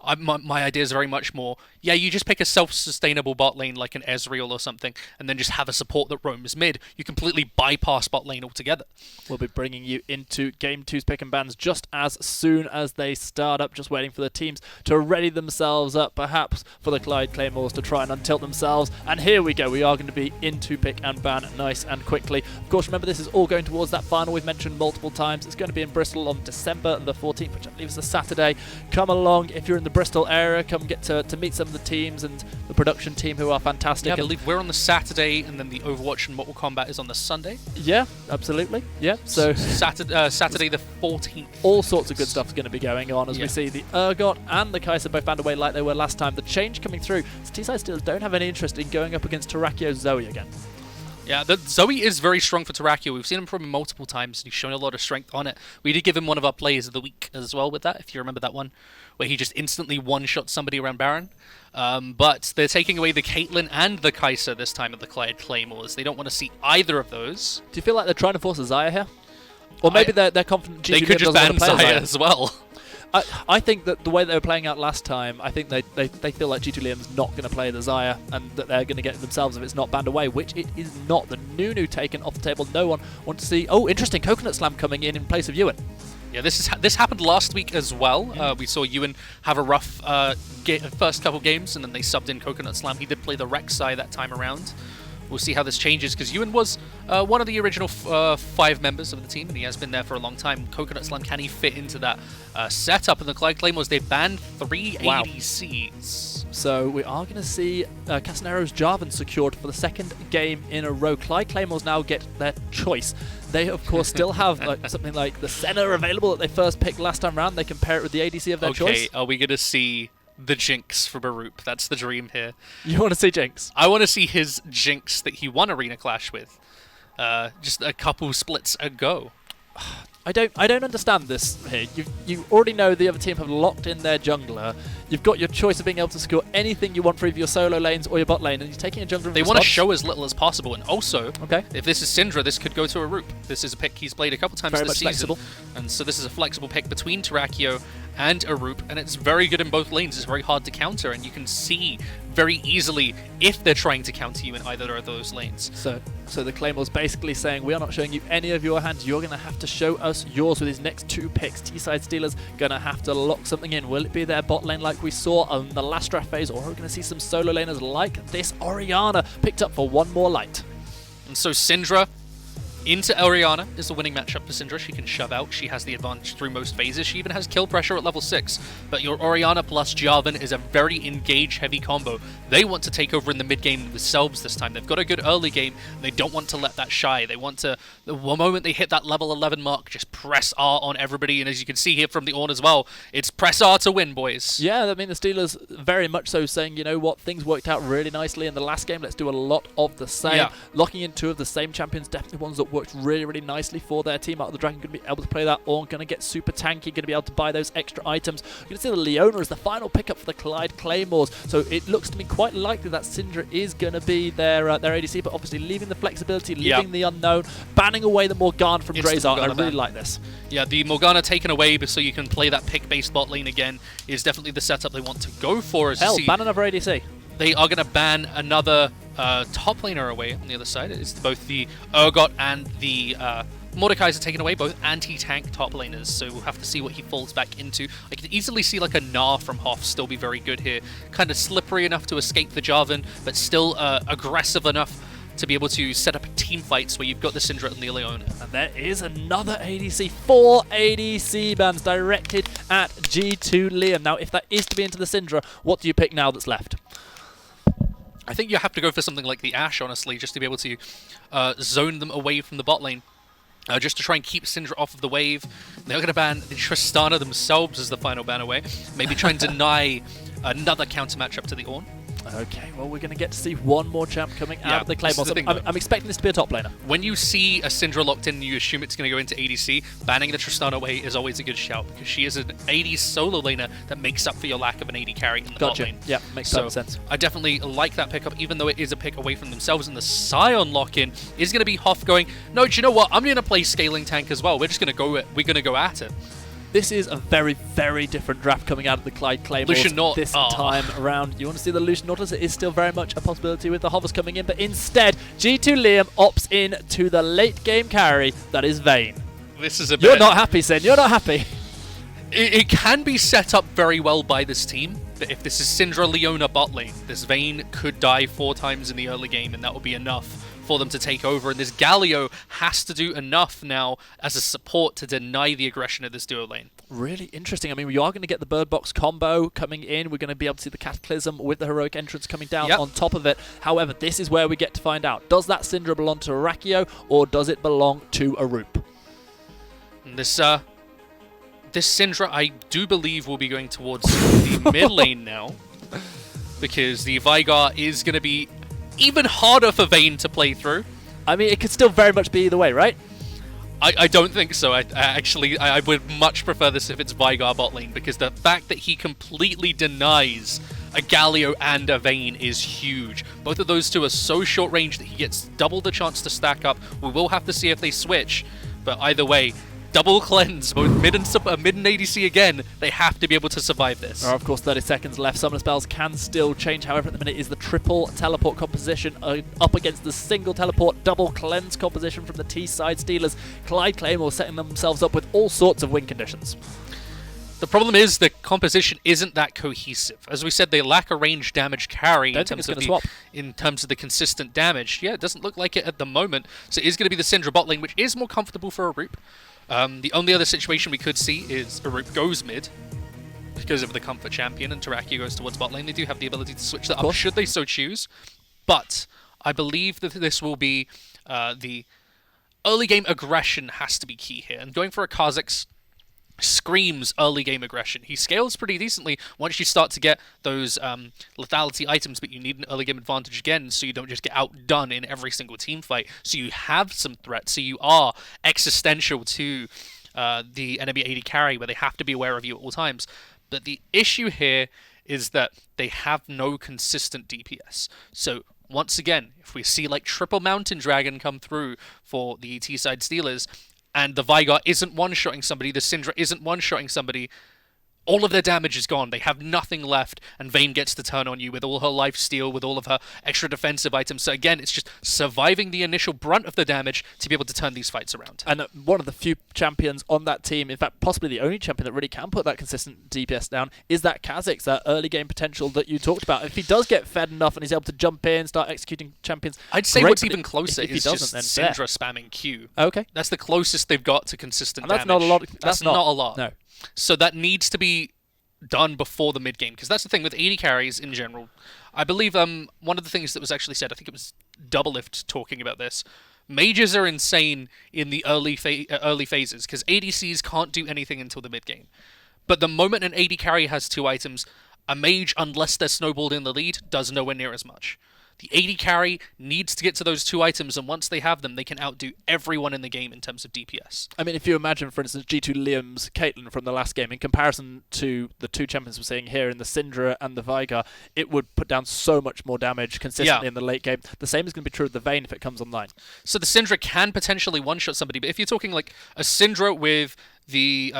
my idea is very much more, you just pick a self-sustainable bot lane like an Ezreal or something, and then just have a support that roams mid. You completely bypass bot lane altogether. We'll be bringing you into Game 2's pick and bans just as soon as they start up, just waiting for the teams to ready themselves up, perhaps for the Clyde Claymores to try and untilt themselves. And here we go, we are going to be into pick and ban nice and quickly. Of course, remember, this is all going towards that final we've mentioned multiple times. It's going to be in Bristol on December the 14th, which I believe is a Saturday. Come along if you're in the Bristol area, come get to meet some of the teams and the production team who are fantastic. Yeah, I believe we're on the Saturday, and then the Overwatch and Mortal Kombat is on the Sunday. Yeah, absolutely. Yeah, so Saturday the 14th. All sorts of good stuff is going to be going on as we see the Urgot and the Kai'Sa both banned away like they were last time. The change coming through, T-Side Steelers don't have any interest in going up against Terrakio's Zoe again. Yeah, the Zoe is very strong for Terrakio. We've seen him from him multiple times, and he's shown a lot of strength on it. We did give him one of our players of the week as well with that, if you remember that one, where he just instantly one-shot somebody around Baron. But they're taking away the Caitlyn and the Kai'Sa this time at the Clyde Claymores. They don't want to see either of those. Do you feel like they're trying to force a Xayah here? Or maybe they're confident they could just ban Xayah as well. I think that the way they were playing out last time, I think they feel like G2 Liam's not going to play the Xayah, and that they're going to get it themselves if it's not banned away, which it is not. The Nunu taken off the table. No one wants to see... Oh, interesting. Coconut Slam coming in place of Ewan. Yeah, this happened last week as well. We saw Ewan have a rough first couple games, and then they subbed in Coconut Slam. He did play the Rek'Sai that time around. We'll see how this changes, because Ewan was one of the original 5 members of the team, and he has been there for a long time. Coconut Slam, can he fit into that setup? And the Clyde Claymores, they banned 3 ADCs. So we are going to see Casanero's Jarvan secured for the second game in a row. Clyde Claymores now get their choice. They, of course, still have something like the Senna available that they first picked last time round. They can pair it with the ADC of their choice. Okay, are we going to see the Jinx for Baruch? That's the dream here. You want to see Jinx? I want to see his Jinx that he won Arena Clash with just a couple splits ago. I don't understand this here. You already know the other team have locked in their jungler. You've got your choice of being able to score anything you want for either your solo lanes or your bot lane, and you're taking a jungler. They want to show as little as possible, and also, if this is Syndra, this could go to Arup. This is a pick he's played a couple times this season, flexible. And so this is a flexible pick between Terrakio and Arup, and it's very good in both lanes. It's very hard to counter, and you can see very easily if they're trying to counter you in either of those lanes. So the Claymores basically saying, we are not showing you any of your hands, you're going to have to show us yours with his next 2 picks. T-Side Steelers going to have to lock something in. Will it be their bot lane like we saw on the last draft phase, or are we going to see some solo laners like this Orianna picked up for one more light? And so Syndra into Orianna is the winning matchup for Syndra. She can shove out. She has the advantage through most phases. She even has kill pressure at level 6. But your Orianna plus Jarvan is a very engage-heavy combo. They want to take over in the mid-game themselves this time. They've got a good early game, and they don't want to let that shy. They want to, the moment they hit that level 11 mark, just press R on everybody. And as you can see here from the Ornn as well, it's press R to win, boys. Yeah, I mean, the Steelers very much so saying, you know what, things worked out really nicely in the last game. Let's do a lot of the same. Yeah. Locking in 2 of the same champions, definitely ones that work worked really, really nicely for their team. Out of the Dragon going to be able to play that on, going to get super tanky, going to be able to buy those extra items. You're going to see the Leona as the final pickup for the Clyde Claymores, so it looks to me quite likely that Syndra is going to be their ADC, but obviously leaving the flexibility, leaving the unknown, banning away the Morgana from Drazar. I really like this. Yeah, the Morgana taken away so you can play that pick-based bot lane again is definitely the setup they want to go for. As Hell, you see, ban another ADC. they are going to ban another top laner away on the other side. It's both the Urgot and the Mordekaiser taken away, both anti-tank top laners, so we'll have to see what he falls back into. I can easily see like a Gnar from Hoff still be very good here. Kind of slippery enough to escape the Jarvan, but still aggressive enough to be able to set up team fights where you've got the Syndra and the Leona. And there is another ADC. 4 ADC bans directed at G2 Liam. Now, if that is to be into the Syndra, what do you pick now that's left? I think you have to go for something like the Ashe, honestly, just to be able to zone them away from the bot lane. Just to try and keep Syndra off of the wave. They're going to ban the Tristana themselves as the final ban away. Maybe try and deny another counter matchup to the Ornn. Okay, well, we're going to get to see one more champ coming out of the this is Claymores. the thing, I'm expecting this to be a top laner. When you see a Syndra locked in and you assume it's going to go into ADC, banning the Tristana away is always a good shout, because she is an AD solo laner that makes up for your lack of an AD carry in the bot lane. Yeah, makes total sense. I definitely like that pickup, even though it is a pick away from themselves, and the Scion lock-in is going to be Hoff going, no, do you know what? I'm going to play scaling tank as well. We're just going to go at it. This is a very, very different draft coming out of the Clyde Claymores this time around. You want to see the Lucian Nautilus? It is still very much a possibility with the hovers coming in, but instead, G2 Liam opts in to the late game carry that is Vayne. This is a bit... You're not happy, Sin. You're not happy. It can be set up very well by this team, but if this is Syndra Leona bot lane, this Vayne could die 4 times in the early game, and that will be enough for them to take over, and this Galio has to do enough now as a support to deny the aggression of this duo lane. Really interesting. I mean, we are going to get the Bird Box combo coming in. We're going to be able to see the Cataclysm with the Heroic Entrance coming down on top of it. However, this is where we get to find out. Does that Syndra belong to Arakio, or does it belong to Arup? And this Syndra, I do believe, will be going towards the mid lane now, because the Veigar is going to be even harder for Vayne to play through. I mean, it could still very much be either way, right? I don't think so. I would much prefer this if it's Veigar bot lane, because the fact that he completely denies a Galio and a Vayne is huge. Both of those two are so short range that he gets double the chance to stack up. We will have to see if they switch, but either way, double cleanse, both mid and ADC again, they have to be able to survive this. There are, of course, 30 seconds left. Summoner spells can still change. However, at the minute is the triple teleport composition up against the single teleport double cleanse composition from the T-side Steelers. Clyde Claymore setting themselves up with all sorts of win conditions. The problem is the composition isn't that cohesive. As we said, they lack a range damage carry in terms of the consistent damage. Yeah, it doesn't look like it at the moment. So it is going to be the Syndra bot lane, which is more comfortable for Arup. The only other situation we could see is Arup goes mid because of the comfort champion, and Terrakia goes towards bot lane. They do have the ability to switch that up should they so choose. But I believe that this will be the early game aggression has to be key here. And going for a Kha'Zix screams early game aggression. He scales pretty decently once you start to get those lethality items, but you need an early game advantage again so you don't just get outdone in every single team fight. So you have some threat, so you are existential to the enemy AD carry, where they have to be aware of you at all times. But the issue here is that they have no consistent DPS. So once again, if we see like triple Mountain Dragon come through for the T-side Steelers, and the Veigar isn't one-shotting somebody, the Syndra isn't one-shotting somebody, all of their damage is gone. They have nothing left, and Vayne gets to turn on you with all her life steal, with all of her extra defensive items. So again, it's just surviving the initial brunt of the damage to be able to turn these fights around. And one of the few champions on that team, in fact, possibly the only champion that really can put that consistent DPS down, is that Kha'Zix, that early game potential that you talked about. If he does get fed enough and he's able to jump in, start executing champions, I'd say great, what's even closer is just then Syndra spamming Q. Okay. That's the closest they've got to consistent and that's damage. not a lot. That's not a lot. No. So that needs to be done before the mid game, because that's the thing with AD carries in general. I believe one of the things that was actually said, I think it was Doublelift talking about this, mages are insane in the early phases, because ADCs can't do anything until the mid game. But the moment an AD carry has 2 items, a mage, unless they're snowballed in the lead, does nowhere near as much. The AD carry needs to get to those 2 items, and once they have them, they can outdo everyone in the game in terms of DPS. I mean, if you imagine, for instance, G2 Liam's Caitlyn from the last game, in comparison to the 2 champions we're seeing here in the Syndra and the Veigar, it would put down so much more damage consistently in the late game. The same is going to be true of the Vayne if it comes online. So the Syndra can potentially one-shot somebody, but if you're talking like a Syndra with the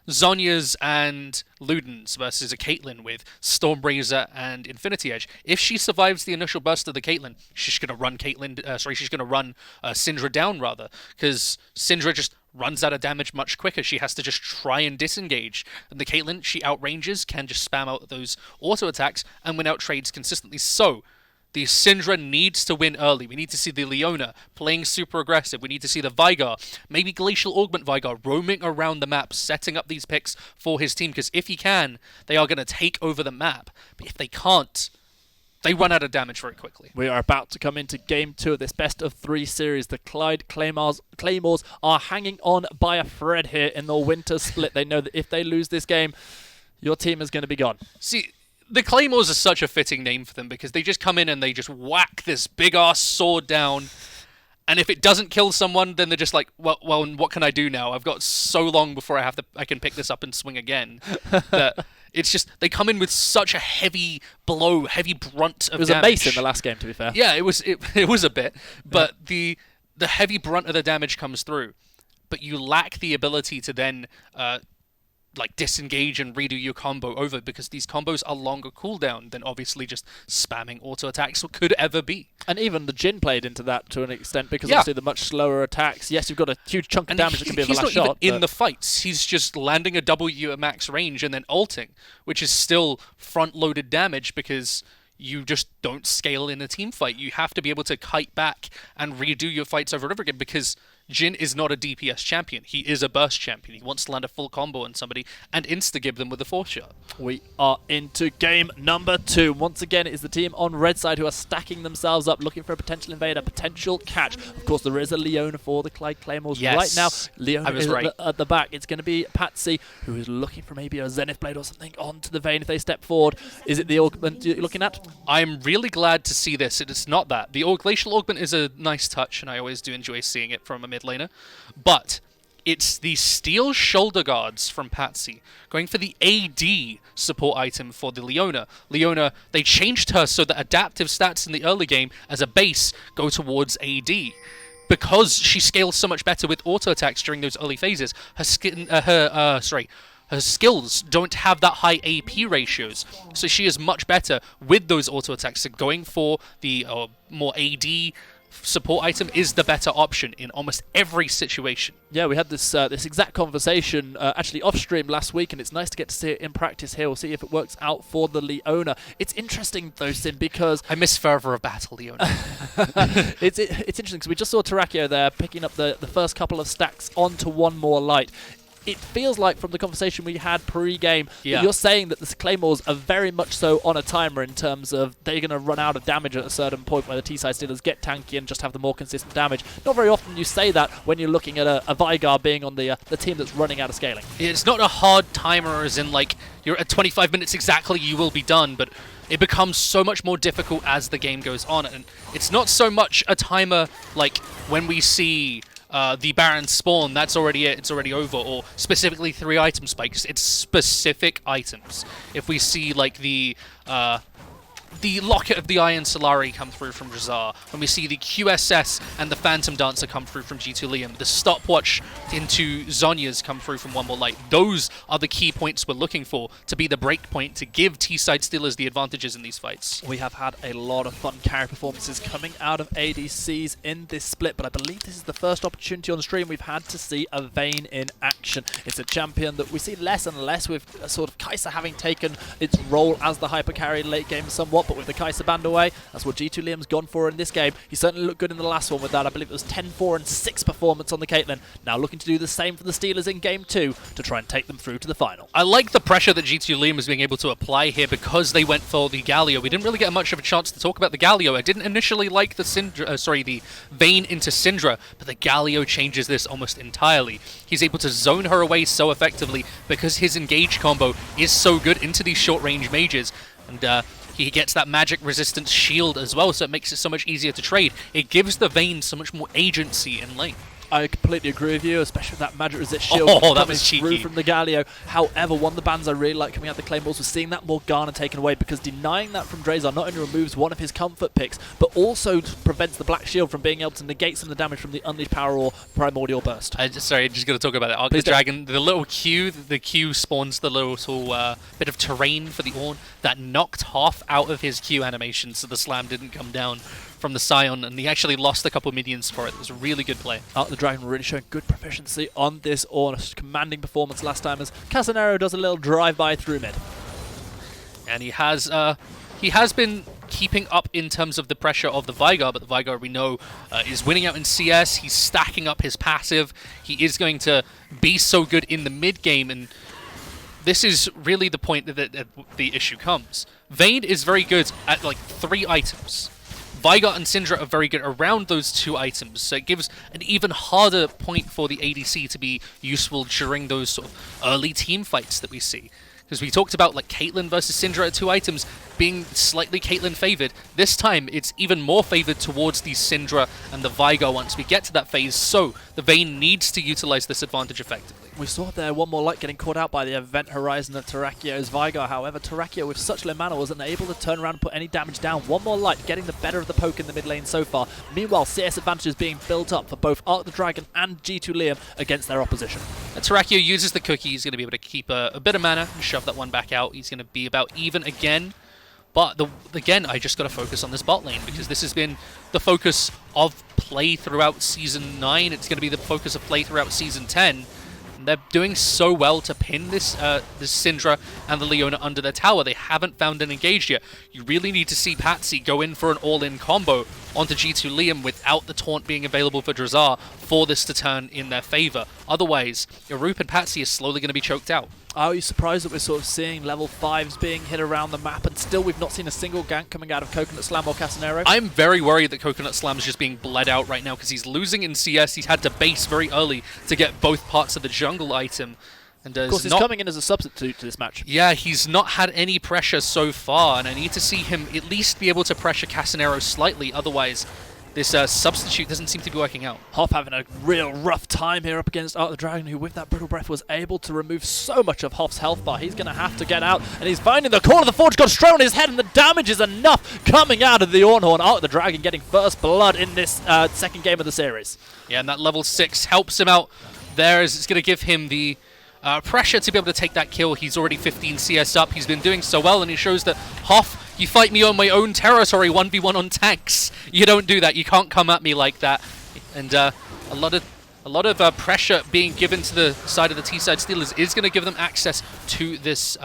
Zhonya's and Ludens versus a Caitlyn with Stormbrazer and Infinity Edge, if she survives the initial burst of the Caitlyn, she's going to run she's going to run Syndra down, rather, because Syndra just runs out of damage much quicker. She has to just try and disengage. And the Caitlyn, she outranges, can just spam out those auto attacks and win out trades consistently. So the Syndra needs to win early. We need to see the Leona playing super aggressive. We need to see the Veigar, maybe Glacial Augment Veigar, roaming around the map, setting up these picks for his team. Because if he can, they are going to take over the map. But if they can't, they run out of damage very quickly. We are about to come into Game 2 of this best-of-3 series. The Clyde Claymores are hanging on by a thread here in the winter split. They know that if they lose this game, your team is going to be gone. See, the Claymores are such a fitting name for them because they just come in and they just whack this big-ass sword down. And if it doesn't kill someone, then they're just like, well, what can I do now? I've got so long before I can pick this up and swing again. That it's just, they come in with such a heavy blow, heavy brunt of damage. It was a mace in the last game, to be fair. Yeah, it was a bit. But the heavy brunt of the damage comes through. But you lack the ability to then disengage and redo your combo over, because these combos are longer cooldown than obviously just spamming auto attacks could ever be. And even the Jhin played into that to an extent, because obviously the much slower attacks. Yes, you've got a huge chunk of damage that can be in the last shot. He's not even in the fights. He's just landing a W at max range and then ulting, which is still front-loaded damage because you just don't scale in a team fight. You have to be able to kite back and redo your fights over and over again, because Jhin is not a DPS champion. He is a burst champion. He wants to land a full combo on somebody and insta-gib them with a 4-shot. We are into game number 2. Once again, it is the team on red side who are stacking themselves up, looking for a potential invader, potential catch. Of course, there is a Leona for the Clyde Claymores right now. Leona is at the back. It's going to be Patsy, who is looking for maybe a Zenith Blade or something onto the Vayne if they step forward. Is it the augment you're looking at? I'm really glad to see this. It's not that. The Glacial Augment is a nice touch, and I always do enjoy seeing it from a mid laner. But it's the Steel Shoulder Guards from Patsy, going for the AD support item for the Leona. Leona, they changed her so that adaptive stats in the early game as a base go towards AD. Because she scales so much better with auto attacks during those early phases, her skills don't have that high AP ratios, so she is much better with those auto attacks. So going for the more AD support item is the better option in almost every situation. Yeah, we had this exact conversation actually off stream last week, and it's nice to get to see it in practice here. We'll see if it works out for the Leona. It's interesting though, Sin, because I miss Fervor of Battle, Leona. it's interesting because we just saw Terrakio there picking up the first couple of stacks onto one more light. It feels like from the conversation we had pre-game that you're saying that the Claymores are very much so on a timer in terms of they're going to run out of damage at a certain point where the T-side Steelers get tanky and just have the more consistent damage. Not very often you say that when you're looking at a Veigar being on the team that's running out of scaling. It's not a hard timer as in like you're at 25 minutes exactly you will be done, but it becomes so much more difficult as the game goes on. And it's not so much a timer like when we see the Baron spawn, that's already it, it's already over, or specifically 3 item spikes. It's specific items. If we see like the Locket of the Iron Solari come through from Drazar, when we see the QSS and the Phantom Dancer come through from G2 Liam, the Stopwatch into Zhonya's come through from One More Light, those are the key points we're looking for to be the break point to give T-side Steelers the advantages in these fights. We have had a lot of fun carry performances coming out of ADCs in this split, but I believe this is the first opportunity on the stream we've had to see a Vayne in action. It's a champion that we see less and less, with sort of Kai'Sa having taken its role as the hyper carry late game somewhat, but with the Kai'Sa banned away, that's what G2 Liam's gone for in this game. He certainly looked good in the last one with that. I believe it was 10-4 and 6 performance on the Caitlyn. Now looking to do the same for the Steelers in game 2 to try and take them through to the final. I like the pressure that G2 Liam is being able to apply here because they went for the Galio. We didn't really get much of a chance to talk about the Galio. I didn't initially like the the Vayne into Syndra, but the Galio changes this almost entirely. He's able to zone her away so effectively because his engage combo is so good into these short range mages, and He gets that magic resistance shield as well, so it makes it so much easier to trade. It gives the Vayne so much more agency in lane. I completely agree with you, especially with that magic resist shield Oh, that coming was through cheeky. from the Galio. However, one of the bans I really like coming out of the Claymores was seeing that Morgana taken away, because denying that from Drazar not only removes one of his comfort picks, but also prevents the Black Shield from being able to negate some of the damage from the Unleashed Power or Primordial Burst. Sorry, I'm just going to talk about it. Arcus Dragon, the little Q, the Q spawns the little bit of terrain for the Ornn that knocked Hoff out of his Q animation, so the slam didn't come down from the Scion, and he actually lost a couple minions for it. It was a really good play. The Dragon really showing good proficiency on this Ornn, a commanding performance last time as Casanero does a little drive-by through mid. And he has been keeping up in terms of the pressure of the Veigar, but the Veigar we know is winning out in CS. He's stacking up his passive. He is going to be so good in the mid game, and this is really the point that the issue comes. Vayne is very good at like 3 items. Veigar and Syndra are very good around those 2 items, so it gives an even harder point for the ADC to be useful during those sort of early team fights that we see. Because we talked about like Caitlyn versus Syndra at 2 items being slightly Caitlyn favored. This time it's even more favored towards the Syndra and the Veigar once we get to that phase, so the Vayne needs to utilize this advantage effectively. We saw there one more light getting caught out by the Event Horizon of Terrakio's Veigar. However, Terrakio with such low mana wasn't able to turn around and put any damage down. One more light getting the better of the poke in the mid lane so far. Meanwhile, CS advantage is being built up for both Arc the Dragon and G2 Liam against their opposition. Terrakio uses the cookie. He's going to be able to keep a bit of mana and shove that one back out. He's going to be about even again. But again, I just got to focus on this bot lane, because this has been the focus of play throughout Season 9. It's going to be the focus of play throughout Season 10. And they're doing so well to pin this Syndra and the Leona under their tower. They haven't found an engage yet. You really need to see Patsy go in for an all-in combo onto G2 Liam without the taunt being available for Drazar for this to turn in their favor. Otherwise, Arup and Patsy is slowly going to be choked out. Are you surprised that we're sort of seeing level 5s being hit around the map, and still we've not seen a single gank coming out of Coconut Slam or Casanero? I'm very worried that Coconut Slam is just being bled out right now, because he's losing in CS. He's had to base very early to get both parts of the jungle item. And of course, he's coming in as a substitute to this match. Yeah, he's not had any pressure so far, and I need to see him at least be able to pressure Casanero slightly. Otherwise, this substitute doesn't seem to be working out. Hoff having a real rough time here up against Arc the Dragon, who with that Brittle Breath was able to remove so much of Hoff's health bar. He's going to have to get out, and he's finding the corner. The Forge got straight on his head, and the damage is enough coming out of the Ornhorn. Arc the Dragon getting first blood in this second game of the series. Yeah, and that level 6 helps him out there, as it's going to give him the pressure to be able to take that kill. He's already 15 CS up. He's been doing so well, and he shows that Hoff, you fight me on my own territory, 1v1 on tanks. You don't do that. You can't come at me like that. And a lot of pressure being given to the side of the T-side Steelers is going to give them access to this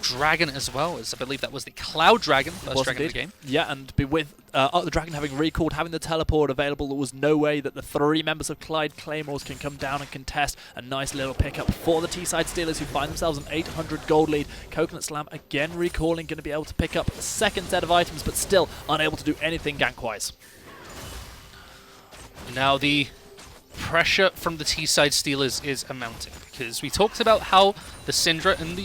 dragon as well, as I believe that was the Cloud Dragon, first dragon of the game. Yeah, and with Arc the Dragon having recalled, having the teleport available, there was no way that the 3 members of Clyde Claymores can come down and contest. A nice little pickup for the T-side Steelers, who find themselves an 800 gold lead. Coconut Slam again recalling, going to be able to pick up a second set of items, but still unable to do anything gank-wise. Now the pressure from the T-side Steelers is amounting, because we talked about how the Syndra and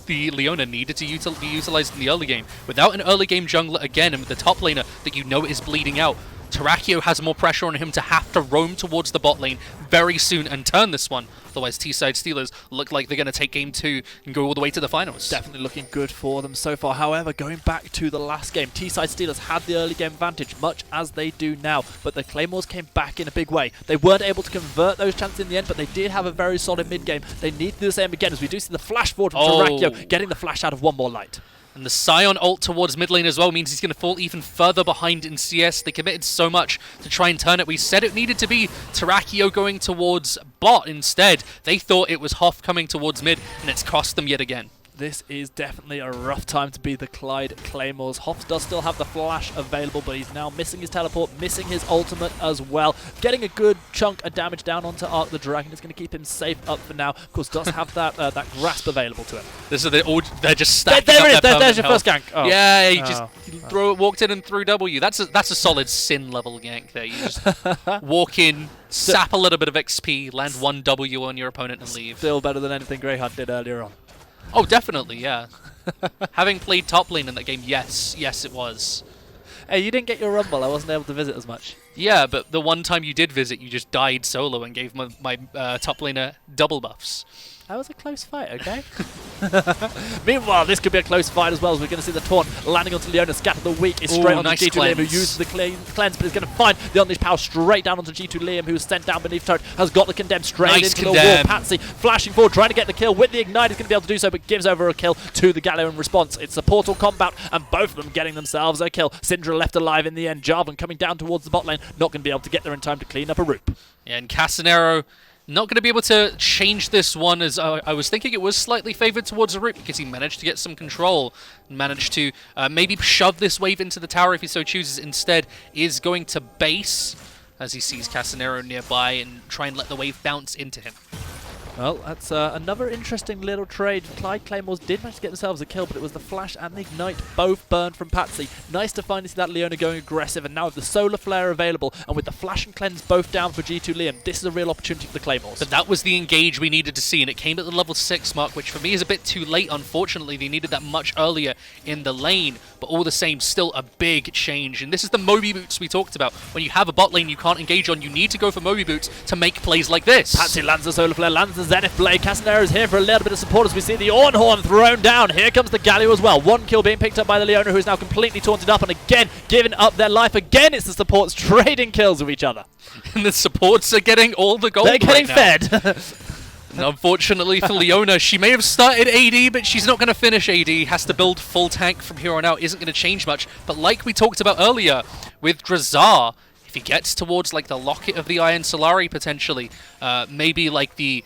the Leona needed to be utilized in the early game. Without an early game jungler again, and with the top laner that you know is bleeding out, Terrakio has more pressure on him to have to roam towards the bot lane very soon and turn this one. Otherwise, T-side Steelers look like they're going to take game 2 and go all the way to the finals. Definitely looking good for them so far. However, going back to the last game, T-side Steelers had the early game advantage, much as they do now, but the Claymores came back in a big way. They weren't able to convert those chances in the end, but they did have a very solid mid-game. They need to do the same again, as we do see the flash forward from Terrakio, getting the flash out of one more light. And the Scion ult towards mid lane as well means he's going to fall even further behind in CS. They committed so much to try and turn it. We said it needed to be Terrakio going towards bot instead. They thought it was Hoff coming towards mid, and it's cost them yet again. This is definitely a rough time to be the Clyde Claymores. Hoff does still have the flash available, but he's now missing his teleport, missing his ultimate as well. Getting a good chunk of damage down onto Arc the Dragon is going to keep him safe up for now. Of course, does have that that grasp available to him. This is they're just stacking there up it is. their There's your permanent first gank. Oh. Yeah, he just walked in and threw W. That's a solid Sin level gank there. You just walk in, sap a little bit of XP, land 1 W on your opponent and leave. Still better than anything Greyheart did earlier on. Oh, definitely, yeah. Having played top lane in that game, yes, it was. Hey, you didn't get your Rumble. I wasn't able to visit as much. Yeah, but the one time you did visit, you just died solo and gave my top laner double buffs. That was a close fight, okay? Meanwhile, this could be a close fight as well, as we're going to see the taunt landing onto Leona. Scatter the Weak is straight onto nice G2 Liam, who cleanse. uses the cleanse, but is going to find the Unleashed Power straight down onto G2 Liam, who is sent down beneath turret, has got the Condemn straight Nice into the wall. Condemn. Patsy flashing forward, trying to get the kill with the Ignite. Is going to be able to do so, but gives over a kill to the Galio in response. It's a portal combat, and both of them getting themselves a kill. Syndra left alive in the end. Jarvan coming down towards the bot lane, not going to be able to get there in time to clean up a Roop. Yeah, and Casanero not going to be able to change this one, as I was thinking it was slightly favoured towards a Root because he managed to get some control and managed to maybe shove this wave into the tower if he so chooses. Instead, is going to base as he sees Casanero nearby and try and let the wave bounce into him. Well, that's another interesting little trade. Claymores did manage to get themselves a kill, but it was the Flash and the Ignite both burned from Patsy. Nice to finally see that Leona going aggressive, and now with the Solar Flare available, and with the Flash and Cleanse both down for G2 Liam, this is a real opportunity for the Claymores. But that was the engage we needed to see, and it came at the level 6 mark, which for me is a bit too late, unfortunately. They needed that much earlier in the lane, but all the same, still a big change. And this is the Moby Boots we talked about. When you have a bot lane you can't engage on, you need to go for Moby Boots to make plays like this. Patsy lands the Solar Flare, lands the Zenith Blade. Casanero is here for a little bit of support as we see the Ornhorn thrown down. Here comes the Galio as well. One kill being picked up by the Leona, who is now completely taunted up and again giving up their life. Again, it's the supports trading kills with each other. And the supports are getting all the gold. They're getting right now. fed. And unfortunately for Leona, she may have started AD, but she's not going to finish AD. Has to build full tank from here on out. Isn't going to change much. But like we talked about earlier with Drazar, if he gets towards like the Locket of the Iron Solari potentially, maybe like the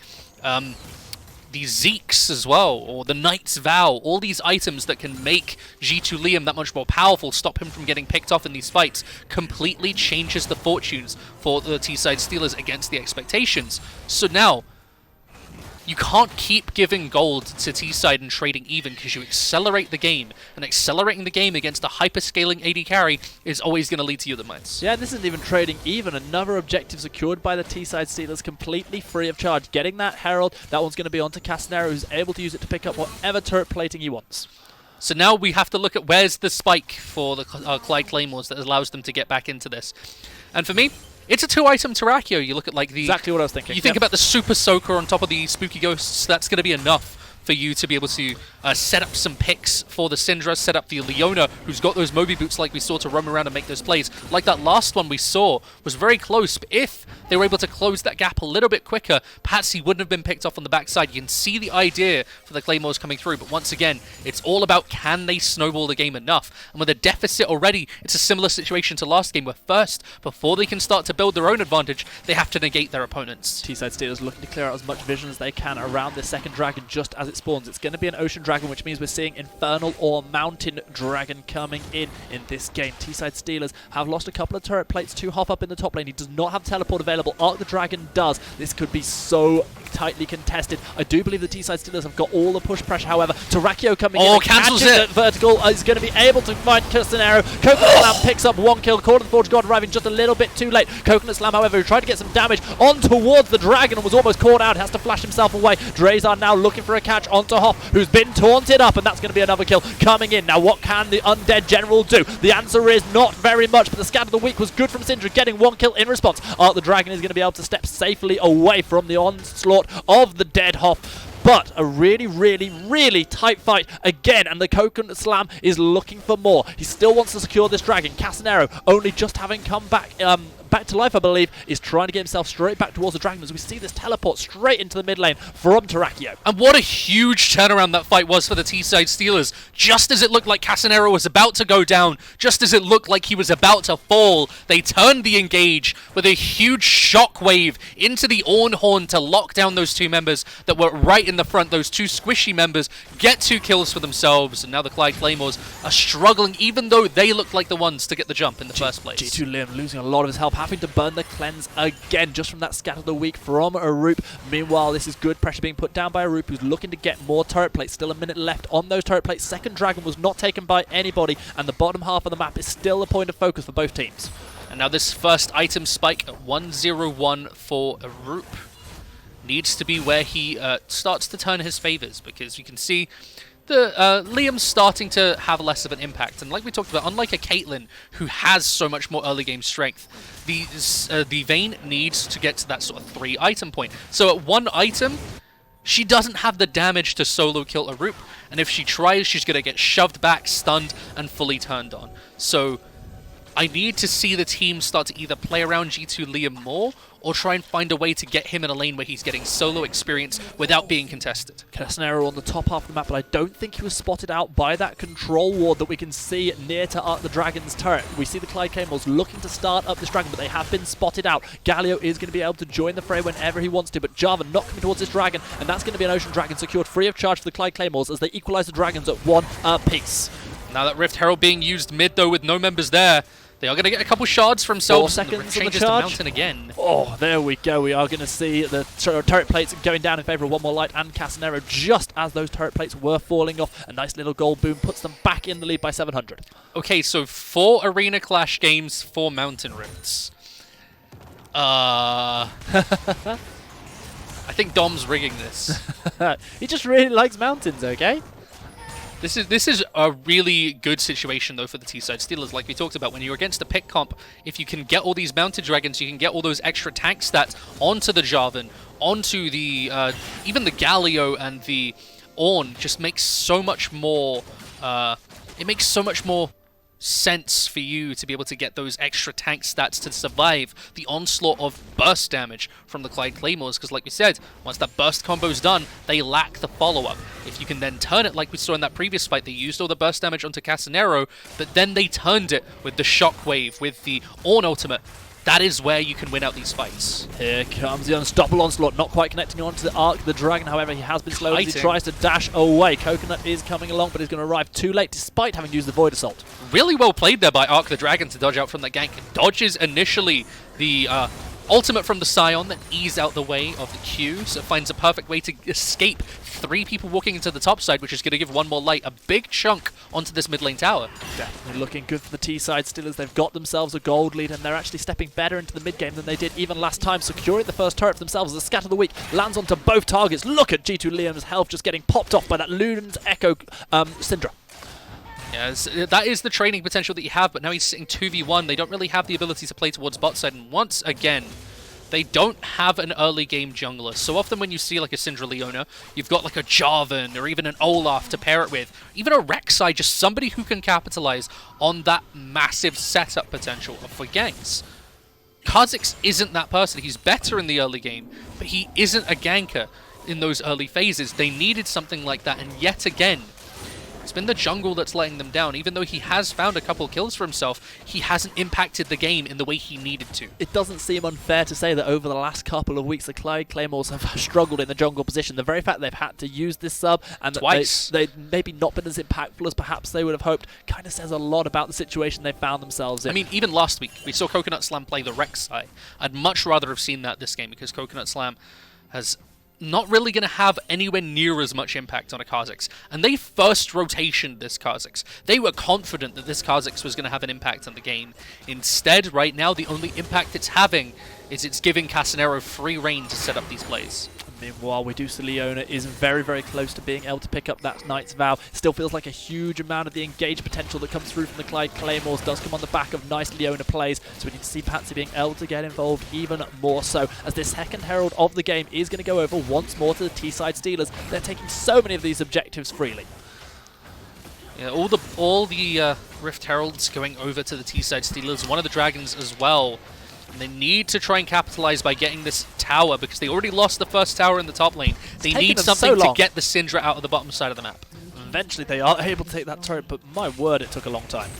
Zeeks as well, or the Knight's Vow, all these items that can make G2 Liam that much more powerful, stop him from getting picked off in these fights, completely changes the fortunes for the T-side Steelers against the expectations. So now, you can't keep giving gold to T-side and trading even because you accelerate the game, and accelerating the game against a hyper-scaling AD carry is always going to lead to your demise. Yeah, this isn't even trading even. Another objective secured by the T-side Steelers, completely free of charge. Getting that Herald, that one's going to be onto Casanero, who's able to use it to pick up whatever turret plating he wants. So now we have to look at where's the spike for the Clyde Claymores that allows them to get back into this. And for me, it's a 2-item Terrakio. You look at like the... Exactly what I was thinking. You think about the Super Soaker on top of the Spooky Ghosts, that's going to be enough for you to be able to set up some picks for the Syndra, set up the Leona, who's got those Moby Boots like we saw to roam around and make those plays. Like that last one we saw was very close, but if they were able to close that gap a little bit quicker, Patsy wouldn't have been picked off on the backside. You can see the idea for the Claymores coming through, but once again, it's all about can they snowball the game enough? And with a deficit already, it's a similar situation to last game, where first, before they can start to build their own advantage, they have to negate their opponents. T-side Steelers looking to clear out as much vision as they can around this second dragon just as it spawns. It's going to be an Ocean Dragon, which means we're seeing Infernal or Mountain Dragon coming in this game. T-side Steelers have lost a couple of turret plates to Hop up in the top lane. He does not have teleport available. Arc the Dragon does. This could be so tightly contested. I do believe the T-side Steelers have got all the push pressure. However, Terrakio coming in and cancels catching it. the vertical is going to be able to find Casanero. Coconut Slam picks up one kill. Court of the Forge God arriving just a little bit too late. Coconut Slam, however, who tried to get some damage on towards the dragon and was almost caught out, has to flash himself away. Drazar now looking for a catch onto Hop, who's been taunted up, and that's going to be another kill coming in. Now, what can the Undead General do? The answer is not very much, but the Scatter of the Weak was good from Syndra, getting one kill in response. Arc the Dragon is going to be able to step safely away from the onslaught of the dead Hop. But a really, really, really tight fight again, and the Coconut Slam is looking for more. He still wants to secure this dragon. Casanero, only just having come back to life, I believe, is trying to get himself straight back towards the dragon as we see this teleport straight into the mid lane from Terrakio. And what a huge turnaround that fight was for the T-side Steelers. Just as it looked like Casanero was about to go down, just as it looked like he was about to fall, they turned the engage with a huge shockwave into the Ornhorn to lock down those two members that were right in the front. Those two squishy members get 2 kills for themselves, and now the Clyde Claymores are struggling, even though they look like the ones to get the jump in the first place. G2 Liam losing a lot of his health, having to burn the cleanse again just from that Scatter of the Weak from Arup. Meanwhile, this is good pressure being put down by Arup, who's looking to get more turret plates. Still a minute left on those turret plates. Second dragon was not taken by anybody, and the bottom half of the map is still a point of focus for both teams. And now this first item spike at 101 for Arup. needs to be where he starts to turn his favors, because you can see the Liam's starting to have less of an impact. And like we talked about, unlike a Caitlyn, who has so much more early game strength, the Vayne needs to get to that sort of 3 item point. So at 1 item, she doesn't have the damage to solo kill a Roop, and if she tries, she's going to get shoved back, stunned, and fully turned on. So I need to see the team start to either play around G2 Liam more, or try and find a way to get him in a lane where he's getting solo experience without being contested. Castanero on the top half of the map, but I don't think he was spotted out by that control ward that we can see near to Arc the Dragon's turret. We see the Clyde Claymores looking to start up this dragon, but they have been spotted out. Galio is going to be able to join the fray whenever he wants to, but Java not coming towards this dragon, and that's going to be an Ocean Dragon secured free of charge for the Clyde Claymores as they equalize the dragons at 1 apiece. Now that Rift Herald being used mid, though, with no members there, they are going to get a couple shards for themselves. 4 seconds on the changes charge. to Mountain again. Oh, there we go. We are going to see the turret plates going down in favour of One More Light and Castanero just as those turret plates were falling off. A nice little gold boom puts them back in the lead by 700. Okay, so 4 Arena Clash games, 4 Mountain Rifts. I think Dom's rigging this. He just really likes mountains, okay? This is a really good situation, though, for the T-side Steelers. Like we talked about, when you're against a pick comp, if you can get all these mounted dragons, you can get all those extra tank stats onto the Jarvan, onto the even the Galio and the Ornn. Just makes so much more. It makes so much more sense for you to be able to get those extra tank stats to survive the onslaught of burst damage from the Clyde Claymores, because like we said, once that burst combo's done, they lack the follow-up. If you can then turn it like we saw in that previous fight, they used all the burst damage onto Castanero, but then they turned it with the shockwave, with the Ornn ultimate. That is where you can win out these fights. Here comes the unstoppable onslaught, not quite connecting onto the Arc the Dragon. However, he has been slow as he tries to dash away. Coconut is coming along, but he's going to arrive too late despite having used the Void Assault. Really well played there by Arc the Dragon to dodge out from that gank. Dodges initially the ultimate from the Scion, then ease out the way of the Q, so finds a perfect way to escape 3 people walking into the top side, which is going to give One More Light a big chunk onto this mid lane tower. Definitely looking good for the T-side Steelers. They've got themselves a gold lead, and they're actually stepping better into the mid game than they did even last time, securing the first turret for themselves. The Scatter of the Weak lands onto both targets. Look at G2 Liam's health just getting popped off by that Luden's Echo Syndra. Yes, that is the training potential that you have, but now he's sitting 2v1. They don't really have the ability to play towards bot side, and once again, they don't have an early game jungler. So often when you see like a Syndra Leona, you've got like a Jarvan or even an Olaf to pair it with. Even a Rek'Sai, just somebody who can capitalize on that massive setup potential for ganks. Kha'Zix isn't that person. He's better in the early game, but he isn't a ganker in those early phases. They needed something like that, and yet again, it's been the jungle that's letting them down. Even though he has found a couple kills for himself, he hasn't impacted the game in the way he needed to. It doesn't seem unfair to say that over the last couple of weeks, the Clyde Claymores have struggled in the jungle position. The very fact they've had to use this sub, and twice, they've maybe not been as impactful as perhaps they would have hoped, kind of says a lot about the situation they found themselves in. I mean, even last week, we saw Coconut Slam play the Rek'Sai. I'd much rather have seen that this game, because Coconut Slam has not really going to have anywhere near as much impact on a Kha'Zix. And they first rotationed this Kha'Zix. They were confident that this Kha'Zix was going to have an impact on the game. Instead, right now, the only impact it's having is it's giving Castanero free reign to set up these plays. Meanwhile, we do see Leona is very, very close to being able to pick up that Knight's Vow. Still feels like a huge amount of the engaged potential that comes through from the Clyde Claymores does come on the back of nice Leona plays, so we need to see Patsy being able to get involved even more so, as this second herald of the game is going to go over once more to the T-side Steelers. They're taking so many of these objectives freely. Yeah, all the Rift Heralds going over to the T-side Steelers, one of the Dragons as well. And they need to try and capitalize by getting this tower, because they already lost the first tower in the top lane. They need something to get the Syndra out of the bottom side of the map. Eventually they are able to take that turret, but my word, it took a long time.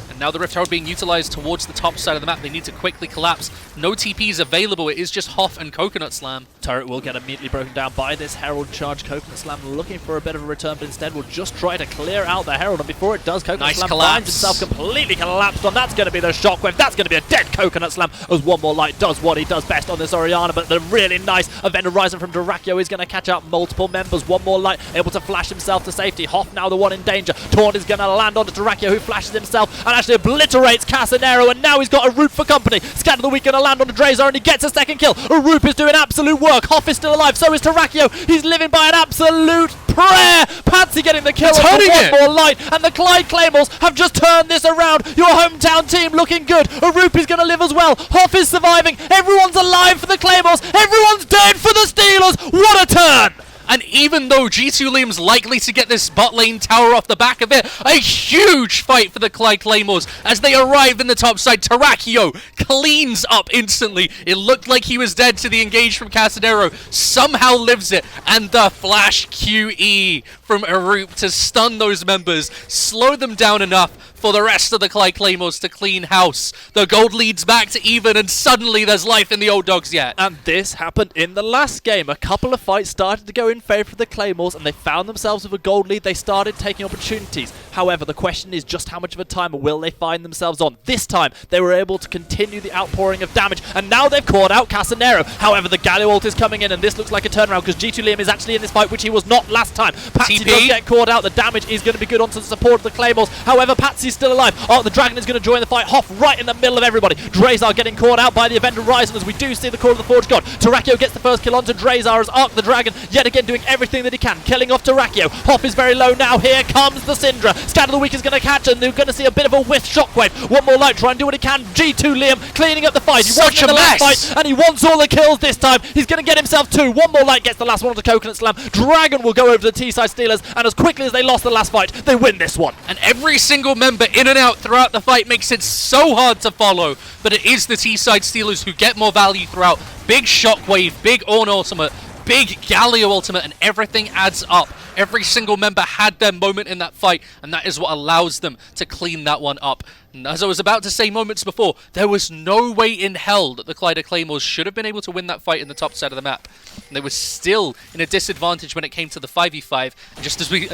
And now the Rift Herald being utilized towards the top side of the map. They need to quickly collapse. No TPs available. It is just Hoff and Coconut Slam. Turret will get immediately broken down by this Herald charge. Coconut Slam looking for a bit of a return, but instead will just try to clear out the Herald. And before it does, Coconut Slam finds himself completely collapsed on. That's going to be the shockwave. That's going to be a dead Coconut Slam, as One More Light does what he does best on this Orianna. But the really nice event horizon from Dyrachyo is going to catch out multiple members. One More Light able to flash himself to safety. Hoff now the one in danger. Taunt is going to land onto Dyrachyo, who flashes himself. And a actually obliterates Casanero, and now he's got a Roop for company. Scan of the Week going to land on the Drazar, and he gets a second kill. A Roop is doing absolute work. Hoff is still alive, so is Terrakio. He's living by an absolute prayer. Patsy getting the kill for one more light, and the Clyde Claymores have just turned this around. Your hometown team looking good. A Roop is going to live as well. Hoff is surviving. Everyone's alive for the Claymores. Everyone's dead for the Steelers. What a turn! And even though G2 Liam's likely to get this bot lane tower off the back of it, a huge fight for the Clyde Claymores as they arrive in the top side. Terrakio cleans up instantly. It looked like he was dead to the engage from Casadero. Somehow lives it. And the flash QE from Arup to stun those members, slow them down enough for the rest of the Clyde Claymores to clean house. The gold leads back to even, and suddenly there's life in the old dogs yet. And this happened in the last game. A couple of fights started to go in favour of the Claymores, and they found themselves with a gold lead. They started taking opportunities. However, the question is just how much of a timer will they find themselves on. This time, they were able to continue the outpouring of damage, and now they've caught out Casanero. However, the Galio ult is coming in, and this looks like a turnaround because G2 Liam is actually in this fight, which he was not last time. Patsy does get caught out. The damage is going to be good onto the support of the Claymores. However, Patsy's still alive. Oh, the Dragon is going to join the fight. Hoff right in the middle of everybody. Drazar getting caught out by the Event Horizon as we do see the Call of the Forge God. Terrakio gets the first kill onto Drazar as Arc the Dragon yet again doing everything that he can, killing off Terrakio. Hoff is very low now. Here comes the Syndra. Scan of the Week is going to catch, and they're going to see a bit of a whiff shockwave. One more light, try and do what he can. G2 Liam cleaning up the fight. He Such wasn't a in the mess. last fight, and he wants all the kills this time. He's going to get himself two. One more light gets the last one onto Coconut Slam. Dragon will go over to the T-side Steelers, and as quickly as they lost the last fight, they win this one. And every single member in and out throughout the fight makes it so hard to follow, but it is the T-side Steelers who get more value throughout. Big Shockwave, big Ornn ultimate, big Galio ultimate, and everything adds up. Every single member had their moment in that fight, and that is what allows them to clean that one up. And as I was about to say moments before, there was no way in hell that the Clyde Claymores should have been able to win that fight in the top side of the map. And they were still in a disadvantage when it came to the 5v5. And just as we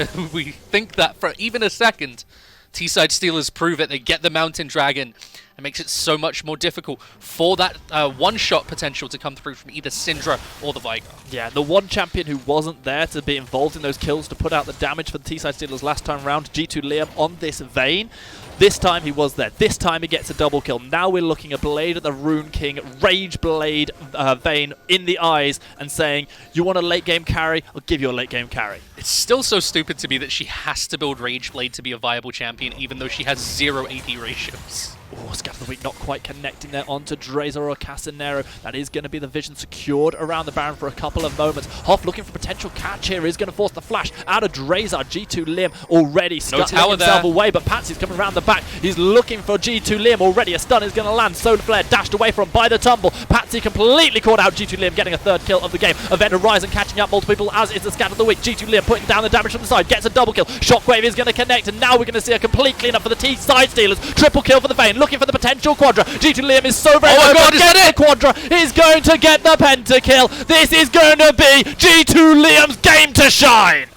think that for even a second, T-side Steelers prove it. They get the Mountain Dragon. It makes it so much more difficult for that one-shot potential to come through from either Syndra or the Vigar. Yeah, the one champion who wasn't there to be involved in those kills to put out the damage for the T-side Steelers last time round, G2 Liam on this Vayne. This time he was there. This time he gets a double kill. Now we're looking at Blade at the Rune King, Rage Blade Vayne in the eyes and saying, you want a late game carry? I'll give you a late game carry. It's still so stupid to me that she has to build Rage Blade to be a viable champion, even though she has 0 AP ratios. Oh, Scat of the Week not quite connecting there onto Drazar or Casanero. That is going to be the vision secured around the Baron for a couple of moments. Hoff looking for potential catch here. Is going to force the flash out of Drazar. G2 Liam already scuttling himself away, but Patsy's coming around the back. He's looking for G2 Liam already. A stun is going to land. Solar Flare dashed away from by the tumble. Patsy completely caught out. G2 Liam getting a third kill of the game. Event Horizon catching up multiple people, as is the Scat of the Week. G2 Liam putting down the damage from the side. Gets a double kill. Shockwave is going to connect, and now we're going to see a complete cleanup for the T-side Steelers. Triple kill for the Vayne. Looking for the potential Quadra. G2 Liam is so very low, but gets the Quadra. He's going to get the pentakill. This is going to be G2 Liam's game to shine.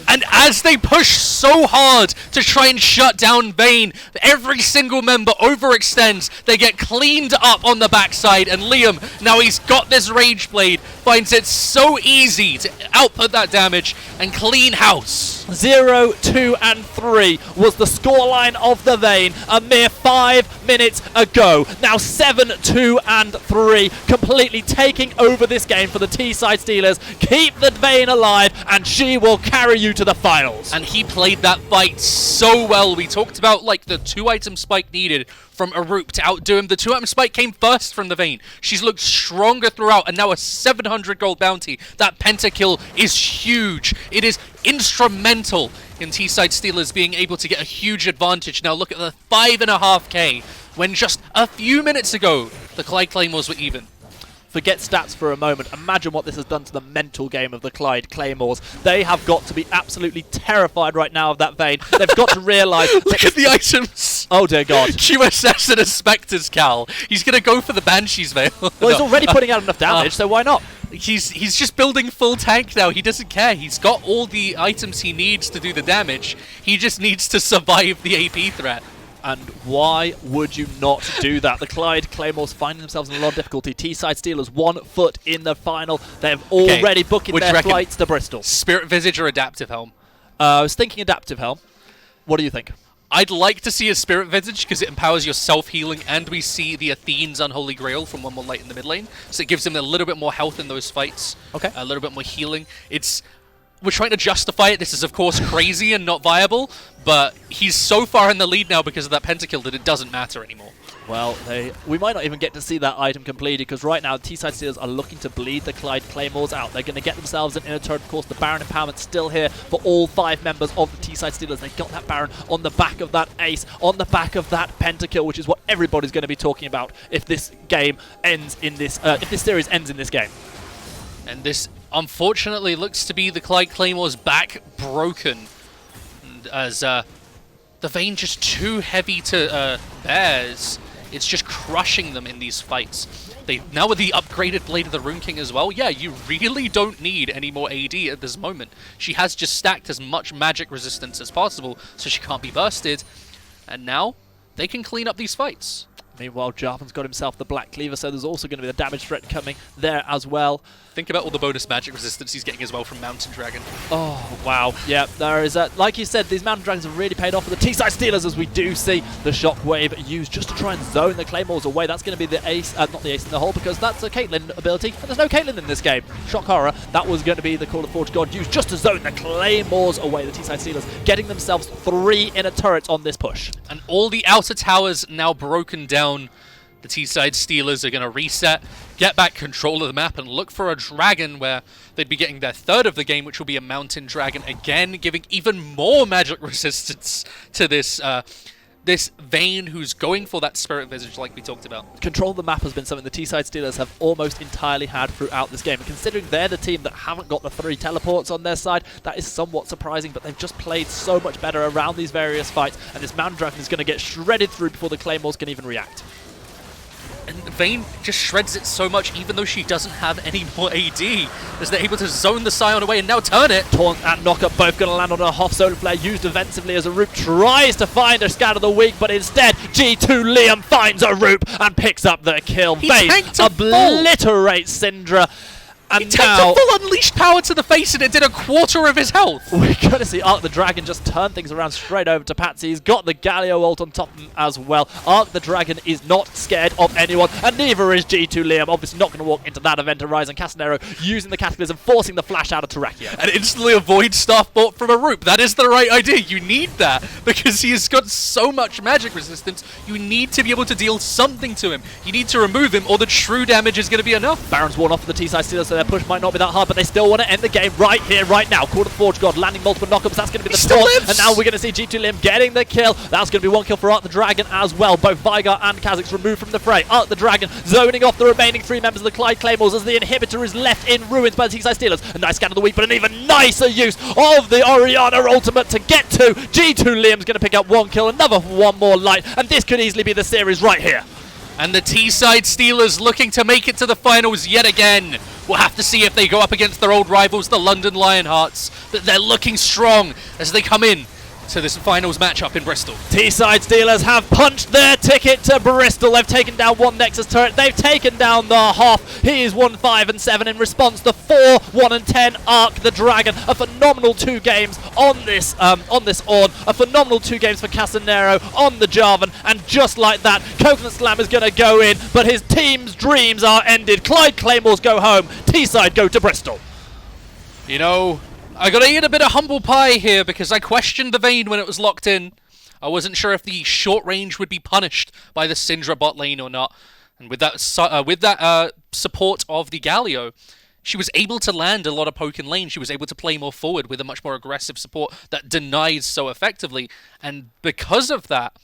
And as they push so hard to try and shut down Vayne, every single member overextends. They get cleaned up on the backside, and Liam, now he's got this Rage Blade, finds it so easy to output that damage and clean house. 0, 2, and 3 was the scoreline of the Vayne a mere 5 minutes ago. Now 7, 2, and 3, completely taking over this game for the T-side Steelers. Keep the Vayne alive, and she will carry you to the finals. And he played that fight so well. We talked about like the 2-item spike needed from Arup to outdo him. The 2-item spike came first from the Vayne. She's looked stronger throughout, and now a 700 gold bounty. That pentakill is huge. It is instrumental in T-side Steelers being able to get a huge advantage. Now look at the 5.5k when just a few minutes ago the Clyde Claymores were even. Forget stats for a moment. Imagine what this has done to the mental game of the Clyde Claymores. They have got to be absolutely terrified right now of that Vayne. They've got to realise... Look at the items! Oh dear God. QSS and a Spectre's Cal. He's going to go for the Banshee's Veil. Well, he's already putting out enough damage, so why not? He's just building full tank now. He doesn't care. He's got all the items he needs to do the damage. He just needs to survive the AP threat. And why would you not do that? The Clyde Claymores finding themselves in a lot of difficulty. T-side Steelers 1 foot in the final. They've already booked their flights to Bristol. Spirit Visage or Adaptive Helm? I was thinking Adaptive Helm. What do you think? I'd like to see a Spirit Visage because it empowers your self-healing, and we see the Athene's Unholy Grail from one more light in the mid lane, so it gives him a little bit more health in those fights. Okay. A little bit more healing. We're trying to justify it. This is, of course, crazy and not viable, but he's so far in the lead now because of that pentakill that it doesn't matter anymore. Well, we might not even get to see that item completed because right now the T-side Steelers are looking to bleed the Clyde Claymores out. They're going to get themselves an inner turret. Of course, the Baron empowerment still here for all 5 members of the T-side Steelers. They got that Baron on the back of that ace, on the back of that pentakill, which is what everybody's going to be talking about if this game ends in this. If this series ends in this game. And this, unfortunately, looks to be the Clyde Claymore's back broken. And as the Vayne just too heavy to bear, it's just crushing them in these fights. Now with the upgraded Blade of the Rune King as well, yeah, you really don't need any more AD at this moment. She has just stacked as much magic resistance as possible, so she can't be bursted. And now, they can clean up these fights. Meanwhile, Jarvan's got himself the Black Cleaver, so there's also going to be the damage threat coming there as well. Think about all the bonus magic resistance he's getting as well from Mountain Dragon. Oh, wow. Yeah, there is like you said, these Mountain Dragons have really paid off for the T-side Steelers as we do see the Shockwave used just to try and zone the Claymores away. That's going to be the ace, not the ace in the hole, because that's a Caitlyn ability, and there's no Caitlyn in this game. Shock Horror, that was going to be the Call of Forge God used just to zone the Claymores away. The T-side Steelers getting themselves 3 inner turrets on this push. And all the outer towers now broken down. The T-side Steelers are going to reset, get back control of the map, and look for a dragon where they'd be getting their 3rd of the game, which will be a Mountain Dragon, again giving even more magic resistance to this this Vayne who's going for that Spirit Visage like we talked about. Control of the map has been something the T-side Steelers have almost entirely had throughout this game. And considering they're the team that haven't got the 3 teleports on their side, that is somewhat surprising, but they've just played so much better around these various fights, and this Mountain Dragon is going to get shredded through before the Claymores can even react. And Vayne just shreds it so much, even though she doesn't have any more AD, as they're able to zone the Scion away and now turn it. Taunt and Knockup both going to land on a Hoff Solar Flare, used defensively as a Roop tries to find a Scatter the Weak, but instead G2 Liam finds a Roop and picks up the kill. Vayne obliterates Syndra. And he tanked a full unleashed power to the face and it did a quarter of his health. We're going to see Arc the Dragon just turn things around straight over to Patsy. He's got the Galio ult on top of him as well. Arc the Dragon is not scared of anyone, and neither is G2 Liam. Obviously not going to walk into that event. Horizon Castanero using the Cataclysm, forcing the flash out of Terrakia. And instantly avoid Staff Bolt from a Roop. That is the right idea. You need that because he has got so much magic resistance. You need to be able to deal something to him. You need to remove him or the true damage is going to be enough. Baron's worn off for the T-side Steelers, so their push might not be that hard, but they still want to end the game right here, right now. Call of the Forge God landing multiple knockups. That's going to be the taunt. And now we're going to see G2 Lim getting the kill. That's going to be 1 kill for Arc the Dragon as well. Both Vigar and Kha'Zix removed from the fray. Arc the Dragon zoning off the remaining 3 members of the Clyde Claymores as the inhibitor is left in ruins by the T-side Steelers. A nice scan of the week, but an even nicer use of the Orianna ultimate to get to. G2 Liam's going to pick up 1 kill, another 1 more light, and this could easily be the series right here. And the T-side Steelers looking to make it to the finals yet again. We'll have to see if they go up against their old rivals, the London Lionhearts. But they're looking strong as they come in to this finals matchup in Bristol. T-side Steelers have punched their ticket to Bristol. They've taken down 1 Nexus turret. They've taken down the Hoff. He is 1, 5, and 7 in response to 4, 1, and 10. Arc the Dragon. A phenomenal 2 games on this Ornn. A phenomenal 2 games for Casanero on the Jarvan. And just like that, Coconut Slam is going to go in, but his team's dreams are ended. Clyde Claymores go home. T-side go to Bristol. You know, I gotta eat a bit of humble pie here because I questioned the Vayne when it was locked in. I wasn't sure if the short range would be punished by the Syndra bot lane or not. And with that support of the Galio, she was able to land a lot of poke in lane. She was able to play more forward with a much more aggressive support that denies so effectively. And because of that,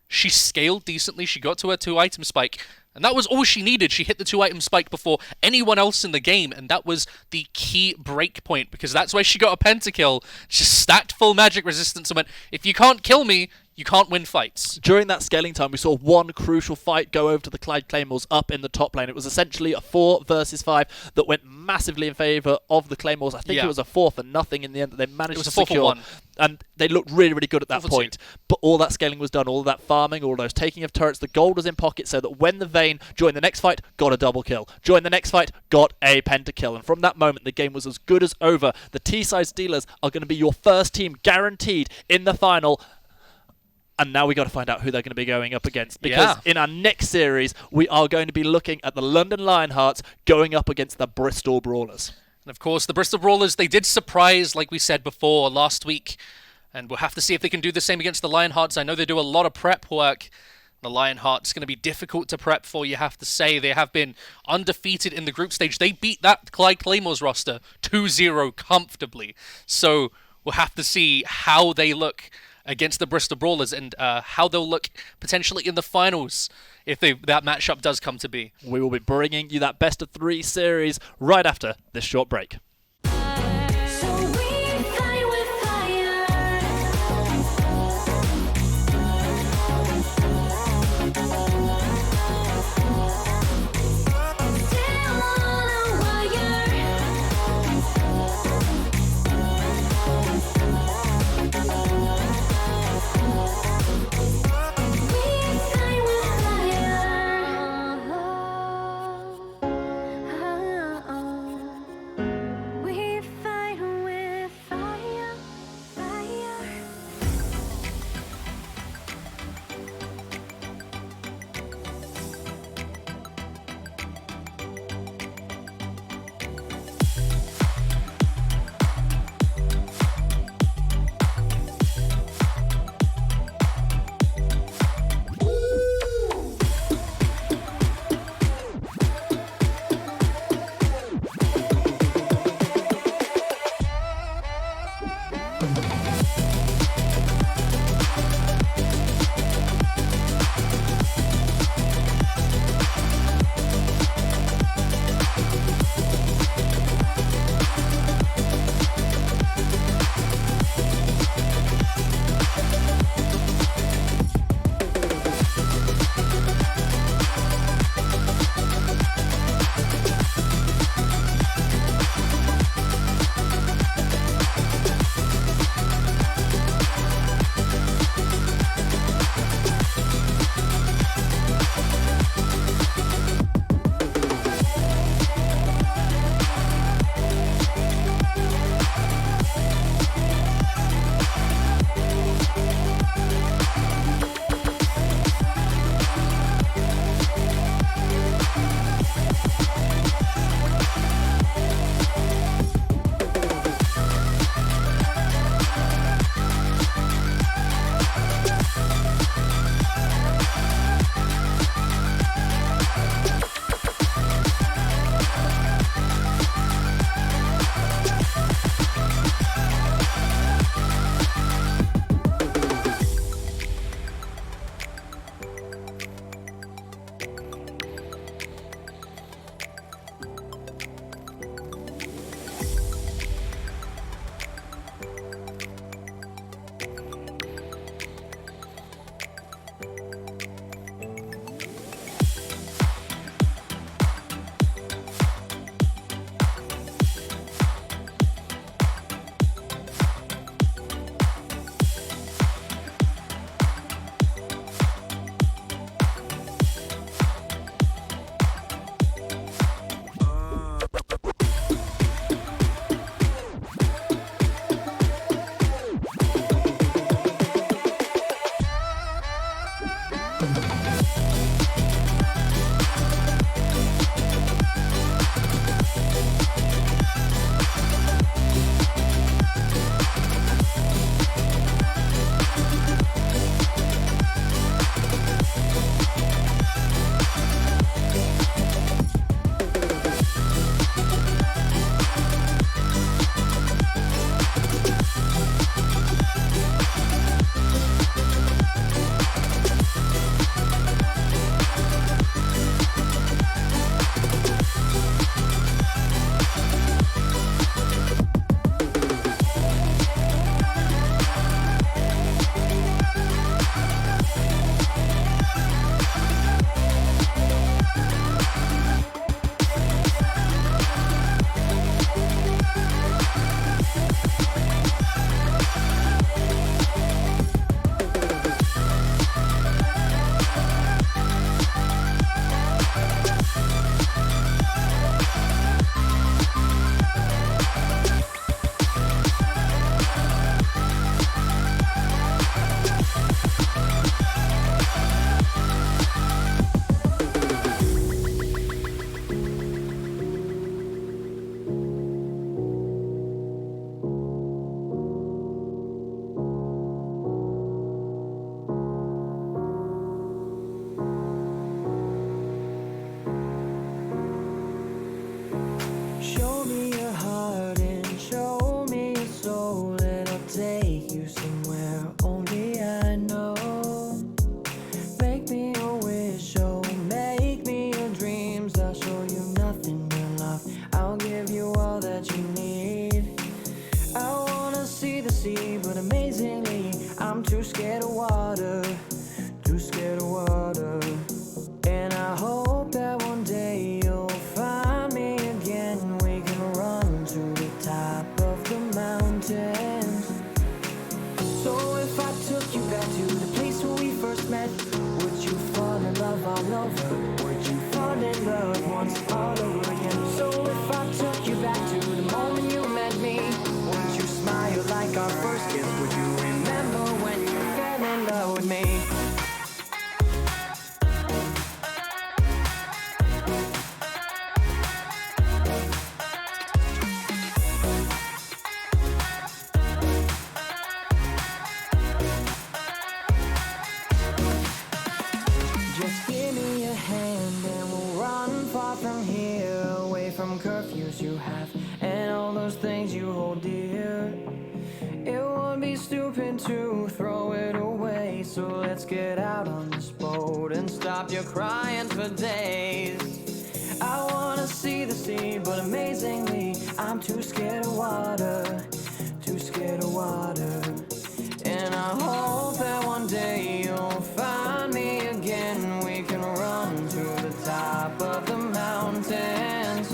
she scaled decently. She got to her 2-item spike. And that was all she needed. She hit the 2-item spike before anyone else in the game, and that was the key break point, because that's where she got a pentakill. She stacked full magic resistance and went, if you can't kill me, you can't win fights. During that scaling time, we saw 1 crucial fight go over to the Clyde Claymores up in the top lane. It was essentially a 4 versus 5 that went massively in favour of the Claymores. I think it was a 4-0 in the end that they managed to secure. And they looked really, really good at that point. But all that scaling was done, all that farming, all those taking of turrets. The gold was in pocket so that when the Vayne joined the next fight, got a double kill. Joined the next fight, got a pentakill. And from that moment, the game was as good as over. The T-side Steelers are going to be your first team guaranteed in the final. And now we got to find out who they're going to be going up against, because in our next series, we are going to be looking at the London Lionhearts going up against the Bristol Brawlers. And of course, the Bristol Brawlers, they did surprise, like we said before, last week. And we'll have to see if they can do the same against the Lionhearts. I know they do a lot of prep work. The Lionhearts going to be difficult to prep for, you have to say. They have been undefeated in the group stage. They beat that Claymores roster 2-0 comfortably. So we'll have to see how they look against the Bristol Brawlers and how they'll look potentially in the finals if that matchup does come to be. We will be bringing you that best of 3 series right after this short break. So we fight with fire. Still on a wire. We fight with fire. over? Would you fall in love once all over again? So if I took you back to the moment you met me, would you smile like our first kiss? Would you remember when you fell in love with me? Just give me a hand and we'll run far from here, away from curfews you have and all those things you hold dear. It would be stupid to throw it away, so let's get out on this boat and stop your crying for days. I wanna see the sea, but amazingly I'm too scared of water, too scared of water. And I hope that one day you'll find me again. We can run to the top of the mountains.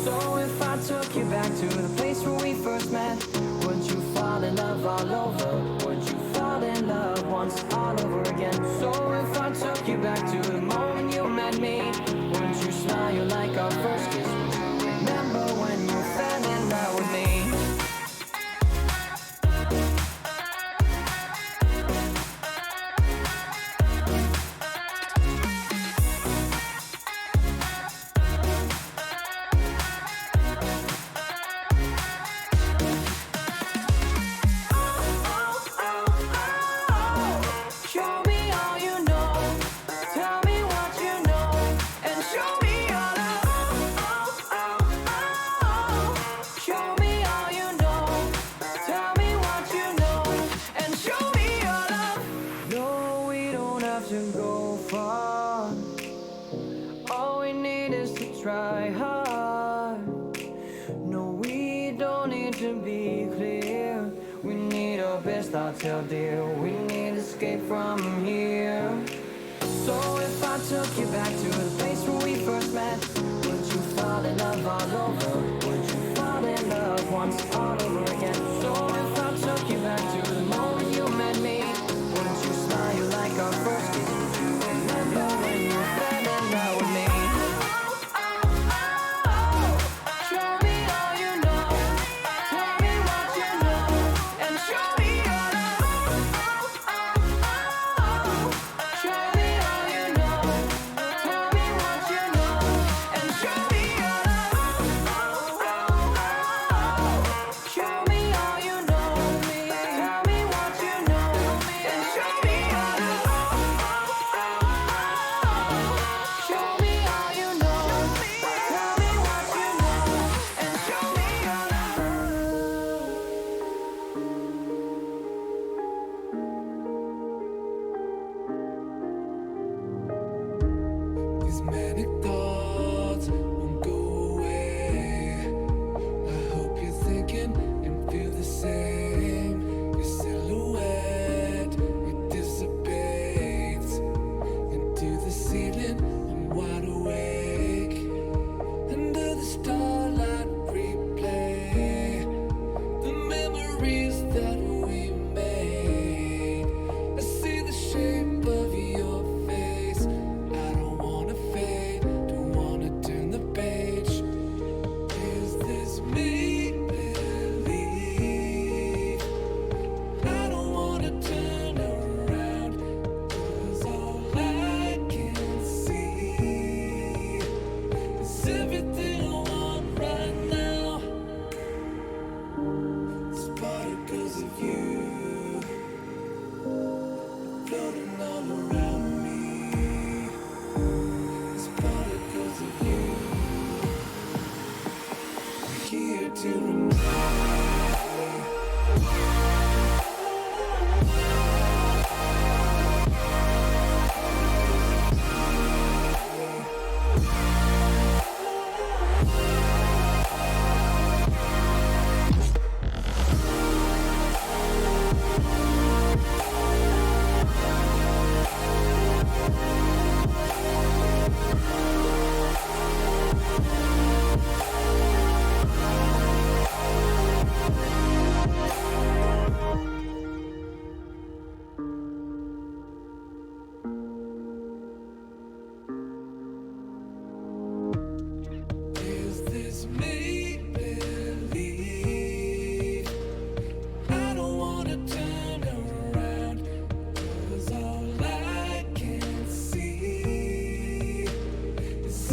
So if I took you back to the place where we first met, would you fall in love all over? Would you fall in love once all over again? So if I took you back to the moment you met me, would you smile like our first kiss? Would you remember when you fell in love with me? Show me all you know. Tell me what you know, and show me your love. Show me all you know. Tell me what you know, and show me your love. No, we don't have to go far. All we need is to try hard. No, we don't need to be clear. We need our best, I'll tell dear. We need escape from here. So if I took you back to the place where we first met, would you fall in love all over? Would you fall in love once all over again? So if I took you back to the moment you met me, would you smile like our first kiss? Would you remember when you fell in love with me? Show me all you know. Tell me what you know, and show me your love. Show me all you know. Tell me what you know, and show me your love. Show me all you know. Tell me what you know, and show me your love. Show me all you know. Tell me what you know, and show me your These manic thoughts won't go away. I hope you're thinking and feel the same. Your silhouette, it dissipates into the ceiling. I'm wide awake. Under the starlight, replay the memories that we made. I see the shape of your face. I don't wanna fade, don't wanna turn the page. Is this make believe? I don't wanna turn around, 'cause all I can see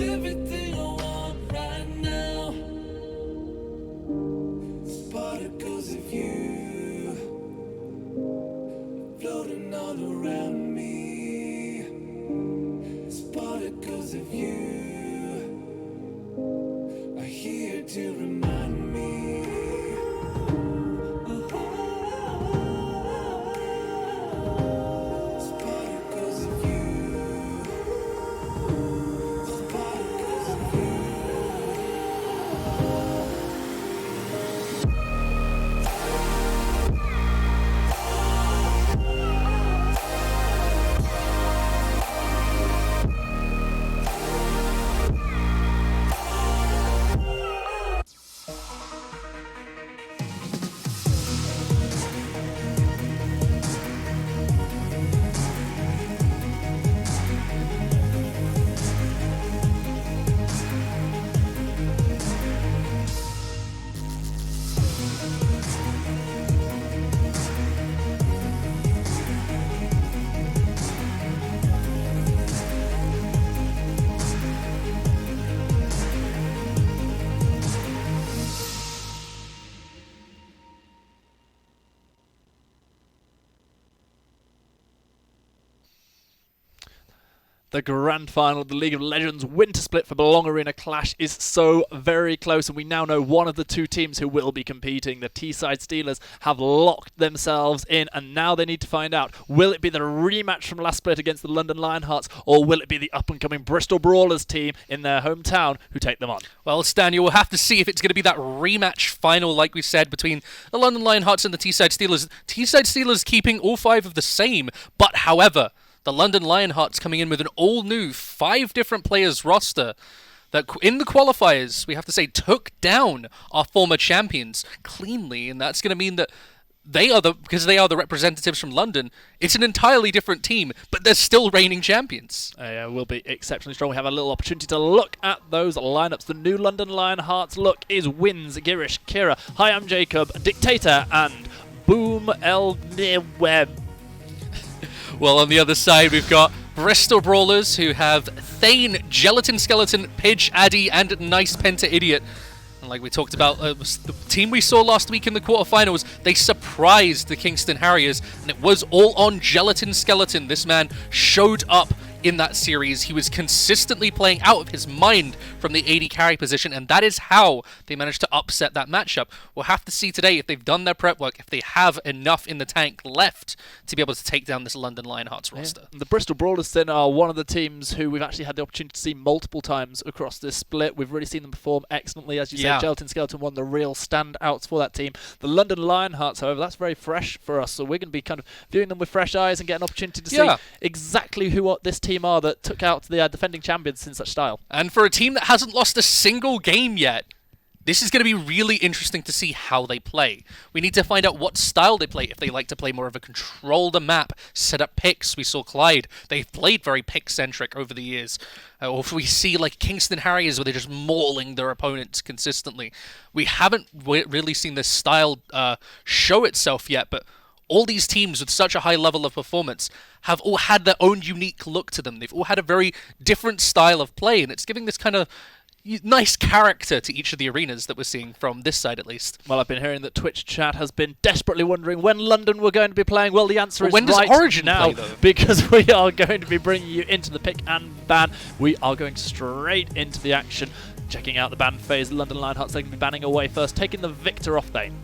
It's everything I want right now. Particles of you floating all around me. It's particles of you are here to remind me. It's particles of you. It's particles of you. The grand final of the League of Legends winter split for Brawle Arena Clash is so very close, and we now know one of the two teams who will be competing. The T-side Steelers have locked themselves in, and now they need to find out, will it be the rematch from last split against the London Lionhearts, or will it be the up-and-coming Bristol Brawlers team in their hometown who take them on? Well, Stan, you will have to see if it's going to be that rematch final, like we said, between the London Lionhearts and the T-side Steelers. T-side Steelers keeping all 5 of the same, but however, the London Lionhearts coming in with an all-new 5 different players roster that in the qualifiers, we have to say, took down our former champions cleanly, and that's going to mean that because they are the representatives from London, it's an entirely different team, but they're still reigning champions. Will be exceptionally strong. We have a little opportunity to look at those lineups. The new London Lionhearts look is Wins, Girish, Kira, Hi, I'm Jacob, Dictator, and Boom El Web. Well, on the other side, we've got Bristol Brawlers, who have Thane, Gelatin Skeleton, Pidge, Addy, and Nice Penta Idiot. And like we talked about, the team we saw last week in the quarterfinals, they surprised the Kingston Harriers, and it was all on Gelatin Skeleton. This man showed up in that series. He was consistently playing out of his mind from the AD carry position, and that is how they managed to upset that matchup. We'll have to see today if they've done their prep work, if they have enough in the tank left to be able to take down this London Lionhearts roster. The Bristol Brawlers then are one of the teams who we've actually had the opportunity to see multiple times across this split. We've really seen them perform excellently. As you said, Gelatin Skeleton, one of the real standouts for that team. The London Lionhearts, however, that's very fresh for us, so we're going to be kind of viewing them with fresh eyes and get an opportunity to see exactly who this team are that took out the defending champions in such style. And for a team that hasn't lost a single game yet, this is going to be really interesting to see how they play. We need to find out what style they play. If they like to play more of a control the map, set up picks. We saw Clyde. They've played very pick-centric over the years. Or if we see like Kingston Harriers where they're just mauling their opponents consistently. We haven't really seen this style show itself yet, but all these teams with such a high level of performance have all had their own unique look to them. They've all had a very different style of play, and it's giving this kind of nice character to each of the arenas that we're seeing from this side, at least. Well, I've been hearing that Twitch chat has been desperately wondering when London were going to be playing. Well, the answer is when does right Origin now, play, though? because we are going to be bringing you into the pick and ban. We are going straight into the action. Checking out the ban phase, London Lionhearts, they're going to be banning away first, taking the Victor off Thane.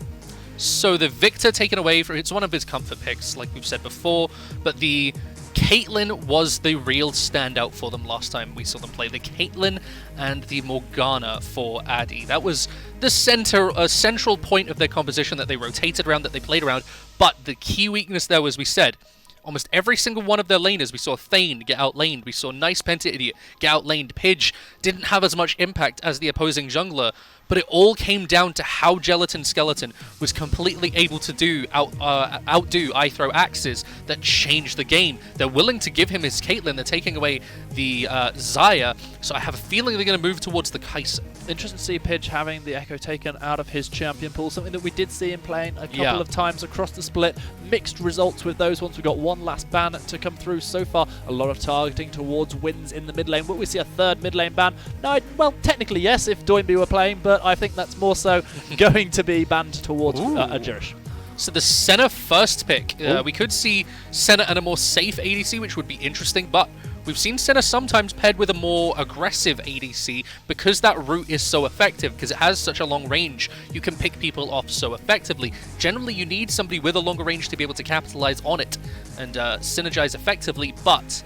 So the Victor taken away, it's one of his comfort picks, like we've said before, but the Caitlyn was the real standout for them last time we saw them play. The Caitlyn and the Morgana for Addy. That was the central point of their composition that they rotated around, that they played around, but the key weakness there was, we said, almost every single one of their laners, we saw Thane get outlaned, we saw Nice Penta Idiot get outlaned, Pidge didn't have as much impact as the opposing jungler, but it all came down to how Gelatin Skeleton was completely able to outdo I Throw Axes that changed the game. They're willing to give him his Caitlyn, they're taking away the Xayah, so I have a feeling they're going to move towards the Kai'Sa. Interesting to see Pidge having the Echo taken out of his champion pool, something that we did see him playing a couple of times across the split. Mixed results with those ones. We've got one last ban to come through so far. A lot of targeting towards wins in the mid lane. Will we see a third mid lane ban? No, well, technically yes, if Doinby were playing, but I think that's more so going to be banned towards Ajirish. So the Senna first pick, we could see Senna and a more safe ADC, which would be interesting, but we've seen Senna sometimes paired with a more aggressive ADC because that route is so effective, because it has such a long range. You can pick people off so effectively. Generally, you need somebody with a longer range to be able to capitalize on it and synergize effectively, but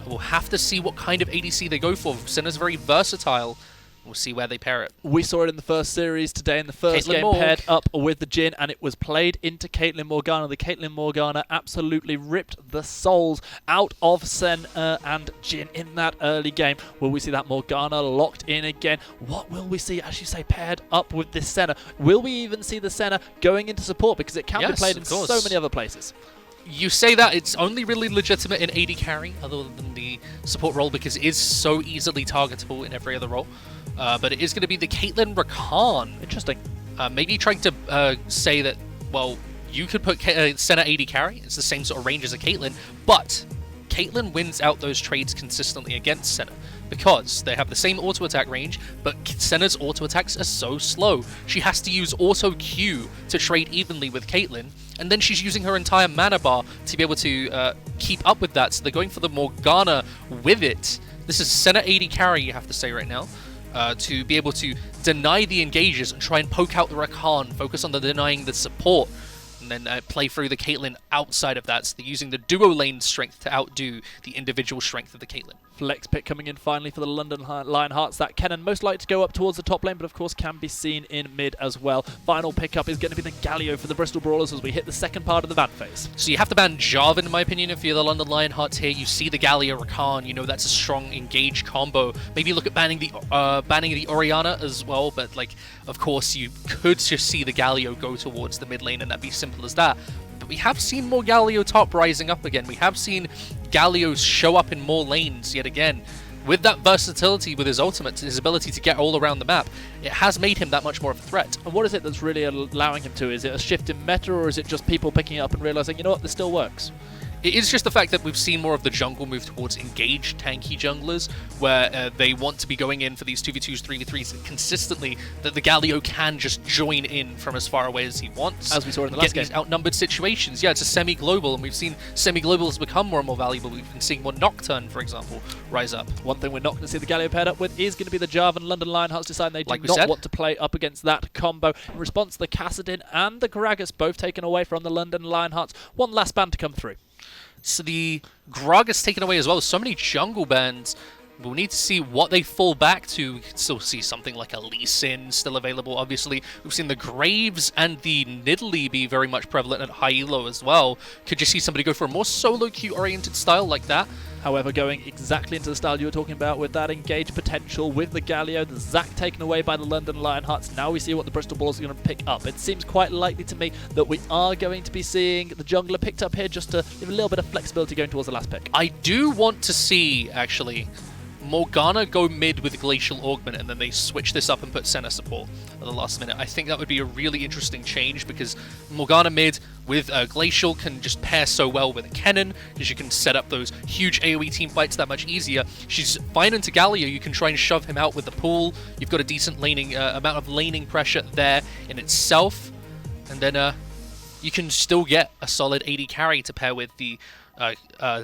we'll have to see what kind of ADC they go for. Senna's very versatile. We'll see where they pair it. We saw it in the first series today in the first Caitlyn game, Morg. paired up with the Jhin, and it was played into Caitlyn Morgana. The Caitlyn Morgana absolutely ripped the souls out of Senna and Jhin in that early game. Will we see that Morgana locked in again? What will we see, as you say, paired up with this Senna? Will we even see the Senna going into support? Because it can be played in so many other places. You say that, it's only really legitimate in AD carry, other than the support role, because it is so easily targetable in every other role. But it is going to be the Caitlyn Rakan. Interesting. Maybe trying to say that, well, you could put Senna AD carry. It's the same sort of range as a Caitlyn, but Caitlyn wins out those trades consistently against Senna because they have the same auto attack range, but Senna's auto attacks are so slow. She has to use auto Q to trade evenly with Caitlyn, and then she's using her entire mana bar to be able to keep up with that. So they're going for the Morgana with it. This is Senna AD carry, you have to say right now. To be able to deny the engages and try and poke out the Rakan, focus on the denying the support, and then play through the Caitlyn outside of that. So they're using the duo lane strength to outdo the individual strength of the Caitlyn. Flex pick coming in finally for the London Lionhearts. That Kennen most likely to go up towards the top lane, but of course can be seen in mid as well. Final pickup is going to be the Galio for the Bristol Brawlers as we hit the second part of the ban phase. So you have to ban Jarvan, in my opinion, if you're the London Lionhearts here. You see the Galio Rakan, you know that's a strong engage combo. Maybe look at banning the Orianna as well, but like, of course you could just see the Galio go towards the mid lane and that'd be simple as that. But we have seen more Galio top rising up again. We have seen Galio show up in more lanes yet again. With that versatility with his ultimate, his ability to get all around the map, it has made him that much more of a threat. And what is it that's really allowing him to? Is it a shift in meta, or is it just people picking it up and realizing, you know what, this still works? It is just the fact that we've seen more of the jungle move towards engaged tanky junglers, where they want to be going in for these 2v2s, 3v3s consistently, that the Galio can just join in from as far away as he wants. As we saw in the last game. These outnumbered situations. Yeah, it's a semi-global, and we've seen semi-globals become more and more valuable. We've been seeing more Nocturne, for example, rise up. One thing we're not going to see the Galio paired up with is going to be the Jarvan. London Lionhearts deciding they do not want to play up against that combo. In response, the Kassadin and the Gragas both taken away from the London Lionhearts. One last ban to come through. So the Gragas taken away as well. So many jungle bans. We'll need to see what they fall back to. We can still see something like a Lee Sin still available, obviously. We've seen the Graves and the Nidalee be very much prevalent at high elo as well. Could you see somebody go for a more solo queue-oriented style like that? However, going exactly into the style you were talking about with that engage potential with the Galio, the Zac taken away by the London Lionhearts. Now we see what the Bristol Brawlers are going to pick up. It seems quite likely to me that we are going to be seeing the jungler picked up here just to give a little bit of flexibility going towards the last pick. I do want to see, actually, Morgana go mid with Glacial Augment, and then they switch this up and put Senna support at the last minute. I think that would be a really interesting change, because Morgana mid with Glacial can just pair so well with a Kennen, because you can set up those huge AoE team fights that much easier. She's fine into Galio. You can try and shove him out with the pool. You've got a decent laning amount of laning pressure there in itself, and then you can still get a solid AD carry to pair with the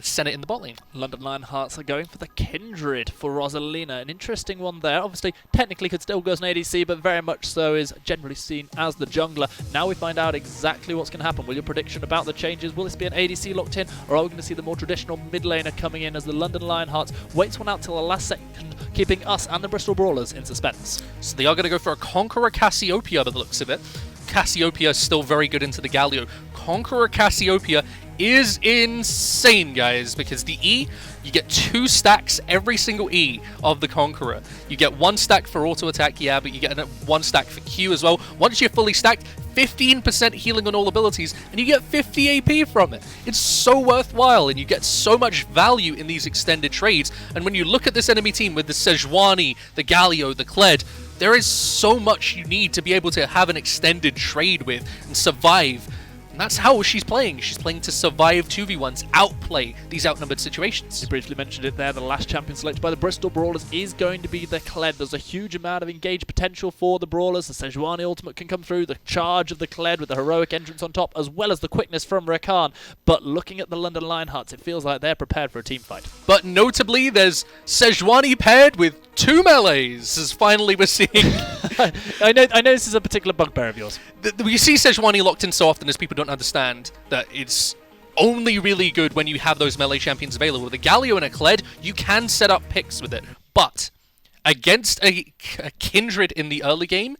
Senna in the bot lane. London Lionhearts are going for the Kindred for Rosalina. An interesting one there. Obviously, technically could still go as an ADC, but very much so is generally seen as the jungler. Now we find out exactly what's going to happen. Will your prediction about the changes, will this be an ADC locked in, or are we going to see the more traditional mid laner coming in as the London Lionhearts waits one out till the last second, keeping us and the Bristol Brawlers in suspense? So they are going to go for a Conqueror Cassiopeia by the looks of it. Cassiopeia is still very good into the Galio. Conqueror Cassiopeia is insane, guys, because the E, you get 2 stacks every single E of the Conqueror. You get 1 stack for auto attack, yeah, but you get 1 stack for Q as well. Once you're fully stacked, 15% healing on all abilities, and you get 50 AP from it. It's so worthwhile, and you get so much value in these extended trades. And when you look at this enemy team with the Sejuani, the Galio, the Kled, there is so much you need to be able to have an extended trade with and survive. And that's how she's playing. She's playing to survive 2v1s, outplay these outnumbered situations. You briefly mentioned it there, the last champion selected by the Bristol Brawlers is going to be the Kled. There's a huge amount of engaged potential for the Brawlers. The Sejuani ultimate can come through, the charge of the Kled with the heroic entrance on top, as well as the quickness from Rakan. But looking at the London Lionhearts, it feels like they're prepared for a team fight. But notably, there's Sejuani paired with 2 melees, as finally we're seeing. I know this is a particular bugbear of yours. We see Sejuani locked in so often as people don't understand that it's only really good when you have those melee champions available. With a Galio and a Kled, you can set up picks with it. But against a Kindred in the early game,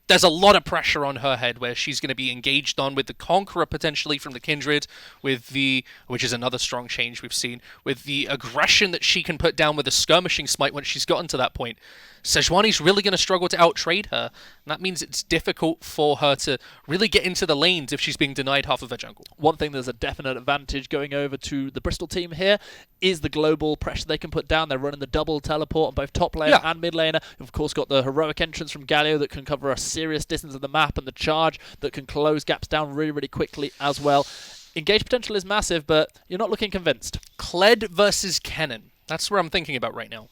there's a lot of pressure on her head where she's going to be engaged on with the Conqueror potentially from the Kindred, with the, which is another strong change we've seen, with the aggression that she can put down with the skirmishing smite once she's gotten to that point. Sejuani's really going to struggle to outtrade her, and that means it's difficult for her to really get into the lanes if she's being denied half of her jungle. One thing there's a definite advantage going over to the Bristol team here is the global pressure they can put down. They're running the double teleport on both top laner and mid laner. You've of course got the heroic entrance from Galio that can cover a serious distance of the map, and the charge that can close gaps down really, really quickly as well. Engage potential is massive, but you're not looking convinced. Kled versus Kennen. That's where I'm thinking about right now.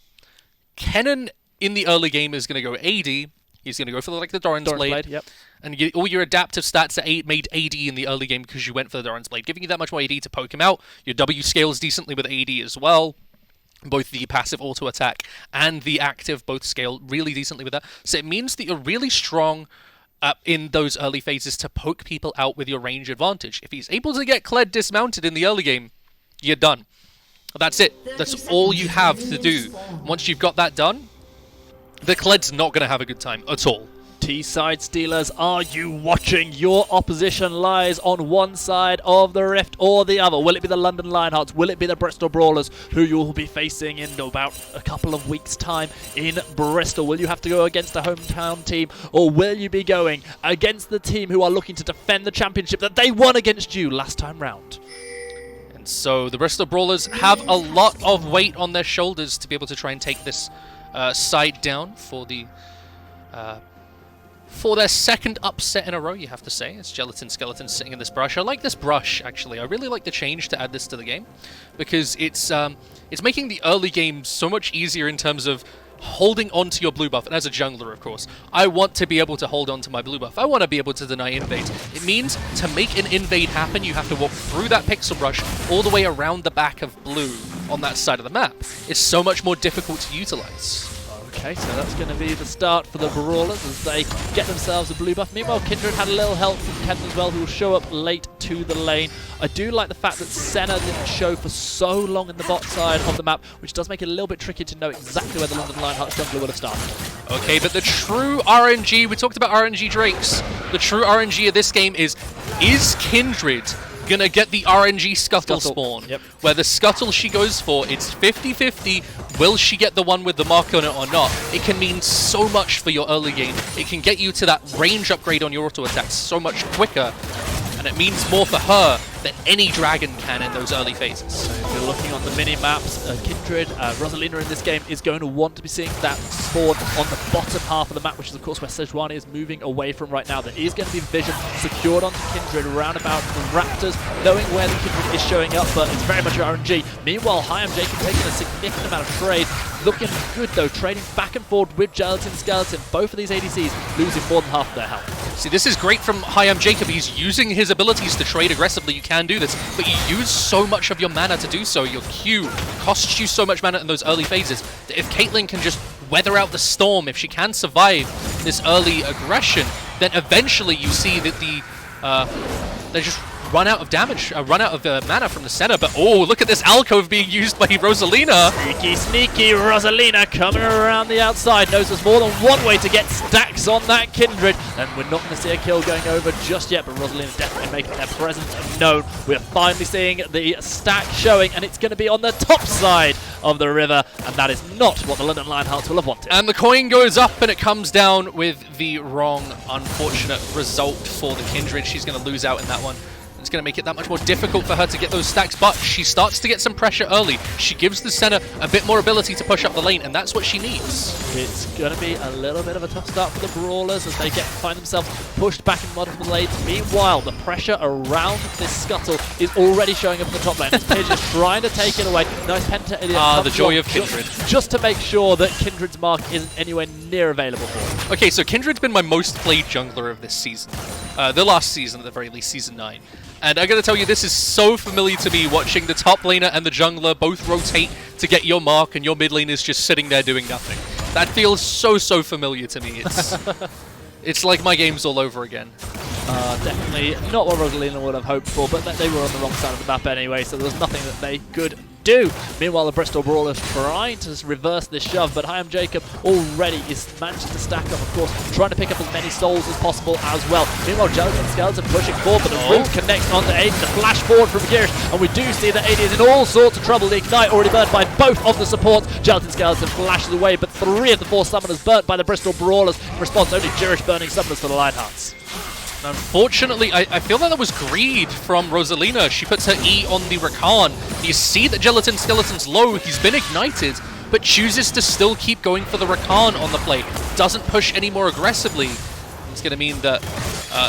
Kennen in the early game is going to go AD. He's going to go for the Doran's Blade. Yep. And all your adaptive stats are made AD in the early game because you went for the Doran's Blade, giving you that much more AD to poke him out. Your W scales decently with AD as well. Both the passive auto attack and the active both scale really decently with that. So it means that you're really strong in those early phases to poke people out with your range advantage. If he's able to get Kled dismounted in the early game, you're done. That's it. That's all you have to do. Once you've got that done, the Kled's not going to have a good time at all. T-side Steelers, are you watching? Your opposition lies on one side of the rift or the other. Will it be the London Lionhearts? Will it be the Bristol Brawlers, who you will be facing in about a couple of weeks' time in Bristol? Will you have to go against a hometown team, or will you be going against the team who are looking to defend the championship that they won against you last time round? And so the Bristol Brawlers have a lot of weight on their shoulders to be able to try and take this side down for their second upset in a row, you have to say. It's Gelatin Skeleton sitting in this brush. I like this brush, actually. I really like the change to add this to the game, because it's making the early game so much easier in terms of holding on to your blue buff. And as a jungler, of course, I want to be able to hold on to my blue buff. I want to be able to deny invades. It means to make an invade happen, you have to walk through that pixel brush all the way around the back of blue on that side of the map. It's so much more difficult to utilize. Okay, so that's going to be the start for the Brawlers as they get themselves a blue buff. Meanwhile, Kindred had a little help from Ken as well, who will show up late to the lane. I do like the fact that Senna didn't show for so long in the bot side of the map, which does make it a little bit tricky to know exactly where the London Lionhearts jungler would have started. Okay, but the true RNG, we talked about RNG Drakes. The true RNG of this game is Kindred gonna get the RNG Scuttle spawn? Yep. Where the Scuttle she goes for, it's 50-50. Will she get the one with the mark on it or not? It can mean so much for your early game. It can get you to that range upgrade on your auto attacks so much quicker. And it means more for her than any dragon can in those early phases. So if you're looking on the mini-maps, Kindred, Rosalina in this game is going to want to be seeing that spawn on the bottom half of the map, which is of course where Sejuani is moving away from right now. There is going to be vision secured onto Kindred around about the Raptors, knowing where the Kindred is showing up, but it's very much RNG. Meanwhile, Jacob taking a significant amount of trade. Looking good though, trading back and forth with Gelatin Skeleton. Both of these ADCs losing more than half their health. See, this is great from Jacob. He's using his abilities to trade aggressively. You can do this, but you use so much of your mana to do so. Your Q costs you so much mana in those early phases that if Caitlyn can just weather out the storm, if she can survive this early aggression, then eventually you see that they're just run out of damage, run out of mana from the center. But oh, look at this alcove being used by Rosalina. Sneaky Rosalina coming around the outside. Knows there's more than one way to get stacks on that Kindred. And we're not going to see a kill going over just yet, but Rosalina definitely making their presence known. We're finally seeing the stack showing, and it's going to be on the top side of the river, and that is not what the London Lionhearts will have wanted. And the coin goes up, and it comes down with the wrong, unfortunate result for the Kindred. She's going to lose out in that one. It's going to make it that much more difficult for her to get those stacks, but she starts to get some pressure early. She gives the center a bit more ability to push up the lane, and that's what she needs. It's going to be a little bit of a tough start for the Brawlers as they find themselves pushed back in multiple lanes. Meanwhile, the pressure around this scuttle is already showing up in the top lane. Pidge is trying to take it away. Nice penta idiot. The joy of Kindred. Just to make sure that Kindred's mark isn't anywhere near available for him. Okay, so Kindred's been my most played jungler of this season. The last season, at the very least, Season 9. And I gotta tell you, this is so familiar to me, watching the top laner and the jungler both rotate to get your mark, and your mid lane is just sitting there doing nothing. That feels so familiar to me. It's like my games all over again. Definitely not what Rosalina would have hoped for, but they were on the wrong side of the map anyway, so there was nothing that they could do. Meanwhile, the Bristol Brawlers trying to reverse this shove, but Hyam Jacob already is managing to stack up, of course, trying to pick up as many souls as possible as well. Meanwhile, Gelatin Skeleton pushing forward, but the root connects onto Aiden, the flash forward from Girish, and we do see that Aiden is in all sorts of trouble. The Ignite already burnt by both of the supports. Gelatin Skeleton flashes away, but 3 of the 4 summoners burnt by the Bristol Brawlers. In response, only Girish burning summoners for the Lionhearts. Unfortunately, I feel that was greed from Rosalina. She puts her E on the Rakan. You see that Gelatin Skeleton's low. He's been ignited, but chooses to still keep going for the Rakan on the play. Doesn't push any more aggressively. It's going to mean that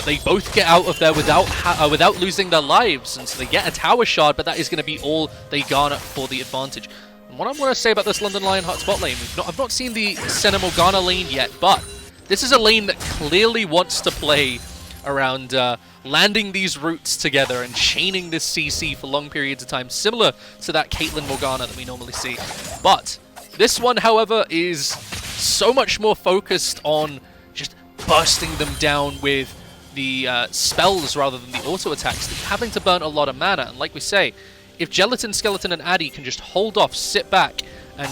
they both get out of there without losing their lives. And so they get a tower shard, but that is going to be all they garner for the advantage. And what I want to say about this London Lionhearts bot lane, I've not seen the Senna Morgana lane yet, but this is a lane that clearly wants to play around landing these roots together and chaining this CC for long periods of time, similar to that Caitlyn Morgana that we normally see. But this one, however, is so much more focused on just bursting them down with the spells rather than the auto attacks, having to burn a lot of mana. And like we say, if Gelatin, Skeleton, and Addy can just hold off, sit back, and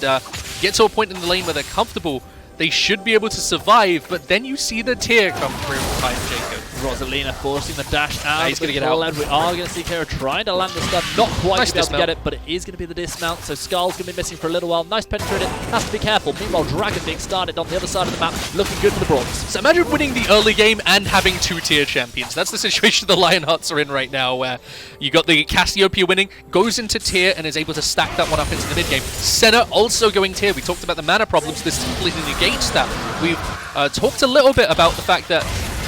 get to a point in the lane where they're comfortable, they should be able to survive. But then you see the tear come through behind Jacob. Rosalina forcing the dash out. He's going to get out. We are going to see Kira trying to land the stun. Not quite Nice to be able to dismount. get it, but it is going to be the dismount. So Skull's going to be missing for a little while. Nice penetrated. Has to be careful. Meanwhile, Dragon being started on the other side of the map. Looking good for the Brawlers. So imagine winning the early game and having 2 tier champions. That's the situation the Lionhearts are in right now, where you got the Cassiopeia winning, goes into tier and is able to stack that one up into the mid game. Senna also going tier. We talked about the mana problems. This completely negates that. We've talked a little bit about the fact that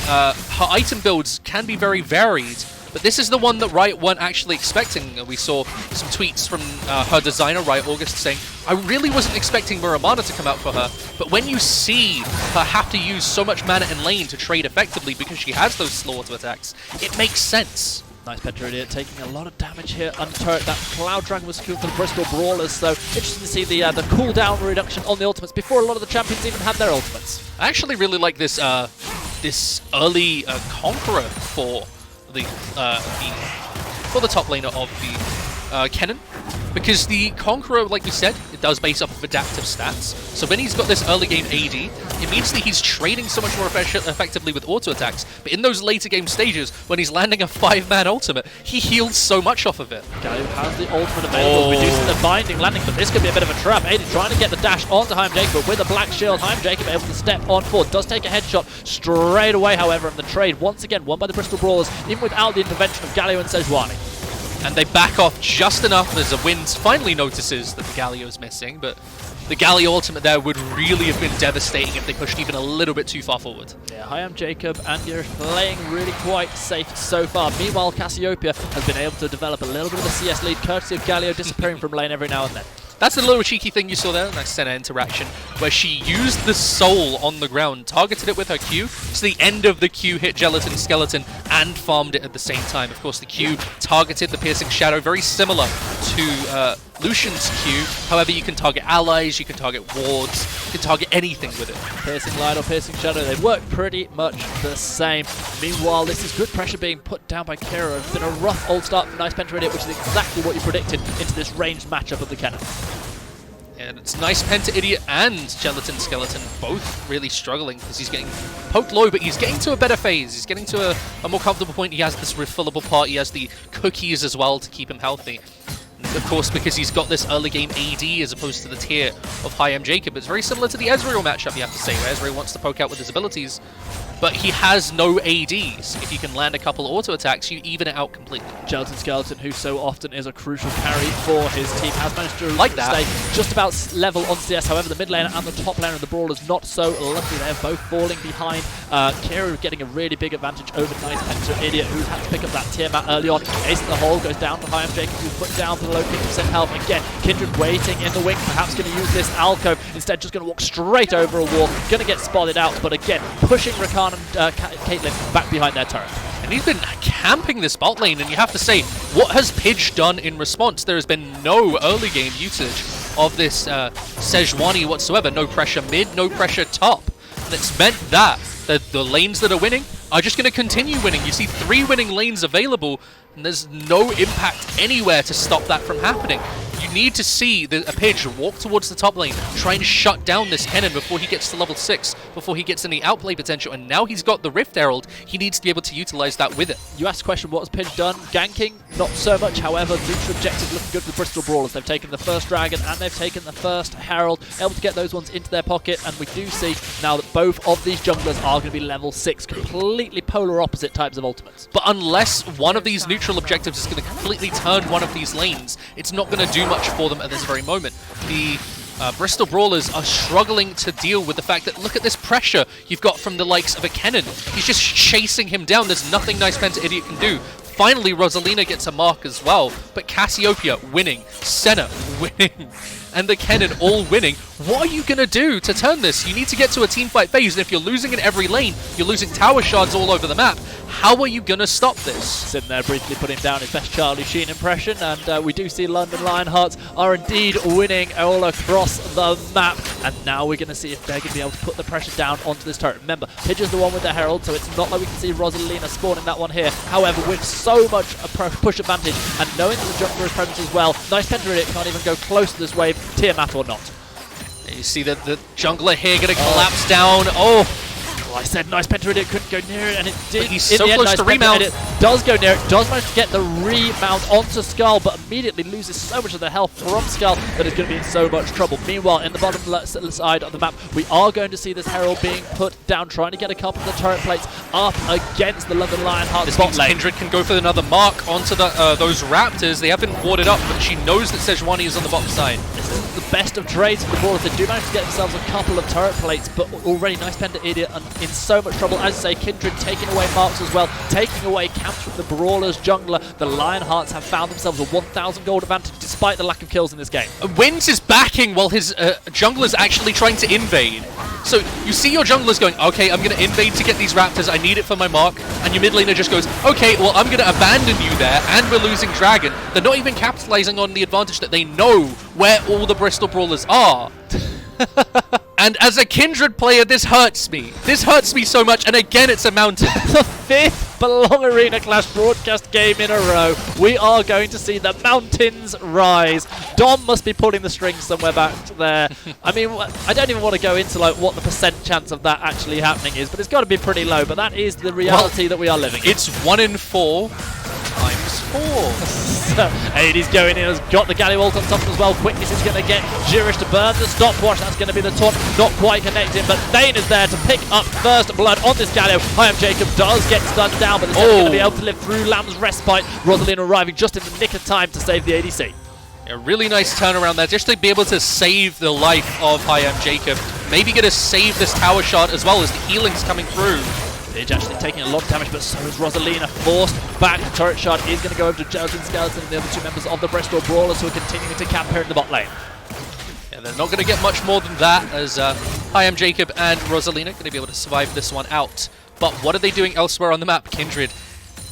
her item builds can be very varied, but this is the one that Riot weren't actually expecting. We saw some tweets from her designer, Riot August, saying, I really wasn't expecting Muramana to come out for her, but when you see her have to use so much mana in lane to trade effectively because she has those slow auto attacks, it makes sense. Nice penetrated, taking a lot of damage here under turret. That Cloud Dragon was secured for the Bristol Brawlers, so interesting to see the cooldown reduction on the ultimates before a lot of the champions even had their ultimates. I actually really like this this early Conqueror for the top laner of the Kennen, because the Conqueror, like we said, it does base off of adaptive stats. So when he's got this early game AD, it means that he's trading so much more effectively with auto attacks. But in those later game stages, when he's landing a 5-man ultimate, he heals so much off of it. Galio has the ultimate available, reducing the binding landing, but this could be a bit of a trap. Aiden trying to get the dash onto Hyam Jacob with a black shield. Hyam Jacob able to step on forward, does take a headshot straight away, however, in the trade. Once again, won by the Bristol Brawlers, even without the intervention of Galio and Sejuani. And they back off just enough as the Wind finally notices that the Galio's missing, but the Galio ultimate there would really have been devastating if they pushed even a little bit too far forward. Yeah, Hyam Jacob and Girish playing really quite safe so far. Meanwhile, Cassiopeia has been able to develop a little bit of a CS lead, courtesy of Galio disappearing from lane every now and then. That's a little cheeky thing you saw there. Nice center interaction where she used the soul on the ground, targeted it with her Q, so the end of the Q hit Gelatin Skeleton and farmed it at the same time. Of course, the Q targeted the Piercing Shadow, very similar to Lucian's Q. However, you can target allies, you can target wards, you can target anything with it. Piercing Light or Piercing Shadow, they work pretty much the same. Meanwhile, this is good pressure being put down by Kira. It's been a rough old start for Nice Penta Idiot, which is exactly what you predicted into this ranged matchup of the cannon. And it's Nice Penta Idiot and Gelatin Skeleton both really struggling because he's getting poked low, but he's getting to a better phase. He's getting to a more comfortable point. He has this refillable part. He has the cookies as well to keep him healthy. And of course, because he's got this early game AD as opposed to the tier of High Jacob, it's very similar to the Ezreal matchup, you have to say, where Ezreal wants to poke out with his abilities, but he has no ADs. If you can land a couple auto attacks, you even it out completely. Gelatin Skeleton, who so often is a crucial carry for his team, has managed to stay just about level on CS. However, the mid laner and the top laner of the Brawl is not so lucky. They're both falling behind. Kira getting a really big advantage over Nice Penta Idiot, who's had to pick up that Tiamat early on. Ace in the hole goes down to High Jacob, who's put down to the low 50% health. Again, Kindred waiting in the wing, perhaps going to use this alcove. Instead, just going to walk straight over a wall. Going to get spotted out, but again, pushing Rakan and Caitlyn back behind their turret. And he's been camping this bot lane, and you have to say, what has Pidge done in response? There has been no early game usage of this Sejuani whatsoever. No pressure mid, no pressure top. And it's meant that the lanes that are winning are just going to continue winning. You see 3 winning lanes available, and there's no impact anywhere to stop that from happening. You need to see a Pidge walk towards the top lane, try and shut down this Kennen before he gets to level 6, before he gets any outplay potential, and now he's got the Rift Herald, he needs to be able to utilize that with it. You asked the question, what has Pidge done? Ganking, not so much. However, neutral objective looking good for the Bristol Brawlers. They've taken the first Dragon and they've taken the first Herald, able to get those ones into their pocket, and we do see now that both of these junglers are going to be level 6, completely polar opposite types of ultimates. But unless one of these neutral objectives is going to completely turn one of these lanes, it's not going to do much for them at this very moment. The Bristol Brawlers are struggling to deal with the fact that, look at this pressure you've got from the likes of a Kennen. He's just chasing him down. There's nothing Nice Penta Idiot can do. Finally, Rosalina gets a mark as well, but Cassiopeia winning, Senna winning, and the Kennen all winning. What are you going to do to turn this? You need to get to a teamfight phase, and if you're losing in every lane, you're losing tower shards all over the map. How are you going to stop this? Sitting there briefly putting down his best Charlie Sheen impression, and we do see London Lionhearts are indeed winning all across the map, and now we're going to see if they're going to be able to put the pressure down onto this turret. Remember, Pidge is the one with the Herald, so it's not like we can see Rosalina spawning that one here. However, with so much push advantage, and knowing that the jungler is present as well, Nice Penta Idiot can't even go close to this wave, Tiamat or not. You see that the jungler here going to collapse down. Oh! Well, I said Nice Penta Idiot couldn't go near it, and it did. But he's so close to remount. Does go near it, does manage to get the remount onto Skull, but immediately loses so much of the health from Skull that it's going to be in so much trouble. Meanwhile, in the bottom side of the map, we are going to see this Herald being put down, trying to get a couple of the turret plates up against the London Lionhearts bot lane. Kindred can go for another mark onto those Raptors. They have been warded up, but she knows that Sejuani is on the bottom side. This is the best of trades for the Brawlers. They do manage to get themselves a couple of turret plates, but already Nice Penta Idiot in so much trouble. As I say, Kindred taking away marks as well, taking away camps from the Brawlers jungler. The Lionhearts have found themselves a 1,000 gold advantage despite the lack of kills in this game. Wins is backing while his jungler's actually trying to invade. So you see your junglers going, okay, I'm going to invade to get these Raptors, I need it for my mark, and your mid laner just goes, okay, well, I'm going to abandon you there, and we're losing Dragon. They're not even capitalizing on the advantage that they know where all the Bristol Brawlers are. And as a Kindred player, this hurts me. This hurts me so much, and again, it's a mountain. The 5th Belong Arena Clash broadcast game in a row. We are going to see the mountains rise. Dom must be pulling the strings somewhere back there. I mean, I don't even want to go into like what the % chance of that actually happening is, but it's got to be pretty low. But that is the reality that we are living in. It's 1 in 4 times 4. Hades going in, has got the Gallywalt on top as well. Quickness is going to get Jirish to burn the stopwatch. That's going to be the taunt, not quite connecting, but Thane is there to pick up first blood on this Galio. Jacob does get stunned down, but is going to be able to live through Lamb's respite. Rosalina arriving just in the nick of time to save the ADC. A really nice turnaround there, just to be able to save the life of Jacob. Maybe get to save this tower shot as well as the healing's coming through. Pidge actually taking a lot of damage, but so is Rosalina. Forced back. The turret shard is going to go over to Gelatin Skeleton and the other 2 members of the Bristol Brawlers who are continuing to camp here in the bot lane. Yeah, they're not going to get much more than that, as Hi, I'm Jacob and Rosalina going to be able to survive this one out. But what are they doing elsewhere on the map? Kindred.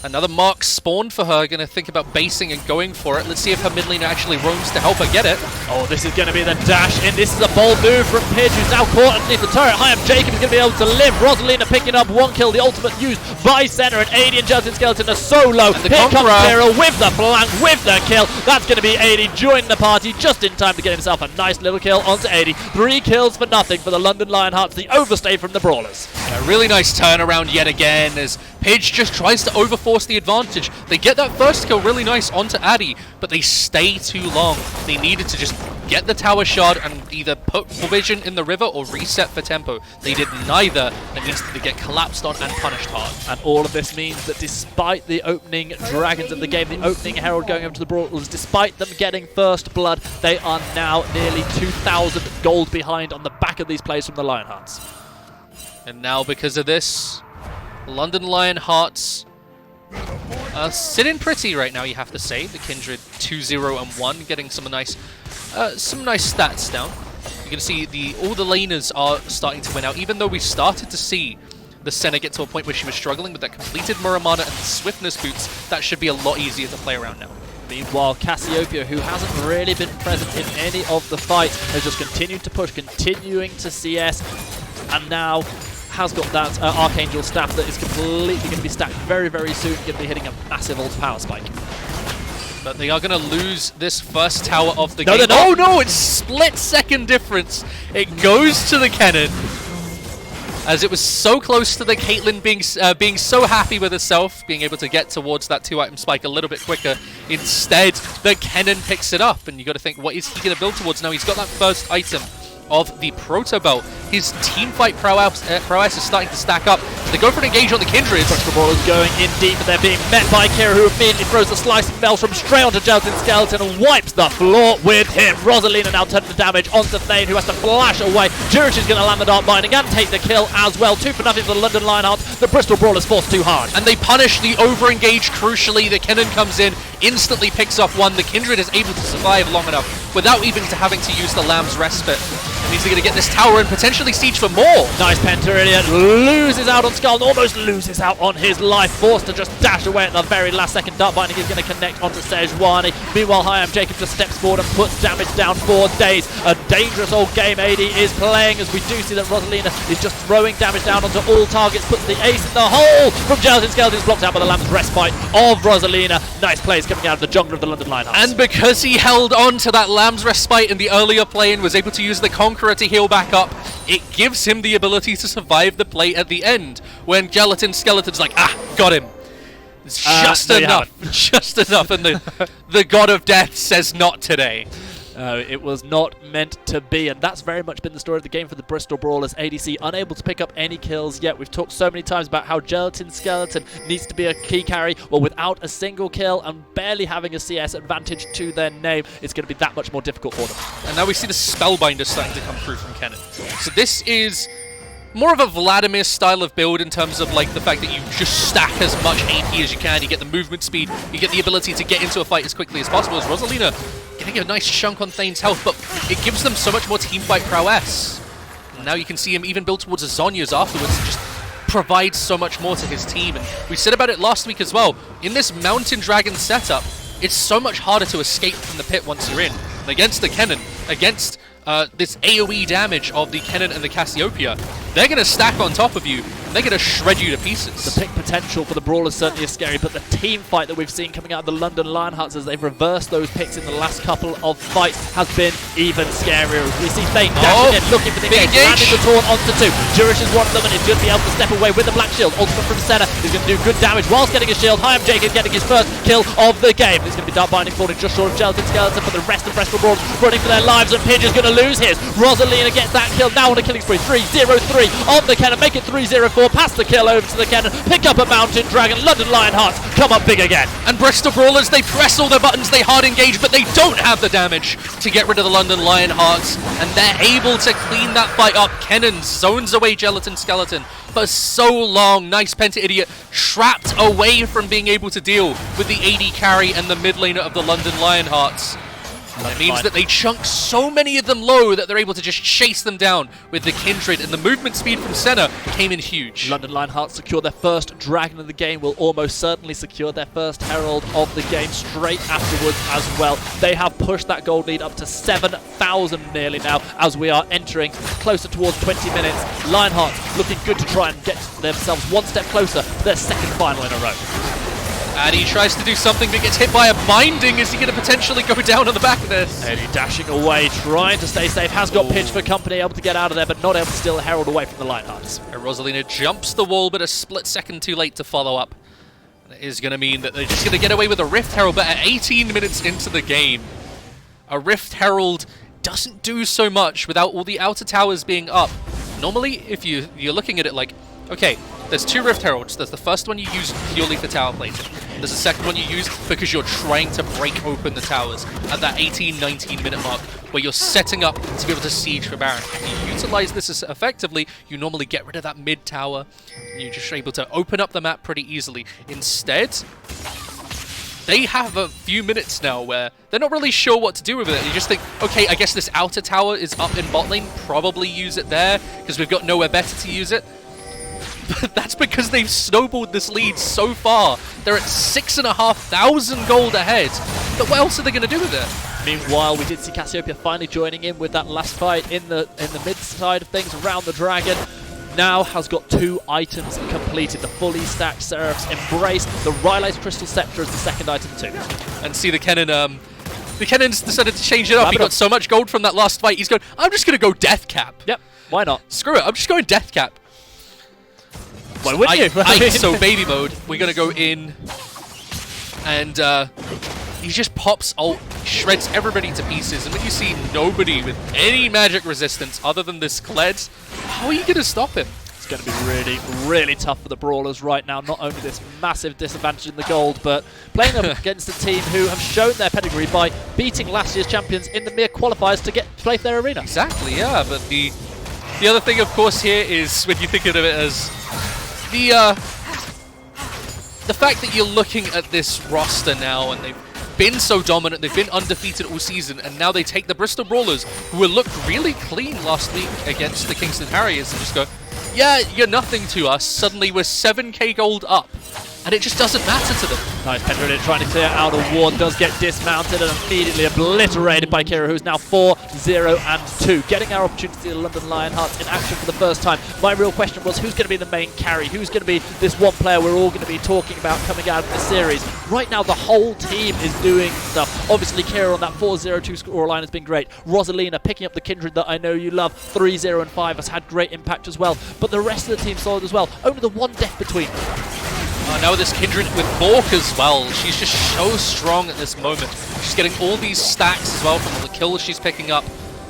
Another mark spawned for her, going to think about basing and going for it. Let's see if her mid laner actually roams to help her get it. Oh, this is going to be the dash in. This is a bold move from Pidge, who's now caught underneath the turret. Hi, I'm Jacob is going to be able to live. Rosalina picking up 1 kill, the ultimate used by center, and AD and Gelatin Skeleton are solo. And the Here comes Conqueror Zero with the flank, with the kill. That's going to be AD joining the party just in time to get himself a nice little kill onto AD. 3 kills for nothing for the London Lionhearts, the overstay from the Brawlers. A really nice turnaround yet again, as Pidge just tries to overforce the advantage. They get that first kill really nice onto Addy, but they stay too long. They needed to just get the tower shard and either put Vision in the river or reset for tempo. They did neither. That means that they get collapsed on and punished hard. And all of this means that despite the opening Dragons of the game, the opening Herald going over to the Brawlers, despite them getting first blood, they are now nearly 2,000 gold behind on the back of these plays from the Lionhearts. And now because of this, London Lionhearts sitting pretty right now, you have to say. The Kindred 2-0-1, getting some nice stats down. You can see all the laners are starting to win out, even though we started to see the Senna get to a point where she was struggling with that completed Muramana and the Swiftness boots. That should be a lot easier to play around now. Meanwhile, Cassiopeia, who hasn't really been present in any of the fights, has just continued to push, continuing to CS, and now has got that Archangel staff that is completely going to be stacked very, very soon, going to be hitting a massive ult power spike. But they are going to lose this first tower of the game. They're not. Oh no, it's split-second difference. It goes to the Kennen, as it was so close to the Caitlyn being so happy with herself, being able to get towards that 2-item spike a little bit quicker. Instead, the Kennen picks it up, and you got to think, what is he going to build towards now? He's got that first item of the Proto Belt. His team fight prowess is starting to stack up. They go for an engage on the Kindred. The Brawlers going in deep, but they're being met by Kira, who immediately throws the slicing bell from straight onto Gelatin Skeleton and wipes the floor with him. Rosalina now turning the damage onto Thane, who has to flash away. Juric is going to land the Dark Binding and take the kill as well. 2 for nothing for the London Lionhearts. The Bristol Brawlers forced too hard. And they punish the over-engage crucially. The Kennen comes in, instantly picks up 1. The Kindred is able to survive long enough without even having to use the Lamb's Respite. That means they're going to get this tower and potentially siege for more. Nice Penta loses out on Skull and almost loses out on his life. Forced to just dash away at the very last second. Dark Binding is going to connect onto Sejuani. Meanwhile, Hi, I'm Jacob just steps forward and puts damage down for days. A dangerous old game AD is playing, as we do see that Rosalina is just throwing damage down onto all targets. Puts the ace in the hole from Gelatin Skeleton. Blocked out by the Lamb's Respite of Rosalina. Nice plays coming out of the jungler of the London Lionhearts. And because he held on to that Lamb's Respite in the earlier play and was able to use the Conqueror to heal back up, it gives him the ability to survive the play at the end, when Gelatin Skeleton's like, got him. It's just enough. Just enough, and the God of Death says not today. It was not meant to be, and that's very much been the story of the game for the Bristol Brawlers. ADC unable to pick up any kills yet. We've talked so many times about how Gelatin Skeleton needs to be a key carry. Well, without a single kill and barely having a CS advantage to their name, it's going to be that much more difficult for them. And now we see the Spellbinder starting to come through from Kennen. So this is more of a Vladimir style of build in terms of like the fact that you just stack as much AP as you can. You get the movement speed, you get the ability to get into a fight as quickly as possible. As Rosalina getting a nice chunk on Thane's health, but it gives them so much more teamfight prowess. And now you can see him even build towards Azonia's afterwards and just provides so much more to his team. And we said about it last week as well. In this Mountain Dragon setup, it's so much harder to escape from the pit once you're in. And against the Kennen, against this AoE damage of the Kennen and the Cassiopeia, they're going to stack on top of you, and they're going to shred you to pieces. The pick potential for the Brawlers certainly is scary, but the team fight that we've seen coming out of the London Lionhearts as they've reversed those picks in the last couple of fights has been even scarier. We see Thane dashing in, looking for the engage, landing the taunt onto 2. Juric is one of them, and he's going to be able to step away with the Black Shield. Ultimate from Senna is going to do good damage whilst getting his shield. Hi, I'm Jacob getting his first kill of the game. There's going to be Dark Binding falling just short of Gelatin Skeleton, but the rest of Bristol Brawlers running for their lives, and Pidge is going to lose his. Rosalina gets that kill now on a killing spree. 3-0-3 on the Kennen, make it 3-0-4, pass the kill over to the Kennen, pick up a Mountain Dragon. London Lionhearts come up big again. And Bristol Brawlers, they press all their buttons, they hard engage, but they don't have the damage to get rid of the London Lionhearts, and they're able to clean that fight up. Kennen zones away Gelatin Skeleton for so long. Nice Penta Idiot, trapped away from being able to deal with the AD carry and the mid laner of the London Lionhearts. That means that they chunk so many of them low that they're able to just chase them down with the Kindred, and the movement speed from Senna came in huge. London Lionhearts secure their first Dragon of the game, will almost certainly secure their first Herald of the game straight afterwards as well. They have pushed that gold lead up to 7,000 nearly now as we are entering closer towards 20 minutes. Lionhearts looking good to try and get themselves one step closer to their second final in a row. And he tries to do something but gets hit by a binding. Is he going to potentially go down on the back of this? Eddie dashing away, trying to stay safe. Has got Pinch for company, able to get out of there, but not able to steal Herald away from the Lionhearts. And Rosalina jumps the wall, but a split second too late to follow up. And it is going to mean that they're just going to get away with a Rift Herald, but at 18 minutes into the game, a Rift Herald doesn't do so much without all the outer towers being up. Normally, if you're looking at it like, okay, there's 2 Rift Heralds. There's the first one you use purely for tower plating. There's the second one you use because you're trying to break open the towers at that 18-19 minute mark where you're setting up to be able to siege for Baron. If you utilize this as effectively, you normally get rid of that mid tower and you're just able to open up the map pretty easily. Instead, they have a few minutes now where they're not really sure what to do with it. You just think, okay, I guess this outer tower is up in bot lane, probably use it there because we've got nowhere better to use it. But that's because they've snowballed this lead so far. They're at 6,500 gold ahead. But what else are they going to do with it? Meanwhile, we did see Cassiopeia finally joining in with that last fight in the mid side of things around the Dragon. Now has got 2 items completed. The fully stacked Seraph's Embrace, the Rylai's Crystal Scepter as the second item too. And see the Kennon's decided to change it up. He got so much gold from that last fight. He's going, I'm just going to go Death Cap. Yep, why not? Screw it, I'm just going Death Cap. Why wouldn't you? So baby mode, we're going to go in and he just pops ult, shreds everybody to pieces, and when you see nobody with any magic resistance other than this Kled, how are you going to stop him? It's going to be really, really tough for the Brawlers right now. Not only this massive disadvantage in the gold, but playing them against a team who have shown their pedigree by beating last year's champions in the mere qualifiers to play for their arena. Exactly, yeah, but the other thing, of course, here is when you think of it as the fact that you're looking at this roster now and they've been so dominant, they've been undefeated all season, and now they take the Bristol Brawlers, who were looked really clean last week against the Kingston Harriers, and just go, yeah, you're nothing to us. Suddenly we're 7k gold up, and it just doesn't matter to them. Nice Pendrin trying to clear out a ward, does get dismounted and immediately obliterated by Kira, who's now 4-0-2. Getting our opportunity to see the London Lionhearts in action for the first time. My real question was, who's going to be the main carry? Who's going to be this one player we're all going to be talking about coming out of the series? Right now, the whole team is doing stuff. Obviously, Kira on that 4-0-2 scoreline has been great. Rosalina picking up the Kindred that I know you love. 3-0-5 has had great impact as well. But the rest of the team solid as well. Only the one death between them. Now this Kindred with Bork as well. She's just so strong at this moment. She's getting all these stacks as well from all the kills she's picking up.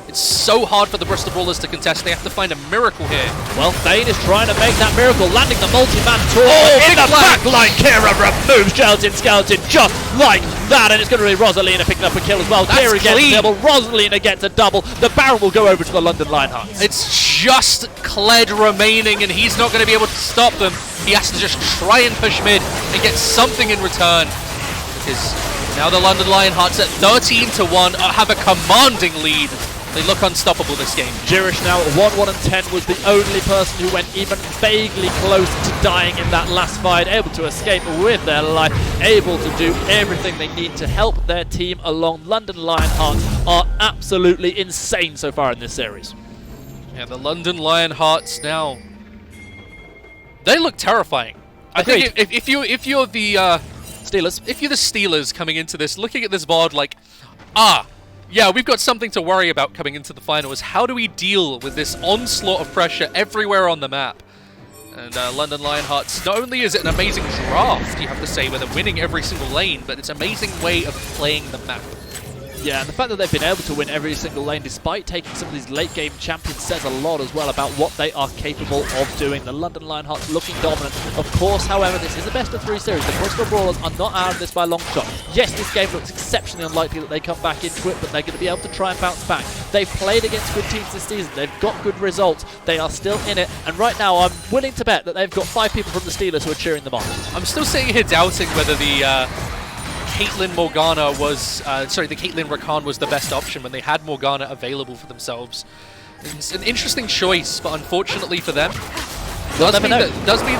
It's so hard for the Bristol Brawlers to contest. They have to find a miracle here. Well, Thane is trying to make that miracle, landing the multi-man tour in the flag. back line. Kira removes Skeleton just like that, and it's going to be Rosalina picking up a kill as well. That's Kira gets clean. a double, Rosalina gets a double. The Baron will go over to the London Lionhearts. It's just Kled remaining, and he's not going to be able to stop them. He has to just try and push mid and get something in return. Because now the London Lionhearts at 13-1 have a commanding lead. They look unstoppable this game. Jirish now at 1-1-10 was the only person who went even vaguely close to dying in that last fight, able to escape with their life, able to do everything they need to help their team along. London Lionhearts are absolutely insane so far in this series. Yeah, the London Lionhearts now, they look terrifying. Agreed. I think if you're the Steelers. If you're the Steelers coming into this, looking at this VOD like, yeah, we've got something to worry about coming into the finals. How do we deal with this onslaught of pressure everywhere on the map? And London Lionhearts, not only is it an amazing draft, you have to say, where they're winning every single lane, but it's an amazing way of playing the map. Yeah, and the fact that they've been able to win every single lane despite taking some of these late-game champions says a lot as well about what they are capable of doing. The London Lionhearts looking dominant. Of course, however, this is a best-of-3 series. The Bristol Brawlers are not out of this by a long shot. Yes, this game looks exceptionally unlikely that they come back into it, but they're going to be able to try and bounce back. They've played against good teams this season. They've got good results. They are still in it, and right now I'm willing to bet that they've got 5 people from the Steelers who are cheering them on. I'm still sitting here doubting whether the Caitlyn Morgana was, the Caitlyn Rakan was the best option when they had Morgana available for themselves. It's an interesting choice, but unfortunately for them, does mean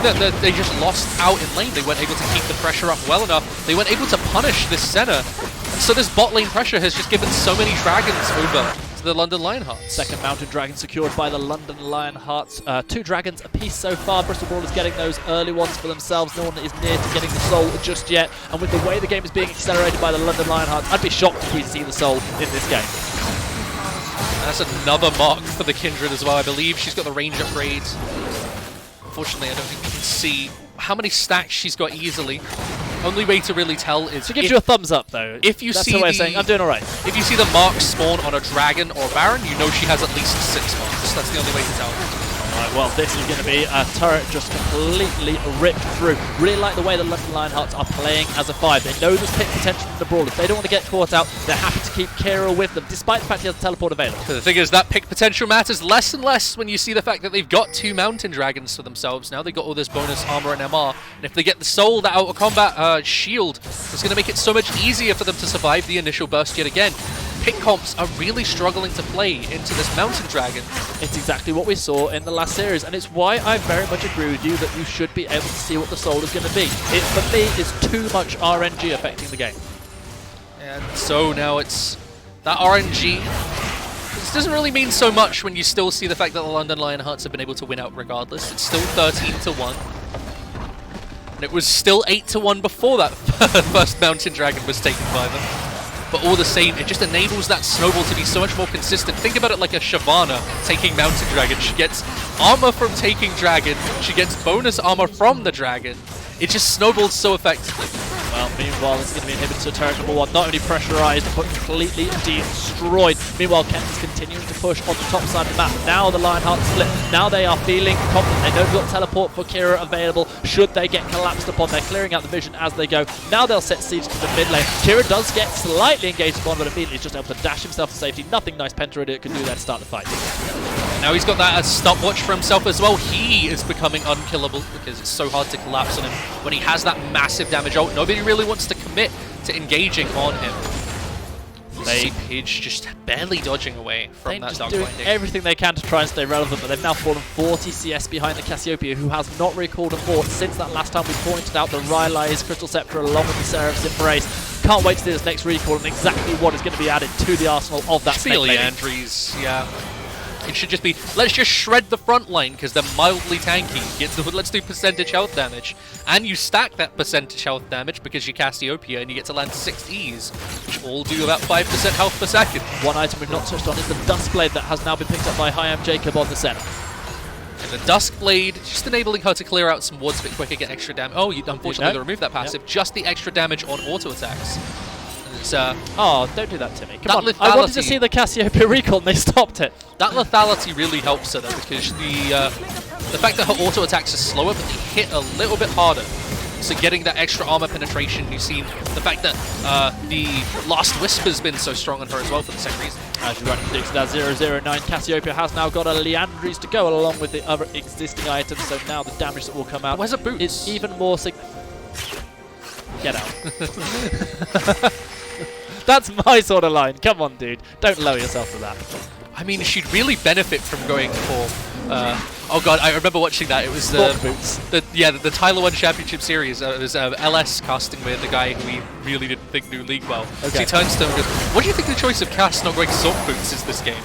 that they just lost out in lane. They weren't able to keep the pressure up well enough. They weren't able to punish this Senna. And so this bot lane pressure has just given so many dragons over to the London Lionhearts. Second mountain dragon secured by the London Lionhearts. 2 dragons apiece so far. Bristol Brawlers getting those early ones for themselves. No one is near to getting the soul just yet. And with the way the game is being accelerated by the London Lionhearts, I'd be shocked if we see the soul in this game. That's another mark for the Kindred as well. I believe she's got the range upgrades. Unfortunately, I don't think you can see how many stacks she's got easily. Only way to really tell is... She gives you a thumbs up, though. If you That's see the way of saying, I'm doing all right. If you see the marks spawn on a dragon or baron, you know she has at least 6 marks. That's the only way to tell. Alright, well, this is going to be a turret just completely ripped through. Really like the way the London Lionhearts are playing as a 5. They know there's pick potential from the Brawlers. They don't want to get caught out. They're happy to keep Kira with them, despite the fact he has a teleport available. The thing is, that pick potential matters less and less when you see the fact that they've got 2 mountain dragons for themselves. Now they've got all this bonus armor and MR. And if they get the soul, that out of combat shield, it's going to make it so much easier for them to survive the initial burst yet again. Pick comps are really struggling to play into this mountain dragon. It's exactly what we saw in the last series, and it's why I very much agree with you that you should be able to see what the soul is going to be. It, for me, is too much RNG affecting the game. And so now it's that RNG. This doesn't really mean so much when you still see the fact that the London Lionhearts have been able to win out regardless. It's still 13-1. And it was still 8-1 before that first mountain dragon was taken by them. But all the same, it just enables that snowball to be so much more consistent. Think about it like a Shyvana taking Mountain Dragon. She gets armor from taking Dragon. She gets bonus armor from the Dragon. It just snowballs so effectively. Well, meanwhile, this is going to be inhibited to turret number 1. Not only pressurized, but completely destroyed. Meanwhile, Kent is continuing to push on the top side of the map. Now the Lionhearts split. Now they are feeling confident. They know they've got teleport for Kira available. Should they get collapsed upon, they're clearing out the vision as they go. Now they'll set siege to the mid lane. Kira does get slightly engaged upon, but immediately is just able to dash himself to safety. Nothing nice Penta Idiot can do there to start the fight. Now he's got that as stopwatch for himself as well. He is becoming unkillable because it's so hard to collapse on him when he has that massive damage ult. Nobody really wants to commit to engaging on him. They Pidge just barely dodging away from that dark doing binding. everything they can to try and stay relevant, but they've now fallen 40 CS behind the Cassiopeia, who has not recalled a fort since that last time we pointed out the Rylai's Crystal Scepter along with the Seraph's Embrace. Can't wait to see this next recall and exactly what is going to be added to the arsenal of that Snake Lady. Leandries, yeah. It should just be, let's just shred the front line because they're mildly tanky. Let's do percentage health damage. And you stack that percentage health damage because you're Cassiopeia and you get to land 6 E's, which all do about 5% health per second. One item we've not touched on is the Duskblade that has now been picked up by Hyam Jacob on the center. And the Duskblade, just enabling her to clear out some wards a bit quicker, get extra damage. Oh, unfortunately they removed that passive. Just the extra damage on auto attacks. Oh, don't do that to me. Come on. I wanted to see the Cassiopeia recall and they stopped it. That lethality really helps her though, because the fact that her auto attacks are slower, but they hit a little bit harder. So getting that extra armor penetration, you've seen the fact that the Last Whisper's been so strong on her as well for the same reason. As you rightly predicted, that 009 Cassiopeia has now got a Leandries to go along with the other existing items, so now the damage that will come out where's her boots? is even more Get out. That's my sort of line. Come on, dude. Don't lower yourself to that. I mean, she'd really benefit from going for... oh god, I remember watching that. It was the Tyler 1 Championship Series. It was LS casting with the guy who we really didn't think knew League well. Okay. So he turns to him and goes, what do you think the choice of Cass not going Salt Boots is this game?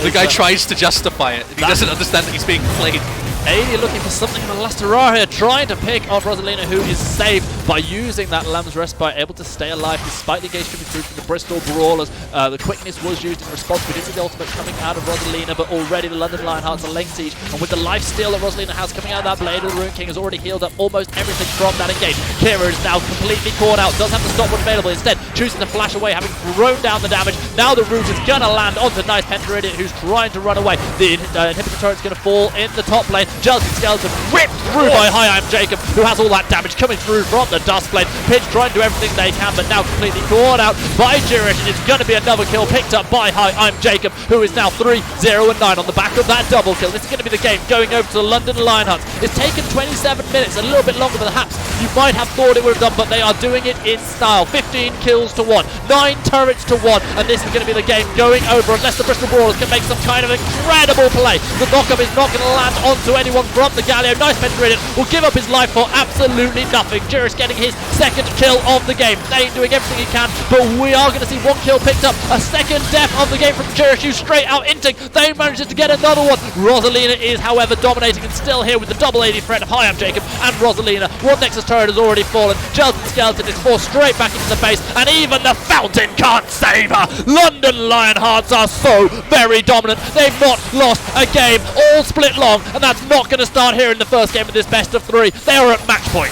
The guy tries to justify it. He doesn't understand that he's being played. You're looking for something in the last Terraria, trying to pick off Rosalina, who is saved by using that Lamb's Respite, able to stay alive despite the engagement coming through from the Bristol Brawlers. The quickness was used in response. We did see the ultimate coming out of Rosalina, but already the London Lionhearts are lane siege, and with the life steal that Rosalina has coming out of that blade, the Ruin King has already healed up almost everything from that engagement. Kira is now completely caught out, does have the stopwatch available, instead choosing to flash away, having thrown down the damage. Now the root is gonna land onto nice Penta Idiot, who's trying to run away. The inhibitor turret's gonna fall in the top lane. Skeleton ripped through by Hyam Jacob, who has all that damage coming through from the the dust blade. Pitch trying to do everything they can, but now completely caught out by Jirish, and it's going to be another kill picked up by I'm Jacob, who is now 3-0-9 on the back of that double kill. This is going to be the game going over to the London Lionhearts. It's taken 27 minutes, a little bit longer than perhaps you might have thought it would have done, but they are doing it in style. 15 kills to 1, 9 turrets to 1, and this is going to be the game going over unless the Bristol Brawlers can make some kind of incredible play. The knockup is not going to land onto anyone from the Galio. Nice Pendradian will give up his life for absolutely nothing. Jirish getting his second kill of the game. Thane doing everything he can, but we are going to see one kill picked up. A second death of the game from Jirish, who's straight out inting. Thane manages to get another one. Rosalina is, however, dominating and still here with the double AD threat of I'm Jacob and Rosalina. One Nexus turret has already fallen. Gelatin Skeleton is forced straight back into the face, and even the Fountain can't save her. London Lionhearts are so very dominant. They've not lost a game all split long, and that's not going to start here in the first game of this best of 3. They are at match point.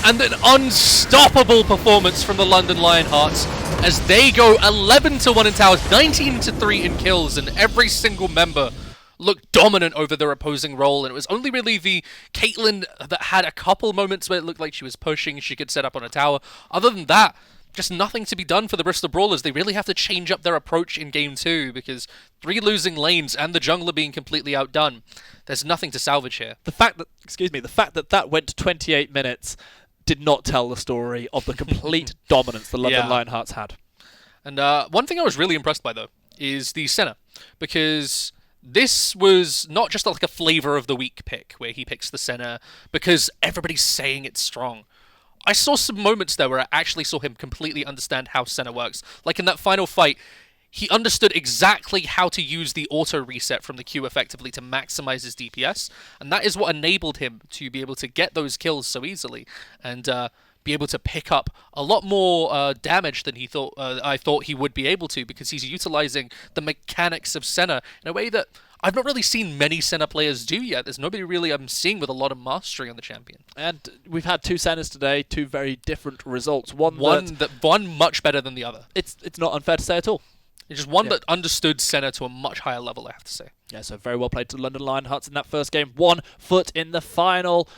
And an unstoppable performance from the London Lionhearts as they go 11-1 in towers, 19-3 in kills, and every single member looked dominant over their opposing role. And it was only really the Caitlyn that had a couple moments where it looked like she was pushing, she could set up on a tower. Other than that, just nothing to be done for the Bristol Brawlers. They really have to change up their approach in Game 2 because 3 losing lanes and the jungler being completely outdone. There's nothing to salvage here. The fact that that went to 28 minutes did not tell the story of the complete dominance the London Lionhearts had. And one thing I was really impressed by, though, is the Senna, because this was not just like a flavor of the week pick where he picks the Senna because everybody's saying it's strong. I saw some moments there where I actually saw him completely understand how Senna works. Like in that final fight, he understood exactly how to use the auto reset from the Q effectively to maximize his DPS, and that is what enabled him to be able to get those kills so easily and be able to pick up a lot more damage than I thought he would be able to, because he's utilizing the mechanics of Senna in a way that I've not really seen many Senna players do yet. There's nobody really I'm seeing with a lot of mastery on the champion. And we've had 2 Sennas today, 2 very different results. One much better than the other. It's not unfair to say at all. It's just one that understood Senna to a much higher level, I have to say. Yeah, so very well played to London Lionhearts in that first game. 1 foot in the final.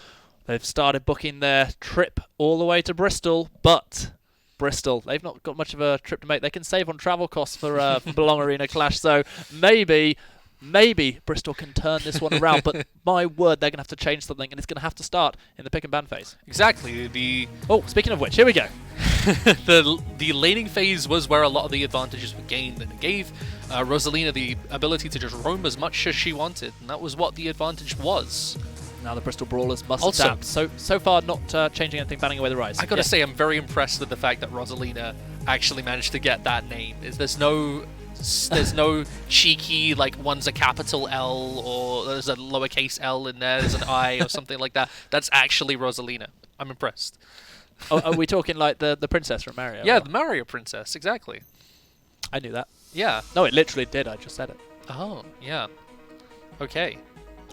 They've started booking their trip all the way to Bristol, but Bristol, they've not got much of a trip to make. They can save on travel costs for Belong Arena Clash, so maybe Bristol can turn this one around, but my word, they're going to have to change something, and it's going to have to start in the pick and ban phase. Exactly. Oh, speaking of which, here we go. the laning phase was where a lot of the advantages were gained, and it gave Rosalina the ability to just roam as much as she wanted, and that was what the advantage was. Now the Bristol Brawlers must also adapt. So far, not changing anything, banning away the Rise. I gotta say, I'm very impressed with the fact that Rosalina actually managed to get that name. There's no cheeky, like, one's a capital L or there's a lowercase L in there, there's an I or something like that. That's actually Rosalina. I'm impressed. Oh, are we talking like the princess from Mario? Yeah, the Mario princess, exactly. I knew that. Yeah. No, it literally did. I just said it. Oh, yeah. Okay.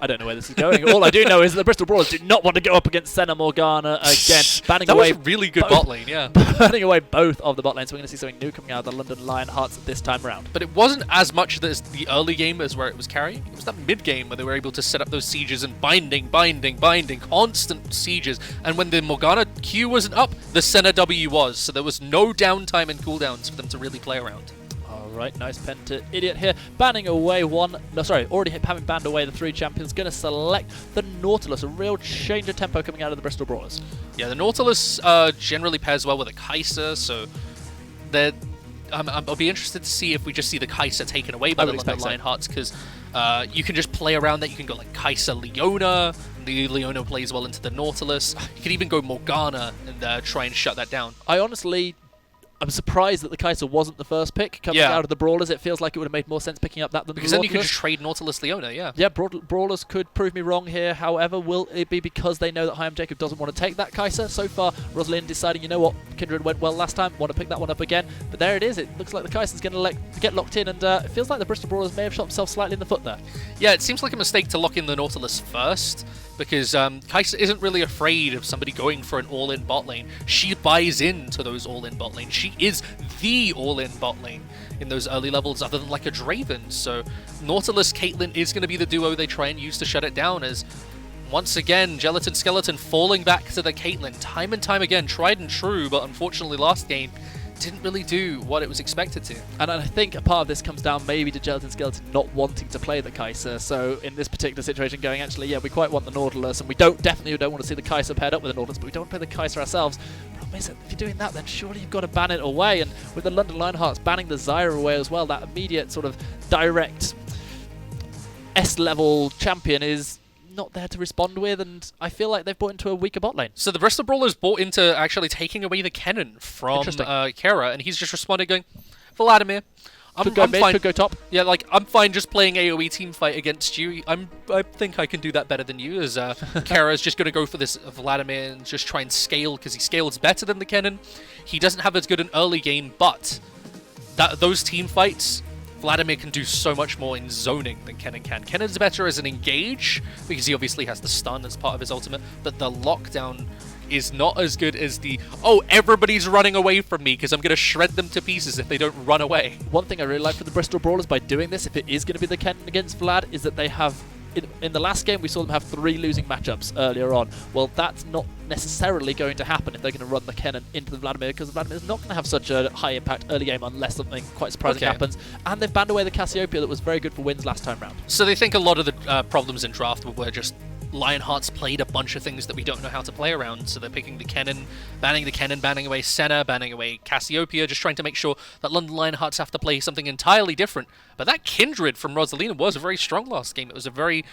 I don't know where this is going. All I do know is that the Bristol Brawlers do not want to go up against Senna Morgana again. Banning that away was a really good bot lane, yeah. Banning away both of the bot lanes. So we're going to see something new coming out of the London Lionhearts this time around. But it wasn't as much as the early game as where it was carrying. It was that mid game where they were able to set up those sieges and binding, constant sieges. And when the Morgana Q wasn't up, the Senna W was. So there was no downtime and cooldowns for them to really play around. Right, nice pen to Idiot here. Banning away already having banned away the 3 champions. Going to select the Nautilus. A real change of tempo coming out of the Bristol Brawlers. Yeah, the Nautilus generally pairs well with a Kai'Sa, so I'll be interested to see if we just see the Kai'Sa taken away by the London Lionhearts, because you can just play around that. You can go like Kai'Sa Leona. The Leona plays well into the Nautilus. You can even go Morgana and try and shut that down. I'm surprised that the Kai'Sa wasn't the first pick coming out of the Brawlers. It feels like it would have made more sense picking up that than because the then Nautilus. you can just trade Nautilus Leona, yeah. Yeah, Brawlers could prove me wrong here. However, will it be because they know that Hyam Jacob doesn't want to take that Kai'Sa? So far, Rosalind deciding, you know what, Kindred went well last time, want to pick that one up again. But there it is. It looks like the Kai'Sa's going to get locked in, and it feels like the Bristol Brawlers may have shot themselves slightly in the foot there. Yeah, it seems like a mistake to lock in the Nautilus first, because Kai'Sa isn't really afraid of somebody going for an all-in bot lane. She buys into those all-in bot lanes. She is the all-in bot lane in those early levels, other than like a Draven. So Nautilus Caitlyn is going to be the duo they try and use to shut it down, as once again, Gelatin Skeleton falling back to the Caitlyn time and time again, tried and true, but unfortunately last game didn't really do what it was expected to. And I think a part of this comes down maybe to Gelatin Skeleton not wanting to play the Kai'Sa. So in this particular situation, going actually, yeah, we quite want the Nautilus, and we definitely don't want to see the Kai'Sa paired up with the Nautilus, but we don't want to play the Kai'Sa ourselves. Problem is that if you're doing that, then surely you've got to ban it away. And with the London Lionhearts banning the Zyra away as well, that immediate sort of direct S-level champion is not there to respond with, and I feel like they've bought into a weaker bot lane. So the Bristol Brawlers bought into actually taking away the cannon from Kara, and he's just responded going, Vladimir, I'm mid, fine. could go top. Yeah, like, I'm fine just playing AoE team fight against you. I think I can do that better than you, as Kara's just going to go for this Vladimir and just try and scale, because he scales better than the cannon. He doesn't have as good an early game, but those team fights, Vladimir can do so much more in zoning than Kennen can. Kennen's better as an engage, because he obviously has the stun as part of his ultimate, but the lockdown is not as good as the, oh, everybody's running away from me because I'm going to shred them to pieces if they don't run away. One thing I really like for the Bristol Brawlers by doing this, if it is going to be the Kennen against Vlad, is that they have, in the last game we saw them have 3 losing matchups earlier on. Well, that's not necessarily going to happen if they're going to run the Kennen into the Vladimir, because Vladimir's not going to have such a high impact early game unless something quite surprising happens. And they've banned away the Cassiopeia that was very good for wins last time round. So they think a lot of the problems in draft were just Lionhearts played a bunch of things that we don't know how to play around, so they're picking the Kennen, banning away Senna, banning away Cassiopeia, just trying to make sure that London Lionhearts have to play something entirely different. But that Kindred from Rosalina was very strong last game. It was a very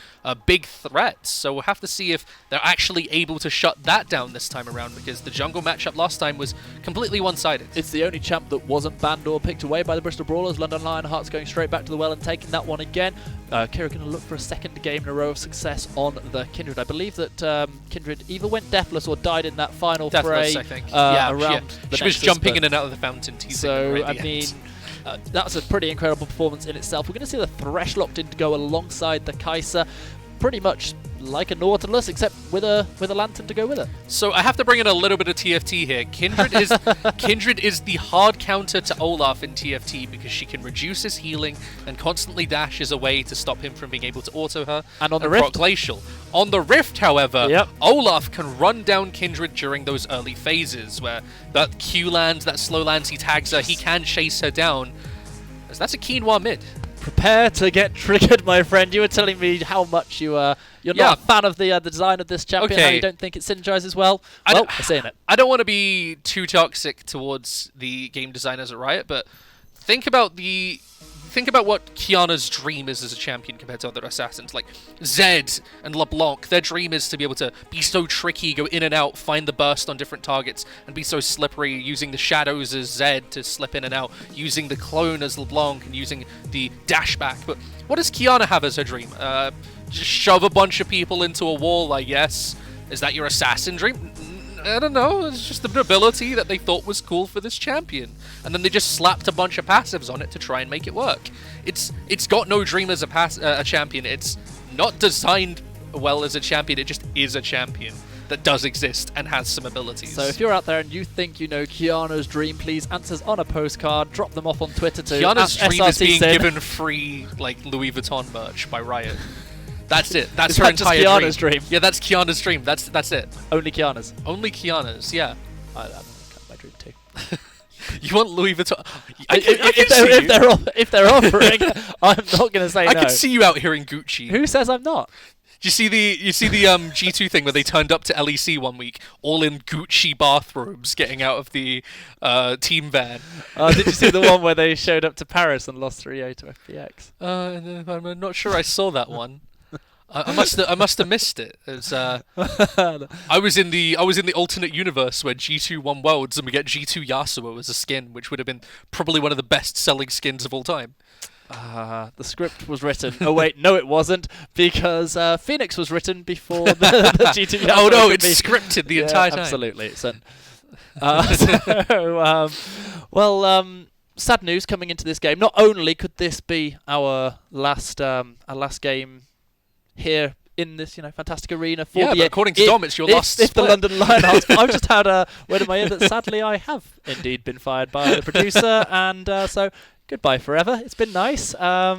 big threat, so we'll have to see if they're actually able to shut that down this time around, because the jungle matchup last time was completely one-sided. It's the only champ that wasn't banned or picked away by the Bristol Brawlers. London Lionhearts going straight back to the well and taking that one again. Kira going to look for a second game in a row of success on the Kindred. I believe that Kindred either went deathless or died in that final Deathless, fray I think. around the she was Nexus, jumping in and out of the fountain teasing. So, I mean, that's a pretty incredible performance in itself. We're going to see the Thresh locked in to go alongside the Kai'Sa, pretty much like a Nautilus, except with a lantern to go with it. So I have to bring in a little bit of TFT here. Kindred is the hard counter to Olaf in TFT, because she can reduce his healing and constantly dashes away to stop him from being able to auto her. And on the Rift. Glacial. On the Rift, however, Olaf can run down Kindred during those early phases where that Q lands, that slow lands, he tags her, he can chase her down. As that's a quinoa mid. Prepare to get triggered, my friend. You were telling me how much you're not a fan of the design of this champion, how you don't think it synergizes well. Well, I'm saying it. I don't want to be too toxic towards the game designers at Riot, but think about what Kiana's dream is as a champion compared to other assassins. Like Zed and LeBlanc, their dream is to be able to be so tricky, go in and out, find the burst on different targets, and be so slippery, using the shadows as Zed to slip in and out, using the clone as LeBlanc, and using the dash back. But what does Kiana have as her dream? Just shove a bunch of people into a wall, I guess. Is that your assassin dream? I don't know, it's just an ability that they thought was cool for this champion. And then they just slapped a bunch of passives on it to try and make it work. It's got no dream as a champion. It's not designed well as a champion, it just is a champion that does exist and has some abilities. So if you're out there and you think you know Kiana's dream, please answers on a postcard, drop them off on Twitter to Kiana's dream is being SRC given free like Louis Vuitton merch by Riot. That's it. That's Is her that just entire Kiana's dream? Yeah, that's Kiana's dream. That's it. Only Kiana's. Only Kiana's. Yeah. That's my dream too. You want Louis Vuitton? If they're offering, I'm not going to say no. I could see you out here in Gucci. Who says I'm not? You see the G2 thing where they turned up to LEC one week, all in Gucci bathrobes, getting out of the team van. Did you see the one where they showed up to Paris and lost 3-0 to FPX? I'm not sure I saw that one. I must have missed it. It's, I was in the alternate universe where G2 won Worlds and we get G2 Yasuo as a skin, which would have been probably one of the best-selling skins of all time. The script was written. Oh wait, no, it wasn't, because Phoenix was written before the G2 Yasuo. Oh no, it's scripted the entire time. Absolutely, it's sad news coming into this game. Not only could this be our last game here in this, fantastic arena for but according to Dom, it's your last if the split. London Lionhearts. I've just had a word in my ear that sadly I have indeed been fired by the producer, and so goodbye forever. It's been nice. All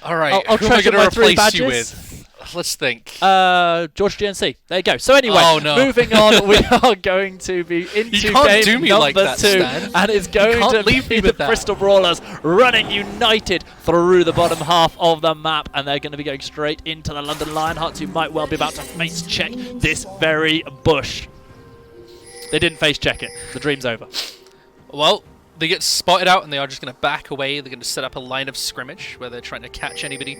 right, I'll who am I treasure going to my 3 replace you badges. with? Let's think. George GNC. There you go. So anyway, Oh, no. moving on, we are going to be into You can't game do me number like that, 2, Stan. and it's going can't to leave be me the with that. Bristol Brawlers running united through the bottom half of the map, and they're going to be going straight into the London Lionhearts, who might well be about to face check this very bush. They didn't face check it. The dream's over. Well, they get spotted out and they are just going to back away. They're going to set up a line of scrimmage where they're trying to catch anybody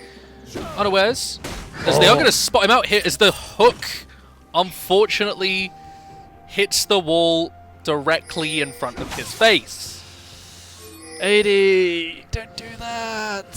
unawares. As they are going to spot him out here as the hook, unfortunately, hits the wall directly in front of his face. 80, don't do that.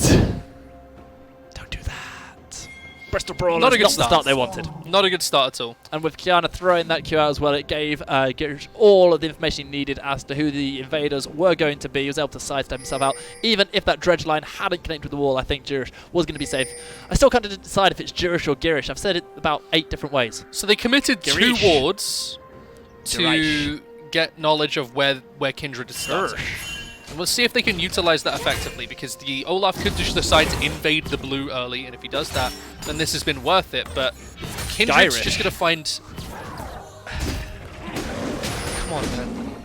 Don't do that. Bristol Brawlers, Not a good the start they wanted. Not a good start at all. And with Kiana throwing that Q out as well, it gave Girish all of the information he needed as to who the invaders were going to be. He was able to sidestep himself out. Even if that dredge line hadn't connected with the wall, I think Girish was going to be safe. I still can't decide if it's Girish or Girish. I've said it about 8 different ways. So they committed Girish. 2 wards to Girish. get knowledge of where Kindred is starting. And we'll see if they can utilize that effectively, because the Olaf could just decide to invade the blue early, and if he does that, then this has been worth it. But Kindred's Irish. just going to find... Come on, man.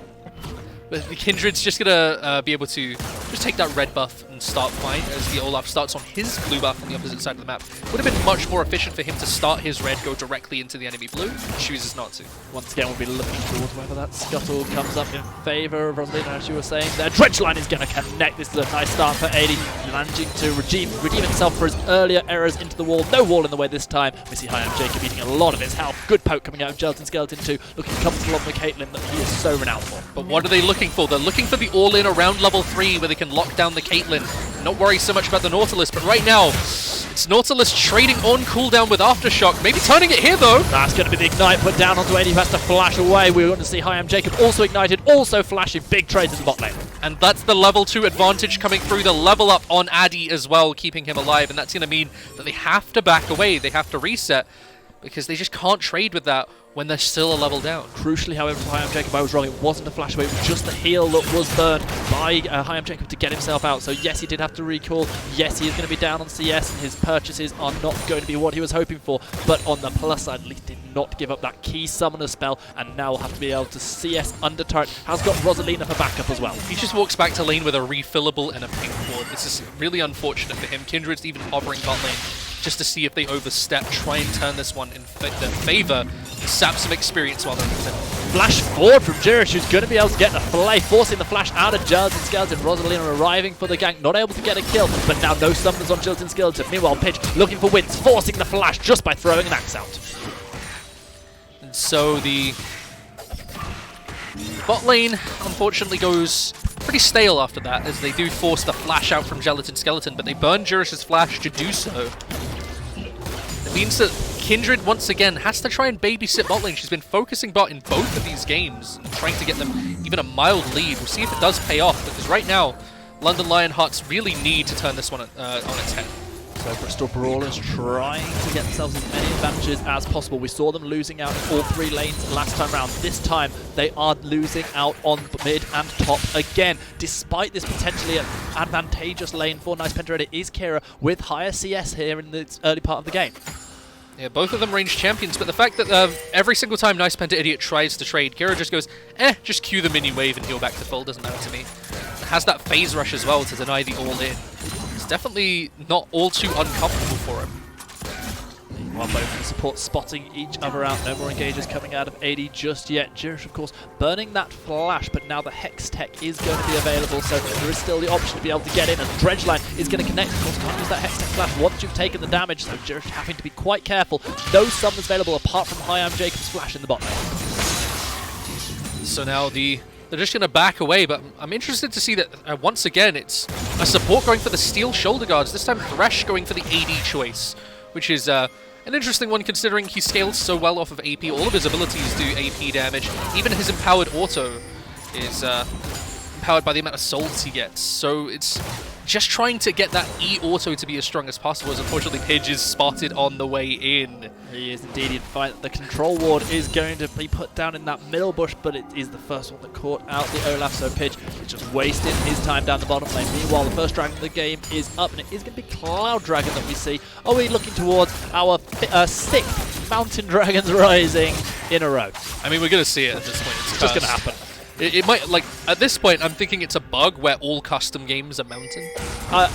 But the Kindred's just going to be able to just take that red buff and start fine, as the Olaf starts on his blue buff on the opposite side of the map. Would have been much more efficient for him to start his red, go directly into the enemy blue, chooses not to. Once again, we'll be looking towards whether that scuttle comes up in favour of Rosalina, as you were saying. Their dredge line is going to connect. This is a nice start for 80, managing to redeem himself for his earlier errors into the wall. No wall in the way this time. We see Hyam Jacob eating a lot of his health. Good poke coming out of Gelatin Skeleton too, looking comfortable on the Caitlyn that he is so renowned for. But what are they looking for? They're looking for the all-in around level 3 where they can lock down the Caitlyn. Not worry so much about the Nautilus, but right now, it's Nautilus trading on cooldown with Aftershock. Maybe turning it here, though. That's going to be the ignite put down onto 80, who has to flash away. We want to see Hyam Jacob also ignited, also flashing big trades in the bot lane. And that's the level 2 advantage coming through, the level up on Addy as well, keeping him alive. And that's going to mean that they have to back away. They have to reset, because they just can't trade with that when they're still a level down. Crucially, however, for Hyam Jacob, I was wrong. It wasn't a flash away. It was just the heal that was burned by Hyam Jacob to get himself out. So yes, he did have to recall. Yes, he is going to be down on CS, and his purchases are not going to be what he was hoping for. But on the plus side, at least did not give up that key summoner spell, and now will have to be able to CS under turret. Has got Rosalina for backup as well. He just walks back to lane with a refillable and a pink ward. This is really unfortunate for him. Kindred's even hovering bot lane just to see if they overstep, try and turn this one in their favor, and sap some experience while they're in it. Flash forward from Jirish, who's going to be able to get the fillet, forcing the flash out of Gelatin Skeleton. Rosalina arriving for the gank, not able to get a kill, but now no summoners on Gelatin Skeleton. Meanwhile, Pitch looking for wins, forcing the flash just by throwing an axe out. And so the bot lane, unfortunately, goes pretty stale after that, as they do force the flash out from Gelatin Skeleton, but they burn Jirish's flash to do so. It means that Kindred, once again, has to try and babysit bot lane. She's been focusing bot in both of these games, and trying to get them even a mild lead. We'll see if it does pay off, because right now, London Lionhearts really need to turn this one on its head. So Bristol Brawlers trying to get themselves as many advantages as possible. We saw them losing out in all 3 lanes last time round. This time, they are losing out on mid and top again. Despite this potentially advantageous lane for Nice Penta, it is Kira with higher CS here in the early part of the game. Yeah, both of them ranged champions, but the fact that every single time Nice Penta Idiot tries to trade, Kira just goes, just cue the mini wave and heal back to full, doesn't matter to me. Has that phase rush as well to deny the all-in. It's definitely not all too uncomfortable for him. While both of the support spotting each other out. No more engages coming out of 80 just yet. Jirish, of course, burning that flash, but now the Hex Tech is going to be available, so there is still the option to be able to get in, and Dredge Line is going to connect. Of course, can't use that Hex Tech flash once you've taken the damage, so Jirish having to be quite careful. No summons available apart from Hyam Jacob's flash in the bot lane. So now they're just going to back away, but I'm interested to see that once again it's a support going for the steel shoulder guards, this time Thresh going for the AD choice, which is an interesting one considering he scales so well off of AP. All of his abilities do AP damage. Even his empowered auto is overpowered by the amount of souls he gets. So it's just trying to get that E-auto to be as strong as possible, as unfortunately Pidge is spotted on the way in. He is indeed in fight. The control ward is going to be put down in that middle bush, but it is the first one that caught out the Olaf, so Pidge is just wasting his time down the bottom lane. Meanwhile, the first dragon of the game is up, and it is going to be Cloud Dragon that we see. Are we looking towards our 6th Mountain Dragons Rising in a row? I mean, we're going to see it at this point. It's just going to happen. It might, like, at this point, I'm thinking it's a bug where all custom games are mountain.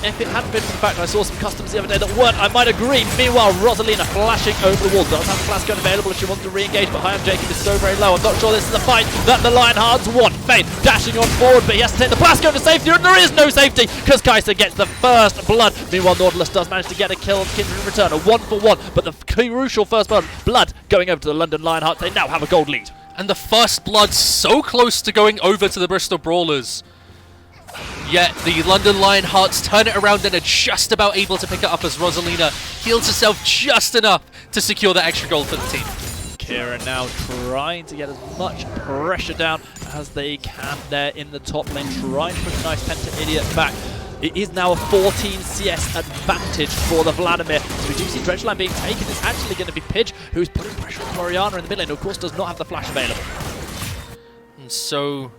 If it hadn't been for the fact that I saw some customs the other day that weren't, I might agree. Meanwhile, Rosalina flashing over the wall. Does have the flash gun available if she wants to re-engage, but Hyam Jacob is so very low. I'm not sure this is a fight that the Lionhearts want. Fane dashing on forward, but he has to take the blast gun to safety, and there is no safety because Kai'Sa gets the first blood. Meanwhile, Nautilus does manage to get a kill on Kindred in return, a 1-for-1, but the crucial first blood going over to the London Lionhearts. They now have a gold lead. And the first blood so close to going over to the Bristol Brawlers. Yet the London Lionhearts turn it around and are just about able to pick it up as Rosalina heals herself just enough to secure that extra gold for the team. Kira now trying to get as much pressure down as they can there in the top lane, trying to push nice Penta Idiot back. It is now a 14 CS advantage for the Vladimir. So we do see Dredgeline being taken. It's actually going to be Pidge, who's putting pressure on Oriana in the mid lane, who of course does not have the flash available. And so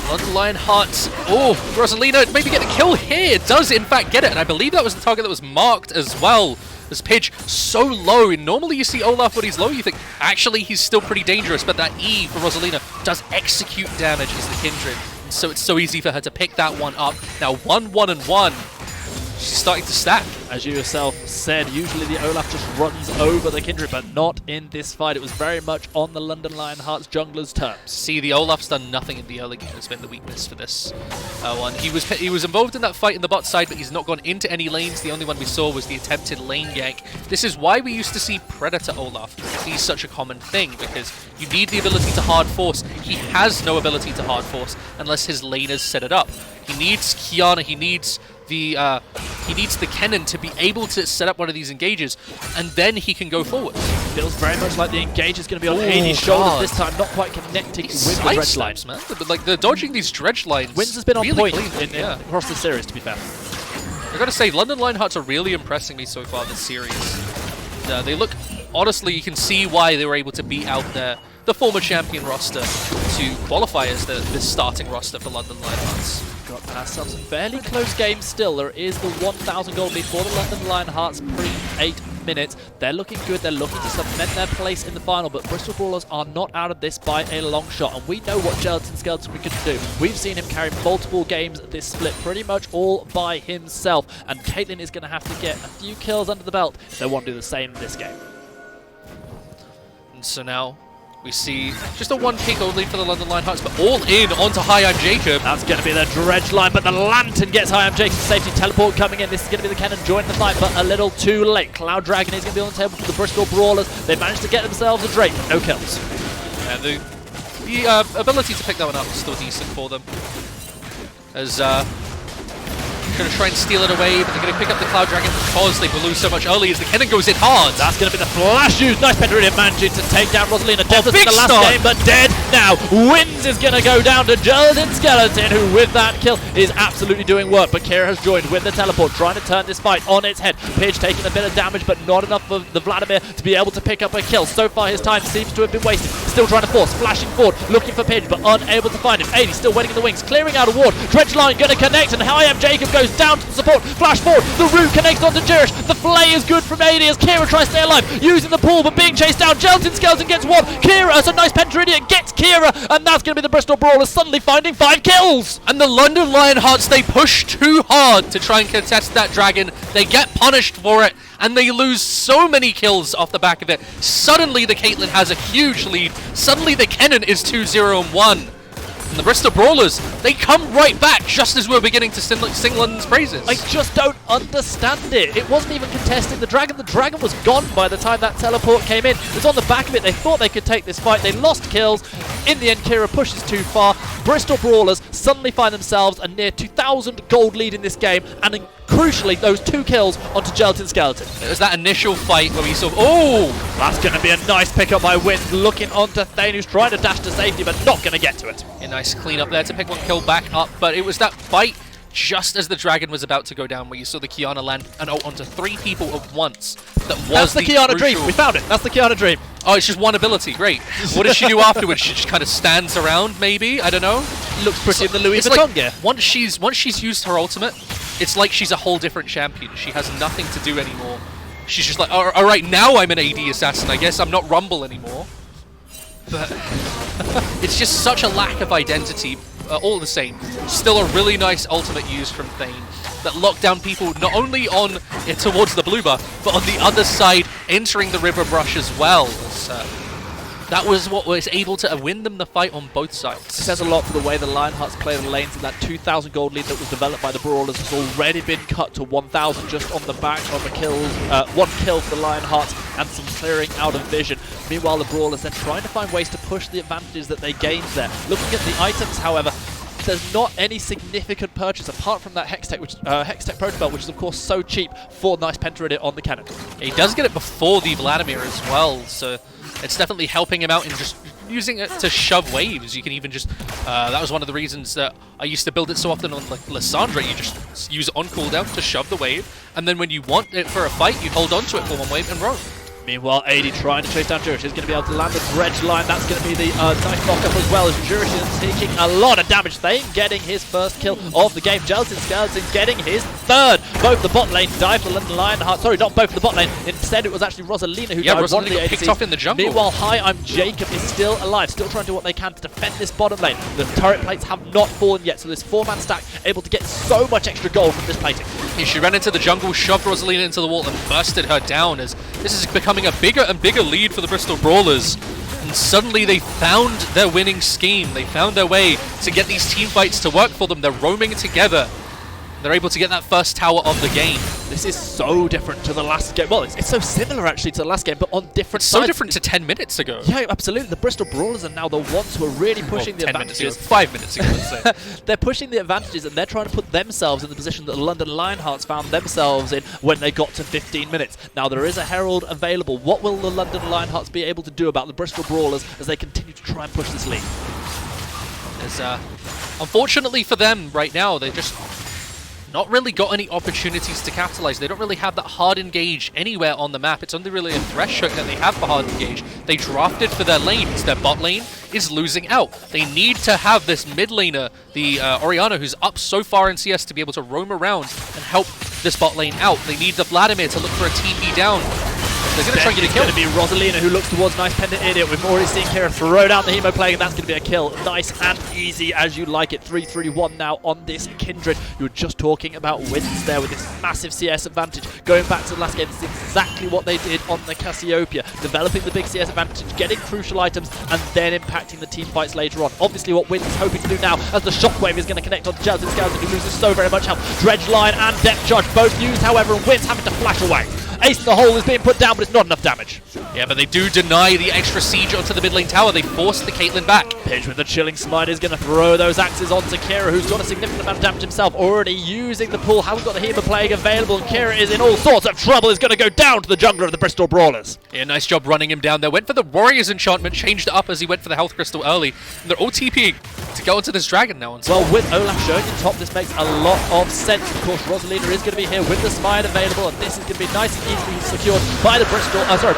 London Lionhearts, Rosalina maybe get a kill here. It does in fact get it, and I believe that was the target that was marked as well. As Pidge so low, and normally you see Olaf when he's low, you think actually he's still pretty dangerous, but that E for Rosalina does execute damage as the Kindred. So it's so easy for her to pick that one up. Now 1-1-1. She's starting to stack. As you yourself said, usually the Olaf just runs over the Kindred, but not in this fight. It was very much on the London Lionhearts jungler's terms. See, the Olaf's done nothing in the early game. Has been the weakness for this one. He was involved in that fight in the bot side, but he's not gone into any lanes. The only one we saw was the attempted lane gank. This is why we used to see Predator Olaf be such a common thing, because you need the ability to hard force. He has no ability to hard force unless his laners set it up. He needs Kiana, he needs the Kennen to be able to set up one of these engages, and then he can go forward. Feels very much like the engage is going to be on AD's shoulders this time, not quite connecting with the dredge lines. Man. But like they're dodging these dredge lines. Wins has been on really point across the series, to be fair. I gotta say, London Lionhearts are really impressing me so far this series. They look, honestly, you can see why they were able to beat out the former champion roster to qualify as the starting roster for London Lionhearts. Got past some fairly close games still. There is the 1,000 gold lead for the London Lionhearts pre-8 minutes. They're looking good. They're looking to cement their place in the final, but Bristol Brawlers are not out of this by a long shot, and we know what Gelatin Skeleton can do. We've seen him carry multiple games this split pretty much all by himself, and Caitlyn is going to have to get a few kills under the belt if they want to do the same in this game. And so now we see just a 1k gold lead for the London Lionhearts, but all in onto Hyam Jacob. That's going to be the dredge line, but the Lantern gets Hyam Jacob's safety teleport coming in. This is going to be the Kennen joining the fight, but a little too late. Cloud Dragon is going to be on the table for the Bristol Brawlers. They managed to get themselves a Drake, but no kills. And the ability to pick that one up is still decent for them. As going to try and steal it away, but they're going to pick up the Cloud Dragon because they blew so much early as the Kennen goes in hard. That's going to be the flash use. Nice Pentaridian managing to take down Rosalina. Delta big in the last start. game, but dead now. Wins is going to go down to Gelatin Skeleton, who with that kill is absolutely doing work. But Kira has joined with the teleport, trying to turn this fight on its head. Pidge taking a bit of damage, but not enough for the Vladimir to be able to pick up a kill. So far, his time seems to have been wasted. Still trying to force, flashing forward, looking for Pidge, but unable to find him. 80 still waiting in the wings, clearing out a ward. Dredge line going to connect, and Hyam Jacob goes down to the support. Flash forward, the root connects onto Jirish. The flay is good from AD as Kira tries to stay alive, using the pool but being chased down. Gelatin Skeleton gets one. Kira, it's a nice Pentaridian, gets Kira, and that's going to be the Bristol Brawlers suddenly finding 5 kills. And the London Lionhearts, they push too hard to try and contest that dragon. They get punished for it, and they lose so many kills off the back of it. Suddenly the Caitlyn has a huge lead. Suddenly the Kennen is 2-0-1. And the Bristol Brawlers, they come right back just as we're beginning to sing London's praises. I just don't understand it. It wasn't even contesting the dragon. The dragon was gone by the time that teleport came in. It was on the back of it. They thought they could take this fight. They lost kills. In the end, Kira pushes too far. Bristol Brawlers suddenly find themselves a near 2,000 gold lead in this game and crucially, those 2 kills onto Gelatin Skeleton. It was that initial fight where we saw, oh! That's going to be a nice pickup by Wind, looking onto Thane, who's trying to dash to safety, but not going to get to it. A nice clean up there to pick 1 kill back up, but it was that fight just as the dragon was about to go down where you saw the Kiana land an ult onto 3 people at once. That's the Kiana dream. We found it. That's the Kiana dream. Oh, it's just one ability. Great. What does she do afterwards? She just kind of stands around, maybe? I don't know. Looks pretty in the Louis It's Vuitton like, gear. once she's used her ultimate, it's like she's a whole different champion. She has nothing to do anymore. She's just like, all right, now I'm an AD assassin. I guess I'm not Rumble anymore. But it's just such a lack of identity. All the same, still a really nice ultimate use from Thane that locked down people not only on towards the blue buff, but on the other side, entering the river brush as well. So, that was what was able to win them the fight on both sides. It says a lot for the way the Lionhearts play the lanes, and that 2,000 gold lead that was developed by the Brawlers has already been cut to 1,000 just on the back of a kills, 1 kill for the Lionhearts and some clearing out of vision. Meanwhile, the Brawlers then trying to find ways to push the advantages that they gained there. Looking at the items, however, there's not any significant purchase apart from that Hextech, Hextech Protobelt, which is of course so cheap for nice Pentaridit on the cannon. He does get it before the Vladimir as well, so it's definitely helping him out in just using it to shove waves. You can even just, that was one of the reasons that I used to build it so often on like Lissandra. You just use it on cooldown to shove the wave, and then when you want it for a fight, you hold on to it for 1 wave and roam. Meanwhile, AD trying to chase down Jurish. He's going to be able to land the dredge line. That's going to be the nice knock-up as well, as Jurish is taking a lot of damage. Thane getting his first kill of the game. Gelatin Skeleton getting his 3rd. Both the bot lane died for London Lionheart. Sorry, not both the bot lane. Instead, it was actually Rosalina who died. Rosalina got picked off in the jungle. Meanwhile, Hi, I'm Jacob is still alive. Still trying to do what they can to defend this bottom lane. The turret plates have not fallen yet, so this 4-man stack able to get so much extra gold from this plating. Yeah, she ran into the jungle, shoved Rosalina into the wall, and bursted her down as this is becoming a bigger and bigger lead for the Bristol Brawlers. And suddenly they found their winning scheme. They found their way to get these team fights to work for them. They're roaming together. They're able to get that first tower of the game. This is so different to the last game. Well, it's so similar actually to the last game, but on different so sides. different to 10 minutes ago. Yeah, absolutely. The Bristol Brawlers are now the ones who are really pushing the 10 advantages. minutes ago, 5 minutes ago, let's say. They're pushing the advantages, and they're trying to put themselves in the position that the London Lionhearts found themselves in when they got to 15 minutes. Now, there is a Herald available. What will the London Lionhearts be able to do about the Bristol Brawlers as they continue to try and push this lead? Unfortunately for them right now, they just not really got any opportunities to capitalize. They don't really have that hard engage anywhere on the map. It's only really a thresh hook that they have for hard engage. They drafted for their lanes. Their bot lane is losing out. They need to have this mid laner, the Oriana, who's up so far in CS, to be able to roam around and help this bot lane out. They need the Vladimir to look for a TP down. They're going to try and get a kill. It's going to be Rosalina who looks towards nice Pendant Idiot. We've already seen Kira throw down the Hemo Plague, and that's going to be a kill. Nice and easy as you like it. 3-3-1 now on this Kindred. You were just talking about wins there with this massive CS advantage. Going back to the last game, this is exactly what they did on the Cassiopeia. Developing the big CS advantage, getting crucial items, and then impacting the team fights later on. Obviously what Wind is hoping to do now, as the Shockwave is going to connect on Gelatin Skeleton, who loses so very much health. Dredge Line and Depth Charge both used, however, and Wind's having to flash away. Ace in the hole is being put down, but it's not enough damage. Yeah, but they do deny the extra siege onto the mid lane tower. They force the Caitlyn back. Pidge with the Chilling Smite is going to throw those axes onto Kira, who's got a significant amount of damage himself, already using the pool, hasn't got the Hema Plague available, and Kira is in all sorts of trouble, is going to go down to the jungler of the Bristol Brawlers. Yeah, nice job running him down there. Went for the Warrior's Enchantment, changed it up as he went for the Health Crystal early. And they're all TPing to go into this dragon now. Well, with Olaf showing in top, this makes a lot of sense. Of course, Rosalina is going to be here with the Smite available, and this is going to be nice and easily secured by the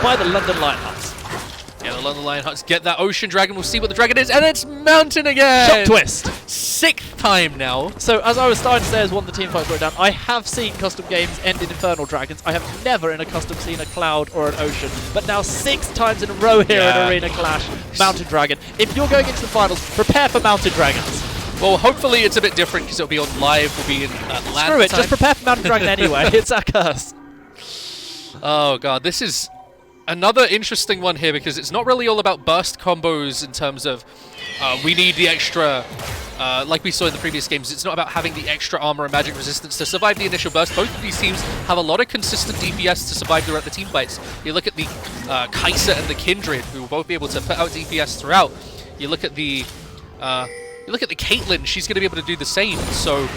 by the London Lionhearts. Yeah, the London Lionhearts get that Ocean Dragon. We'll see what the dragon is, and it's Mountain again! Shock twist! 6th time now. So, as I was starting to say as one of the team fights broke down, I have seen custom games end in Infernal Dragons. I have never in a custom seen a Cloud or an Ocean. But now 6 times in a row here in Arena Clash, Mountain Dragon. If you're going into the finals, prepare for Mountain Dragons. Well, hopefully it's a bit different because it'll be on live. We'll be in Atlanta. Screw it, just prepare for Mountain Dragon anyway. It's our curse. Oh god, this is another interesting one here because it's not really all about burst combos in terms of we need the extra, like we saw in the previous games, it's not about having the extra armor and magic resistance to survive the initial burst. Both of these teams have a lot of consistent DPS to survive throughout the team fights. You look at the Kai'Sa and the Kindred, who will both be able to put out DPS throughout. You look at the Caitlyn, she's going to be able to do the same. So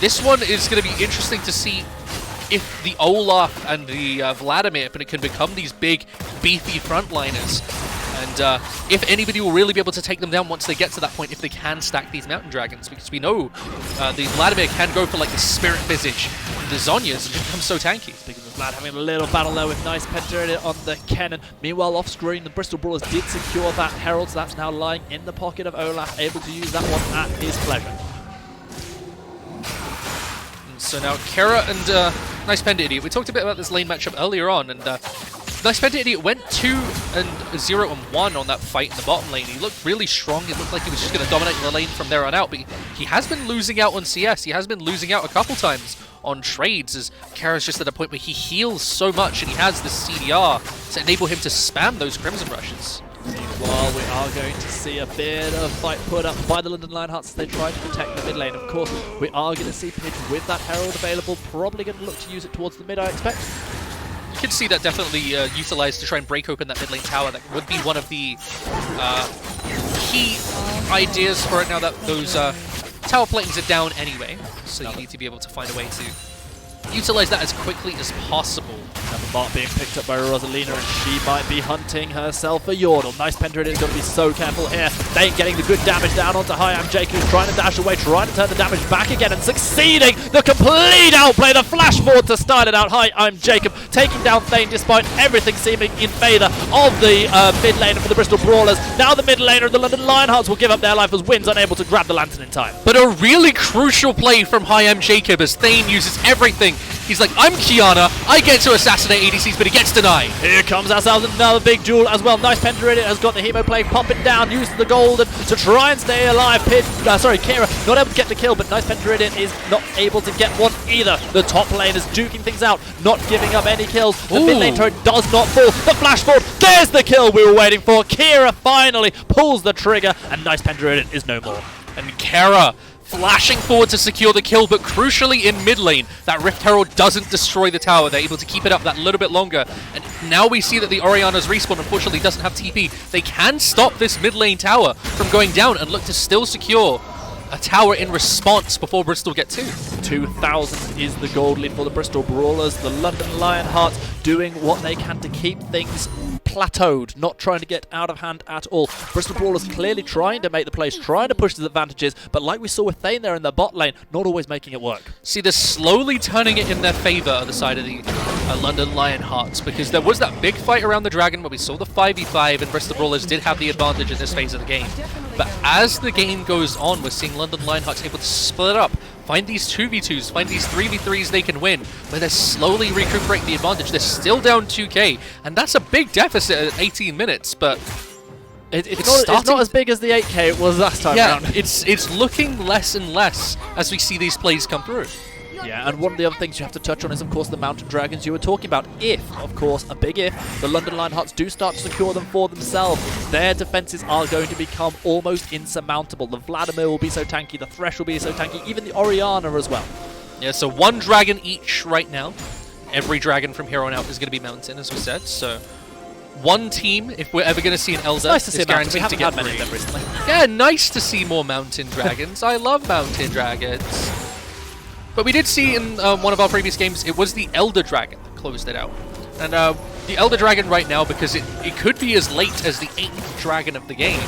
This one is going to be interesting to see if the Olaf and the Vladimir can become these big, beefy frontliners. And if anybody will really be able to take them down once they get to that point, if they can stack these Mountain Dragons. Because we know the Vladimir can go for like the Spirit Visage. The Zhonya's just become so tanky. Speaking of Vlad, having a little battle there with nice Pentated on the cannon. Meanwhile, off screen, the Bristol Brawlers did secure that Herald, so that's now lying in the pocket of Olaf, able to use that one at his pleasure. So now Kara and Nice Panda Idiot. We talked a bit about this lane matchup earlier on, and Nice Panda Idiot went 2-0-1 on that fight in the bottom lane. He looked really strong. It looked like he was just going to dominate the lane from there on out, but he has been losing out on CS. He has been losing out a couple times on trades, as Kara's just at a point where he heals so much and he has this CDR to enable him to spam those Crimson Rushes. Meanwhile, we are going to see a bit of fight put up by the London Lionhearts as they try to protect the mid lane. Of course, we are going to see Pidge with that Herald available, probably going to look to use it towards the mid, I expect. You can see that definitely utilized to try and break open that mid lane tower. That would be one of the key ideas for it now that those tower platings are down anyway. So you need to be able to find a way to utilize that as quickly as possible. Another mark being picked up by Rosalina, and she might be hunting herself a Yordle. Nice Pentated is going to be so careful here. Thane getting the good damage down onto Hyam Jake, who's trying to dash away, trying to turn the damage back again, and succeeding. The complete outplay, the flash forward to start it out. I'm Jacob, taking down Thane despite everything seeming in favour of the mid laner for the Bristol Brawlers. Now the mid laner of the London Lionhearts will give up their life as Wynn's unable to grab the lantern in time. But a really crucial play from Hyam Jacob as Thane uses everything. He's like, I'm Kiana, I get to assassinate ADCs, but he gets denied. Here comes ourselves another big duel as well. Nice Pentated has got the Hemo Plague popping down, using the golden to try and stay alive. Kira not able to get the kill, but Nice Pentated is not able to get one either. The top lane is duking things out, not giving up any kills. The mid lane turret does not fall. The flash forward, there's the kill we were waiting for. Kira finally pulls the trigger, and Nice Pentated is no more. And Kara flashing forward to secure the kill, but crucially in mid lane, that Rift Herald doesn't destroy the tower. They're able to keep it up that little bit longer. And now we see that the Orianna's respawn unfortunately doesn't have TP. They can stop this mid lane tower from going down and look to still secure a tower in response before Bristol get 2,000 is the gold lead for the Bristol Brawlers. The London Lionhearts doing what they can to keep things plateaued, not trying to get out of hand at all. Bristol Brawlers clearly trying to make the plays, trying to push the advantages, but like we saw with Thane there in the bot lane, not always making it work. See, they're slowly turning it in their favour on the side of the London Lionhearts, because there was that big fight around the Dragon where we saw the 5v5 and Bristol Brawlers did have the advantage in this phase of the game. But as the game goes on, we're seeing London Lionhearts able to split up, find these 2v2s, find these 3v3s they can win, where they're slowly recuperating the advantage. They're still down 2k, and that's a big deficit at 18 minutes, but it's not as big as the 8k it was last time around. It's looking less and less as we see these plays come through. Yeah, and one of the other things you have to touch on is, of course, the Mountain Dragons you were talking about. If, of course, a big if, the London Lionhearts do start to secure them for themselves, their defenses are going to become almost insurmountable. The Vladimir will be so tanky, the Thresh will be so tanky, even the Orianna as well. Yeah, so one dragon each right now. Every dragon from here on out is going to be Mountain, as we said, so one team, if we're ever going to see an Elder, nice to see is guaranteed we haven't to get had many of them recently. Yeah, nice to see more Mountain Dragons. I love Mountain Dragons. But we did see in one of our previous games, it was the Elder Dragon that closed it out. And the Elder Dragon right now, because it could be as late as the 8th dragon of the game,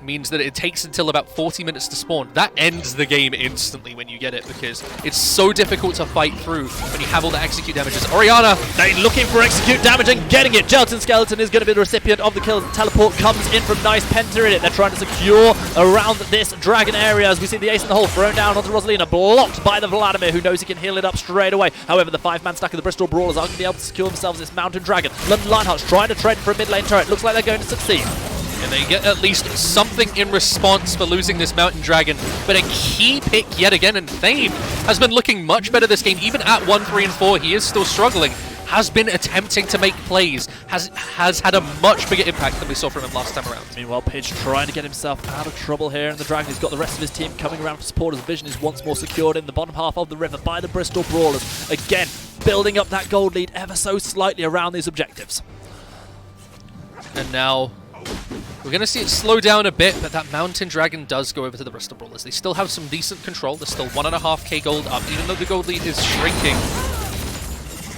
means that it takes until about 40 minutes to spawn. That ends the game instantly when you get it, because it's so difficult to fight through when you have all the execute damages. Orianna, they looking for execute damage and getting it. Gelatin Skeleton is going to be the recipient of the kill. The teleport comes in from Nice Pentated. They're trying to secure around this dragon area as we see the ace in the hole thrown down onto Rosalina, blocked by the Vladimir, who knows he can heal it up straight away. However, the 5-man stack of the Bristol Brawlers are going to be able to secure themselves this Mountain Dragon. London Lionhearts trying to trade for a mid lane turret. Looks like they're going to succeed. And they get at least something in response for losing this Mountain Dragon. But a key pick yet again, and Thane has been looking much better this game. Even at 1, 3, and 4, he is still struggling. Has been attempting to make plays. Has had a much bigger impact than we saw from him last time around. Meanwhile, Pidge trying to get himself out of trouble here in the Dragon. He's got the rest of his team coming around for support as Vision is once more secured in the bottom half of the river by the Bristol Brawlers. Again, building up that gold lead ever so slightly around these objectives. And now We're going to see it slow down a bit, but that Mountain Dragon does go over to the Bristol Brawlers. They still have some decent control. They're still 1.5k gold up, even though the gold lead is shrinking.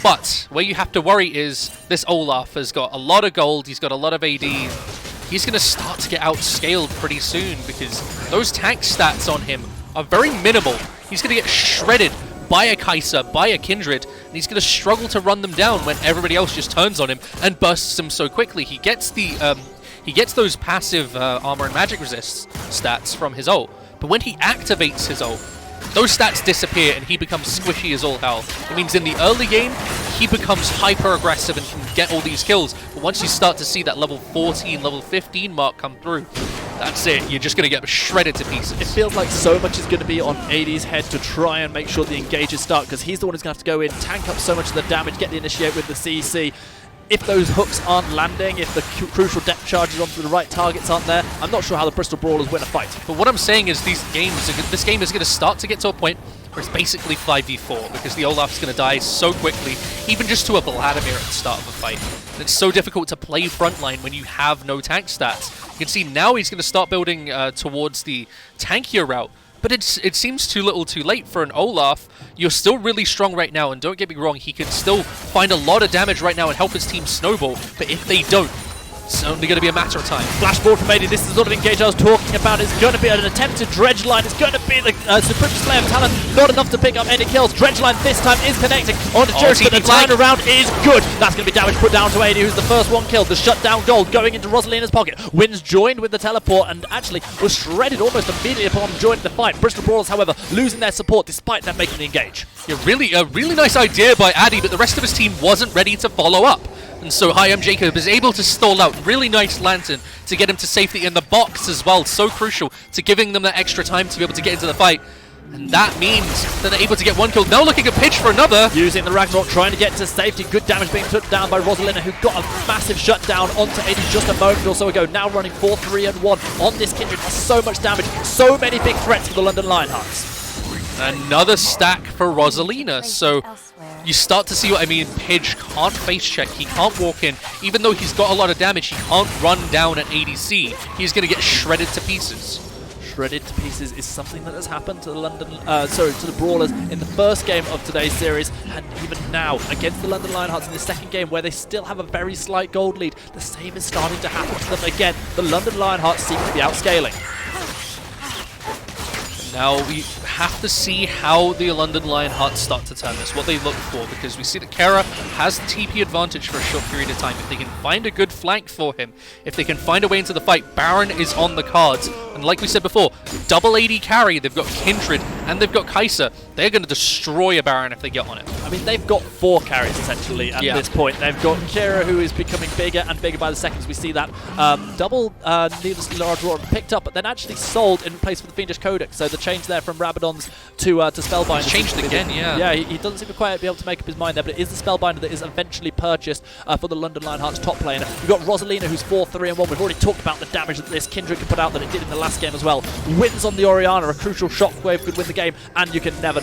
But where you have to worry is this Olaf has got a lot of gold. He's got a lot of AD. He's going to start to get outscaled pretty soon because those tank stats on him are very minimal. He's going to get shredded by a Kai'Sa, by a Kindred, and he's going to struggle to run them down when everybody else just turns on him and bursts him so quickly. He gets those passive armor and magic resist stats from his ult, but when he activates his ult, those stats disappear and he becomes squishy as all hell. It means in the early game, he becomes hyper aggressive and can get all these kills, but once you start to see that level 14, level 15 mark come through, that's it. You're just going to get shredded to pieces. It feels like so much is going to be on AD's head to try and make sure the engages start, because he's the one who's going to have to go in, tank up so much of the damage, get the initiate with the CC. If those hooks aren't landing, if the crucial depth charges onto the right targets aren't there, I'm not sure how the Bristol Brawlers win a fight. But what I'm saying is this game is going to start to get to a point where it's basically 5v4 because the Olaf's going to die so quickly, even just to a Vladimir at the start of a fight. And it's so difficult to play frontline when you have no tank stats. You can see now he's going to start building towards the tankier route. But it seems too little too late for an Olaf. You're still really strong right now, and don't get me wrong, he can still find a lot of damage right now and help his team snowball. But if they don't, it's only going to be a matter of time. Flash forward from AD. This is the sort of engage I was talking about. It's going to be an attempted dredge line. It's going to be the supreme display of talent. Not enough to pick up any kills. Dredge line this time is connecting onto Jerish, but the turnaround is good. That's going to be damage put down to AD, who's the first one killed. The shutdown gold going into Rosalina's pocket. Wins joined with the teleport and actually was shredded almost immediately upon joining the fight. Bristol Brawlers, however, losing their support despite them making the engage. Yeah, a really nice idea by Addy, but the rest of his team wasn't ready to follow up. And so Jacob is able to stall out. Really nice lantern to get him to safety in the box as well. So crucial to giving them that extra time to be able to get into the fight. And that means that they're able to get one kill. Now looking at Pitch for another. Using the Ragnarok, trying to get to safety. Good damage being took down by Rosalina, who got a massive shutdown onto AD just a moment or so ago. Now running 4-3-1 on this Kindred. Has so much damage. So many big threats for the London Lionhearts. Another stack for Rosalina. So you start to see what I mean. Pidge can't face check. He can't walk in. Even though he's got a lot of damage, he can't run down at ADC. He's going to get shredded to pieces. Shredded to pieces is something that has happened to the to the Brawlers in the first game of today's series, and even now against the London Lionhearts in the second game, where they still have a very slight gold lead. The same is starting to happen to them again. The London Lionhearts seem to be outscaling. Now we have to see how the London Lionhearts start to turn this, what they look for, because we see that Kara has the TP advantage for a short period of time. If they can find a good flank for him, if they can find a way into the fight, Baron is on the cards. And like we said before, double AD carry, they've got Kindred and they've got Kai'Sa. They're going to destroy a Baron if they get on it. I mean, they've got 4 carries essentially at this point. They've got Kira, who is becoming bigger and bigger by the seconds. We see that double needlessly large roar picked up, but then actually sold in place for the Fiendish Codex. So the change there from Rabadon's to Spellbinder. It's changed again, yeah. Yeah, he doesn't seem to quite be able to make up his mind there, but it is the Spellbinder that is eventually purchased for the London Lionhearts top lane. We've got Rosalina, who's 4-3-1. We've already talked about the damage that this Kindred can put out that it did in the last game as well. Wins on the Orianna, a crucial shockwave could win the game, and you can never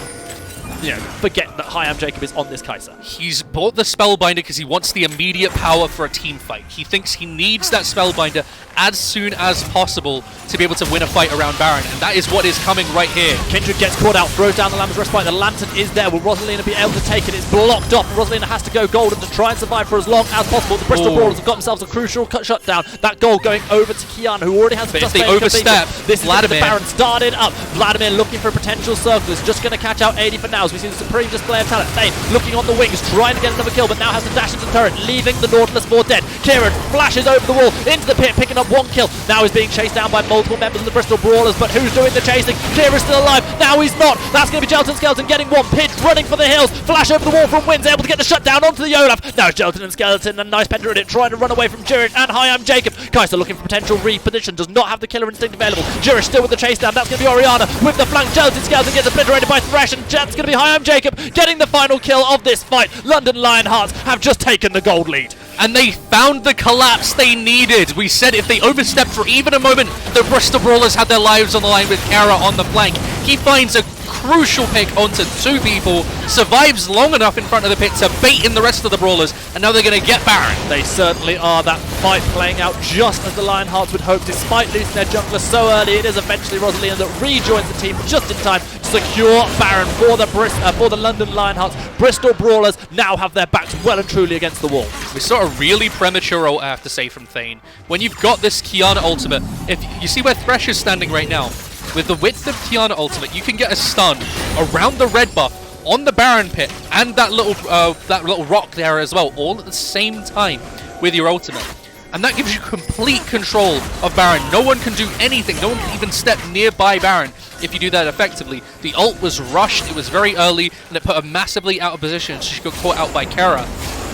forget that Jacob is on this Kai'Sa. He's bought the Spellbinder because he wants the immediate power for a team fight. He thinks he needs that Spellbinder as soon as possible to be able to win a fight around Baron, and that is what is coming right here. Kindred gets caught out, throws down the Lamb's Respite. The Lantern is there. Will Rosalina be able to take it? It's blocked off. Rosalina has to go golden to try and survive for as long as possible. The Bristol Brawlers have got themselves a crucial shutdown. That goal going over to Kiana, who already has but if they overstep, this Vladimir. Is the Baron started up. Vladimir looking for a potential circle. Is just going to catch out AD for now, as we see the supreme display of talent. Thane looking on the wings, trying to get another kill, but now has to dash into the turret, leaving the Nautilus for dead. Kieran flashes over the wall into the pit, picking up 1 kill. Now he's being chased down by multiple members of the Bristol Brawlers, but who's doing the chasing? Kieran's still alive. Now he's not. That's going to be Jelton Skeleton getting 1. Pidge running for the hills. Flash over the wall from Wins, able to get the shutdown onto the Olaf. Now Jelton and Skeleton, a nice penta in it, trying to run away from Jiren and Jacob. Kai'Sa looking for potential reposition, does not have the killer instinct available. Jirish still with the chase down. That's going to be Orianna with the flank. Jelton Skeleton gets obliterated by Thresh, and that's going to be Jacob getting the final kill of this fight. London Lionhearts have just taken the gold lead. and they found the collapse they needed. We said if they overstepped for even a moment, the Bristol Brawlers had their lives on the line with Kara on the flank. He finds a crucial pick onto 2 people, survives long enough in front of the pit to bait in the rest of the Brawlers, and now they're going to get Baron. They certainly are. That fight playing out just as the Lionhearts would hope, despite losing their jungler so early. It is eventually Rosalina that rejoins the team just in time to secure Baron for the London Lionhearts. Bristol Brawlers now have their backs well and truly against the wall. We saw a really premature ult, I have to say, from Thane. When you've got this Kiana ultimate, if you see where Thresh is standing right now, with the width of Kiana ultimate, you can get a stun around the red buff on the Baron pit and that little rock there as well, all at the same time with your ultimate. And that gives you complete control of Baron. No one can do anything. No one can even step nearby Baron if you do that effectively. The ult was rushed. It was very early, and it put her massively out of position. She got caught out by Kara.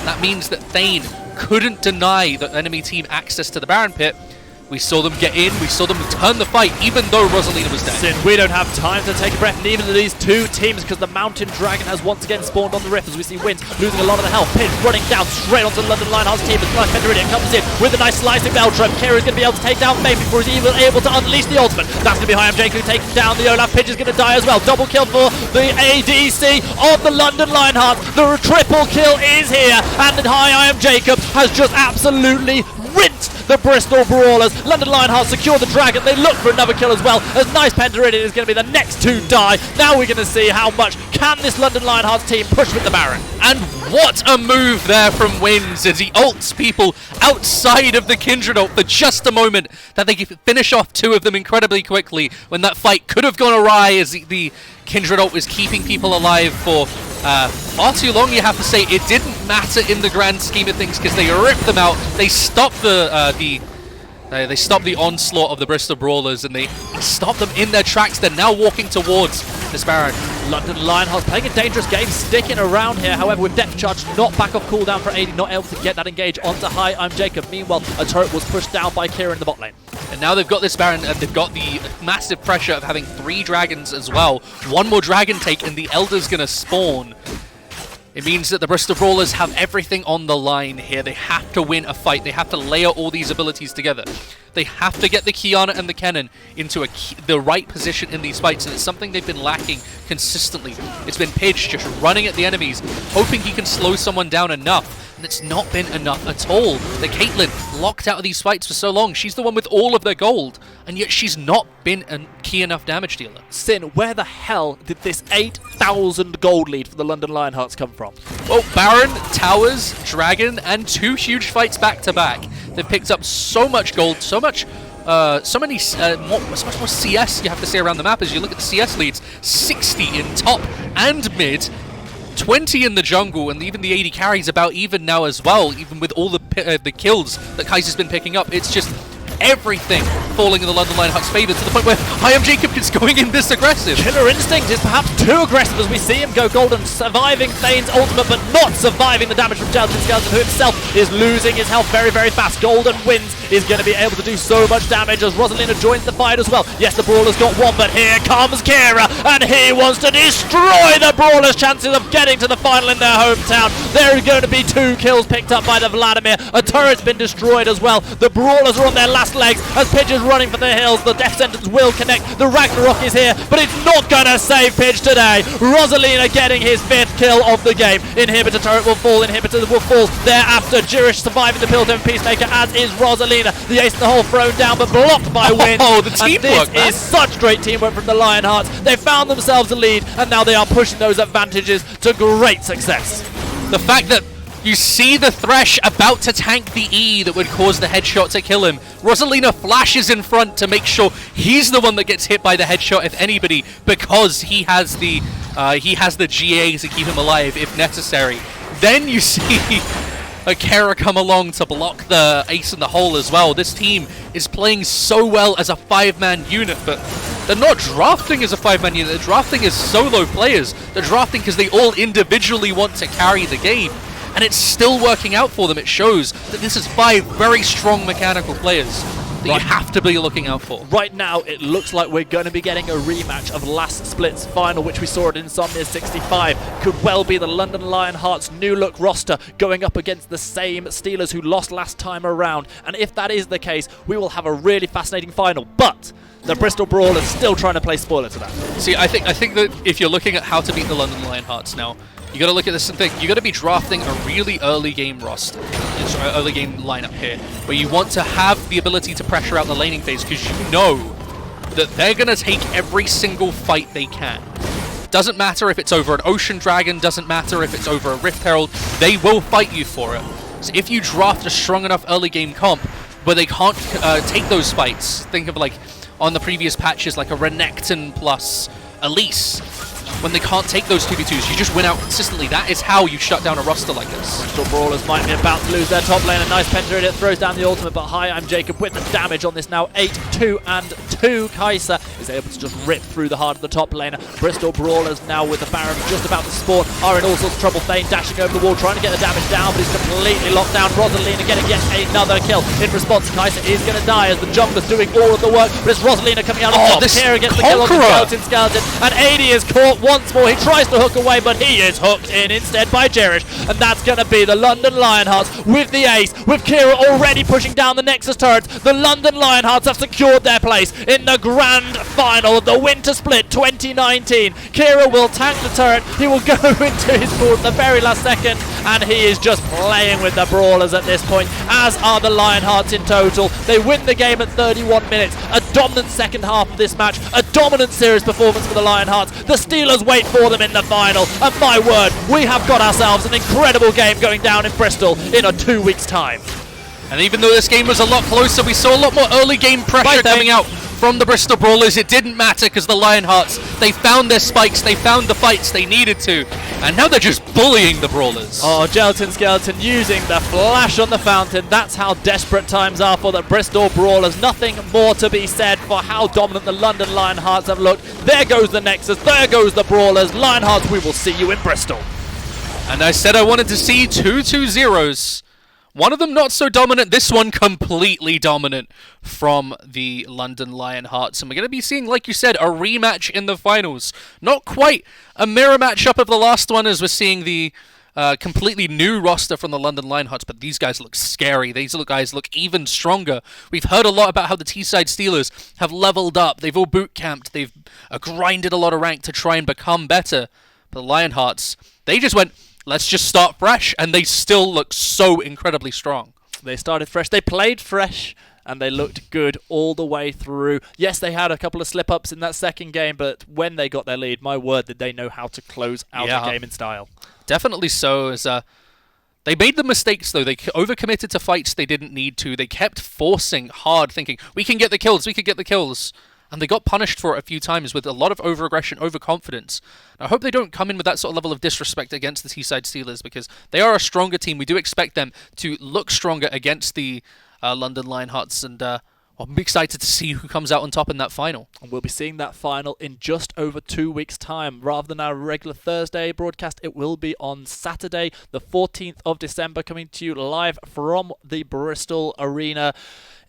That means that Thane couldn't deny the enemy team access to the Baron pit. We saw them get in, we saw them turn the fight, even though Rosalina was dead. Sin, we don't have time to take a breath, neither do these 2 teams, because the Mountain Dragon has once again spawned on the Rift, as we see Wins losing a lot of the health. Pinch running down straight onto the London Lionhearts team as Flash Penderidian comes in with a nice slicing bell trap. Kira's going to be able to take down May before he's even able to unleash the ultimate. That's going to be Jacob taking down the Olaf. Pinch is going to die as well. Double kill for the ADC of the London Lionhearts. The triple kill is here, and Jacob has just absolutely rinsed the Bristol Brawlers. London Lionhearts secure the dragon. They look for another kill as well, as Nice Penderidian is going to be the next to die. Now we're going to see how much can this London Lionhearts team push with the Baron. And what a move there from Wins as he ults people outside of the Kindred ult for just a moment, that they can finish off 2 of them incredibly quickly when that fight could have gone awry, as the Kindred ult was keeping people alive for far too long, you have to say. It didn't matter in the grand scheme of things because they ripped them out. They stopped they stopped the onslaught of the Bristol Brawlers, and they stopped them in their tracks. They're now walking towards this Baron. London Lionhearts playing a dangerous game, sticking around here. However, with Depth Charge not back off cooldown for AD, not able to get that engage onto I'm Jacob. Meanwhile, a turret was pushed down by Kira in the bot lane. And now they've got this Baron, and they've got the massive pressure of having 3 dragons as well. 1 more dragon take, and the Elder's going to spawn. It means that the Bristol Brawlers have everything on the line here. They have to win a fight. They have to layer all these abilities together. They have to get the Kiana and the Kennen into the right position in these fights, and it's something they've been lacking consistently. It's been Pidge just running at the enemies, hoping he can slow someone down enough, and it's not been enough at all. The Caitlyn locked out of these fights for so long. She's the one with all of their gold, and yet she's not been a key enough damage dealer. Sin, where the hell did this 8,000 gold lead for the London Lionhearts come from? Well, Baron, Towers, Dragon, and 2 huge fights back to back. They've picked up so much gold, so much more CS you have to say around the map. As you look at the CS leads, 60 in top and mid, 20 in the jungle, and even the AD carries about even now as well, even with all the kills that Kaiser's been picking up. It's just everything falling in the London Lionhearts' favour, to the point where Jacob is going in this aggressive. Killer Instinct is perhaps too aggressive, as we see him go golden, surviving Thane's ultimate, but not surviving the damage from Jelton Skeleton, who himself is losing his health very, very fast. Golden Wins is going to be able to do so much damage as Rosalina joins the fight as well. Yes, the Brawler's got 1, but here comes Kira, and he wants to destroy the Brawler's chances of getting to the final in their hometown. There are going to be 2 kills picked up by the Vladimir. A turret's been destroyed as well. The Brawlers are on their last legs as Pidge is running for the hills. The death sentence will connect. The Ragnarok is here, but it's not going to save Pidge today. Rosalina getting his 5th kill of the game. Inhibitor turret will fall. Inhibitor will fall thereafter. Jirish surviving the Piltover Peacemaker, as is Rosalina. The ace in the hole thrown down, but blocked by Win. Oh, the teamwork, This is such great teamwork from the Lionhearts. They found themselves a lead, and now they are pushing those advantages to great success. The fact that you see the Thresh about to tank the E that would cause the headshot to kill him. Rosalina flashes in front to make sure he's the one that gets hit by the headshot, if anybody, because he has the GA to keep him alive if necessary. Then you see a Kara come along to block the ace in the hole as well. This team is playing so well as a 5-man unit, but they're not drafting as a 5-man unit. They're drafting as solo players. They're drafting because they all individually want to carry the game. And it's still working out for them. It shows that this is 5 very strong mechanical players. that you have to be looking out for. Right now, it looks like we're going to be getting a rematch of last split's final, which we saw at Insomnia 65. Could well be the London Lionhearts' new look roster going up against the same Steelers who lost last time around. And if that is the case, we will have a really fascinating final. But the Bristol Brawle is still trying to play spoiler to that. See, I think that if you're looking at how to beat the London Lionhearts now, you got to look at this and think, you got to be drafting a really early game roster, early game lineup here, where you want to have the ability to pressure out the laning phase, because you know that they're going to take every single fight they can. Doesn't matter if it's over an Ocean Dragon, doesn't matter if it's over a Rift Herald, they will fight you for it. So if you draft a strong enough early game comp where they can't take those fights, think of like on the previous patches like a Renekton plus Elise, when they can't take those 2v2s, you just win out consistently. That is how you shut down a roster like this. Bristol Brawlers might be about to lose their top lane. A nice penta in it, throws down the ultimate, but hi, I'm Jacob with the damage on this now. 8-2-2. Kai'Sa is able to just rip through the heart of the top laner. Bristol Brawlers now with the Baron just about to spawn are in all sorts of trouble. Thane dashing over the wall, trying to get the damage down, but he's completely locked down. Rosalina getting yet another kill. In response, Kai'Sa is going to die as the jungler's doing all of the work, but it's Rosalina coming out on top. Kira gets the kill on the skeleton, and AD is caught once more. He tries to hook away, but he is hooked in instead by Jerish, and that's going to be the London Lionhearts with the ace, with Kira already pushing down the Nexus turrets. The London Lionhearts have secured their place in the grand final of the Winter Split 2019. Kira will tank the turret, he will go into his pool at the very last second, and he is just playing with the Brawlers at this point, as are the Lionhearts in total. They win the game at 31 minutes, a dominant second half of this match, a dominant series performance for the Lionhearts. The Steelers wait for them in the final, and my word, we have got ourselves an incredible game going down in Bristol in a 2 weeks' time. And even though this game was a lot closer, we saw a lot more early game pressure coming out from the Bristol Brawlers. It didn't matter because the Lionhearts, they found their spikes, they found the fights they needed to, and now they're just bullying the Brawlers. Oh, Gelatin Skeleton using the flash on the fountain. That's how desperate times are for the Bristol Brawlers. Nothing more to be said for how dominant the London Lionhearts have looked. There goes the Nexus, there goes the Brawlers. Lionhearts, we will see you in Bristol. And I said I wanted to see 2-2-0s. One of them not so dominant, this one completely dominant from the London Lionhearts. And we're going to be seeing, like you said, a rematch in the finals. Not quite a mirror matchup of the last one, as we're seeing the completely new roster from the London Lionhearts, but these guys look scary. These guys look even stronger. We've heard a lot about how the T-side Steelers have leveled up. They've all boot camped. They've grinded a lot of rank to try and become better. But the Lionhearts, they just went, let's just start fresh, and they still look so incredibly strong. They started fresh, they played fresh, and they looked good all the way through. Yes, they had a couple of slip-ups in that second game, but when they got their lead, my word, did they know how to close out the game in style. Definitely so. As they made the mistakes, though. They overcommitted to fights they didn't need to. They kept forcing hard, thinking, we can get the kills, we can get the kills. And they got punished for it a few times with a lot of over-aggression, overconfidence. I hope they don't come in with that sort of level of disrespect against the T-side Steelers, because they are a stronger team. We do expect them to look stronger against the London Lionhearts, and I'm excited to see who comes out on top in that final. And we'll be seeing that final in just over 2 weeks' time. Rather than our regular Thursday broadcast, it will be on Saturday, the 14th of December, coming to you live from the Bristol Arena.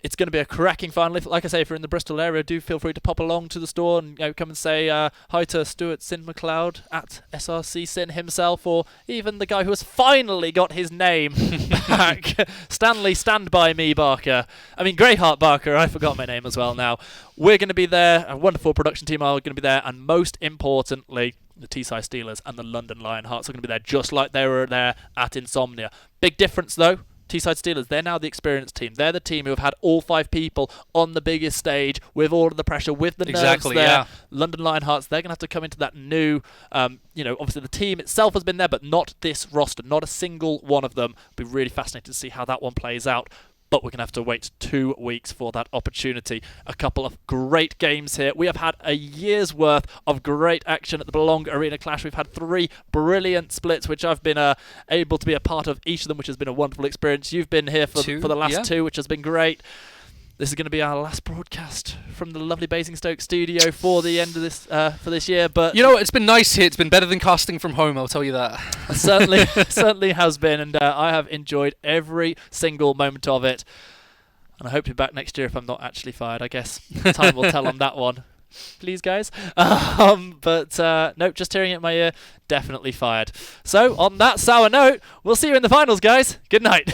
It's going to be a cracking final. Like I say, if you're in the Bristol area, do feel free to pop along to the store and come and say hi to Stuart Sin McLeod at SRC Sin himself, or even the guy who has finally got his name back, Stanley Stand By Me Barker. I mean, Greyheart Barker, I forgot my name as well now. We're going to be there, a wonderful production team are going to be there, and most importantly, the T-side Steelers and the London Lionhearts are going to be there just like they were there at Insomnia. Big difference though. T-side Steelers, they're now the experienced team. They're the team who have had all 5 people on the biggest stage with all of the pressure, with the nerves there. Yeah. London Lionhearts, they're going to have to come into that new, obviously the team itself has been there, but not this roster, not a single one of them. It'll be really fascinating to see how that one plays out. But we're going to have to wait 2 weeks for that opportunity. A couple of great games here. We have had a year's worth of great action at the Belong Arena Clash. We've had 3 brilliant splits, which I've been able to be a part of each of them, which has been a wonderful experience. You've been here for the last 2, which has been great. This is going to be our last broadcast from the lovely Basingstoke studio for the end of this for this year. But you know, it's been nice here. It's been better than casting from home, I'll tell you that. Certainly has been, and I have enjoyed every single moment of it. And I hope to be back next year if I'm not actually fired. I guess time will tell on that one. Please, guys. But nope, just hearing it in my ear, definitely fired. So, on that sour note, we'll see you in the finals, guys. Good night.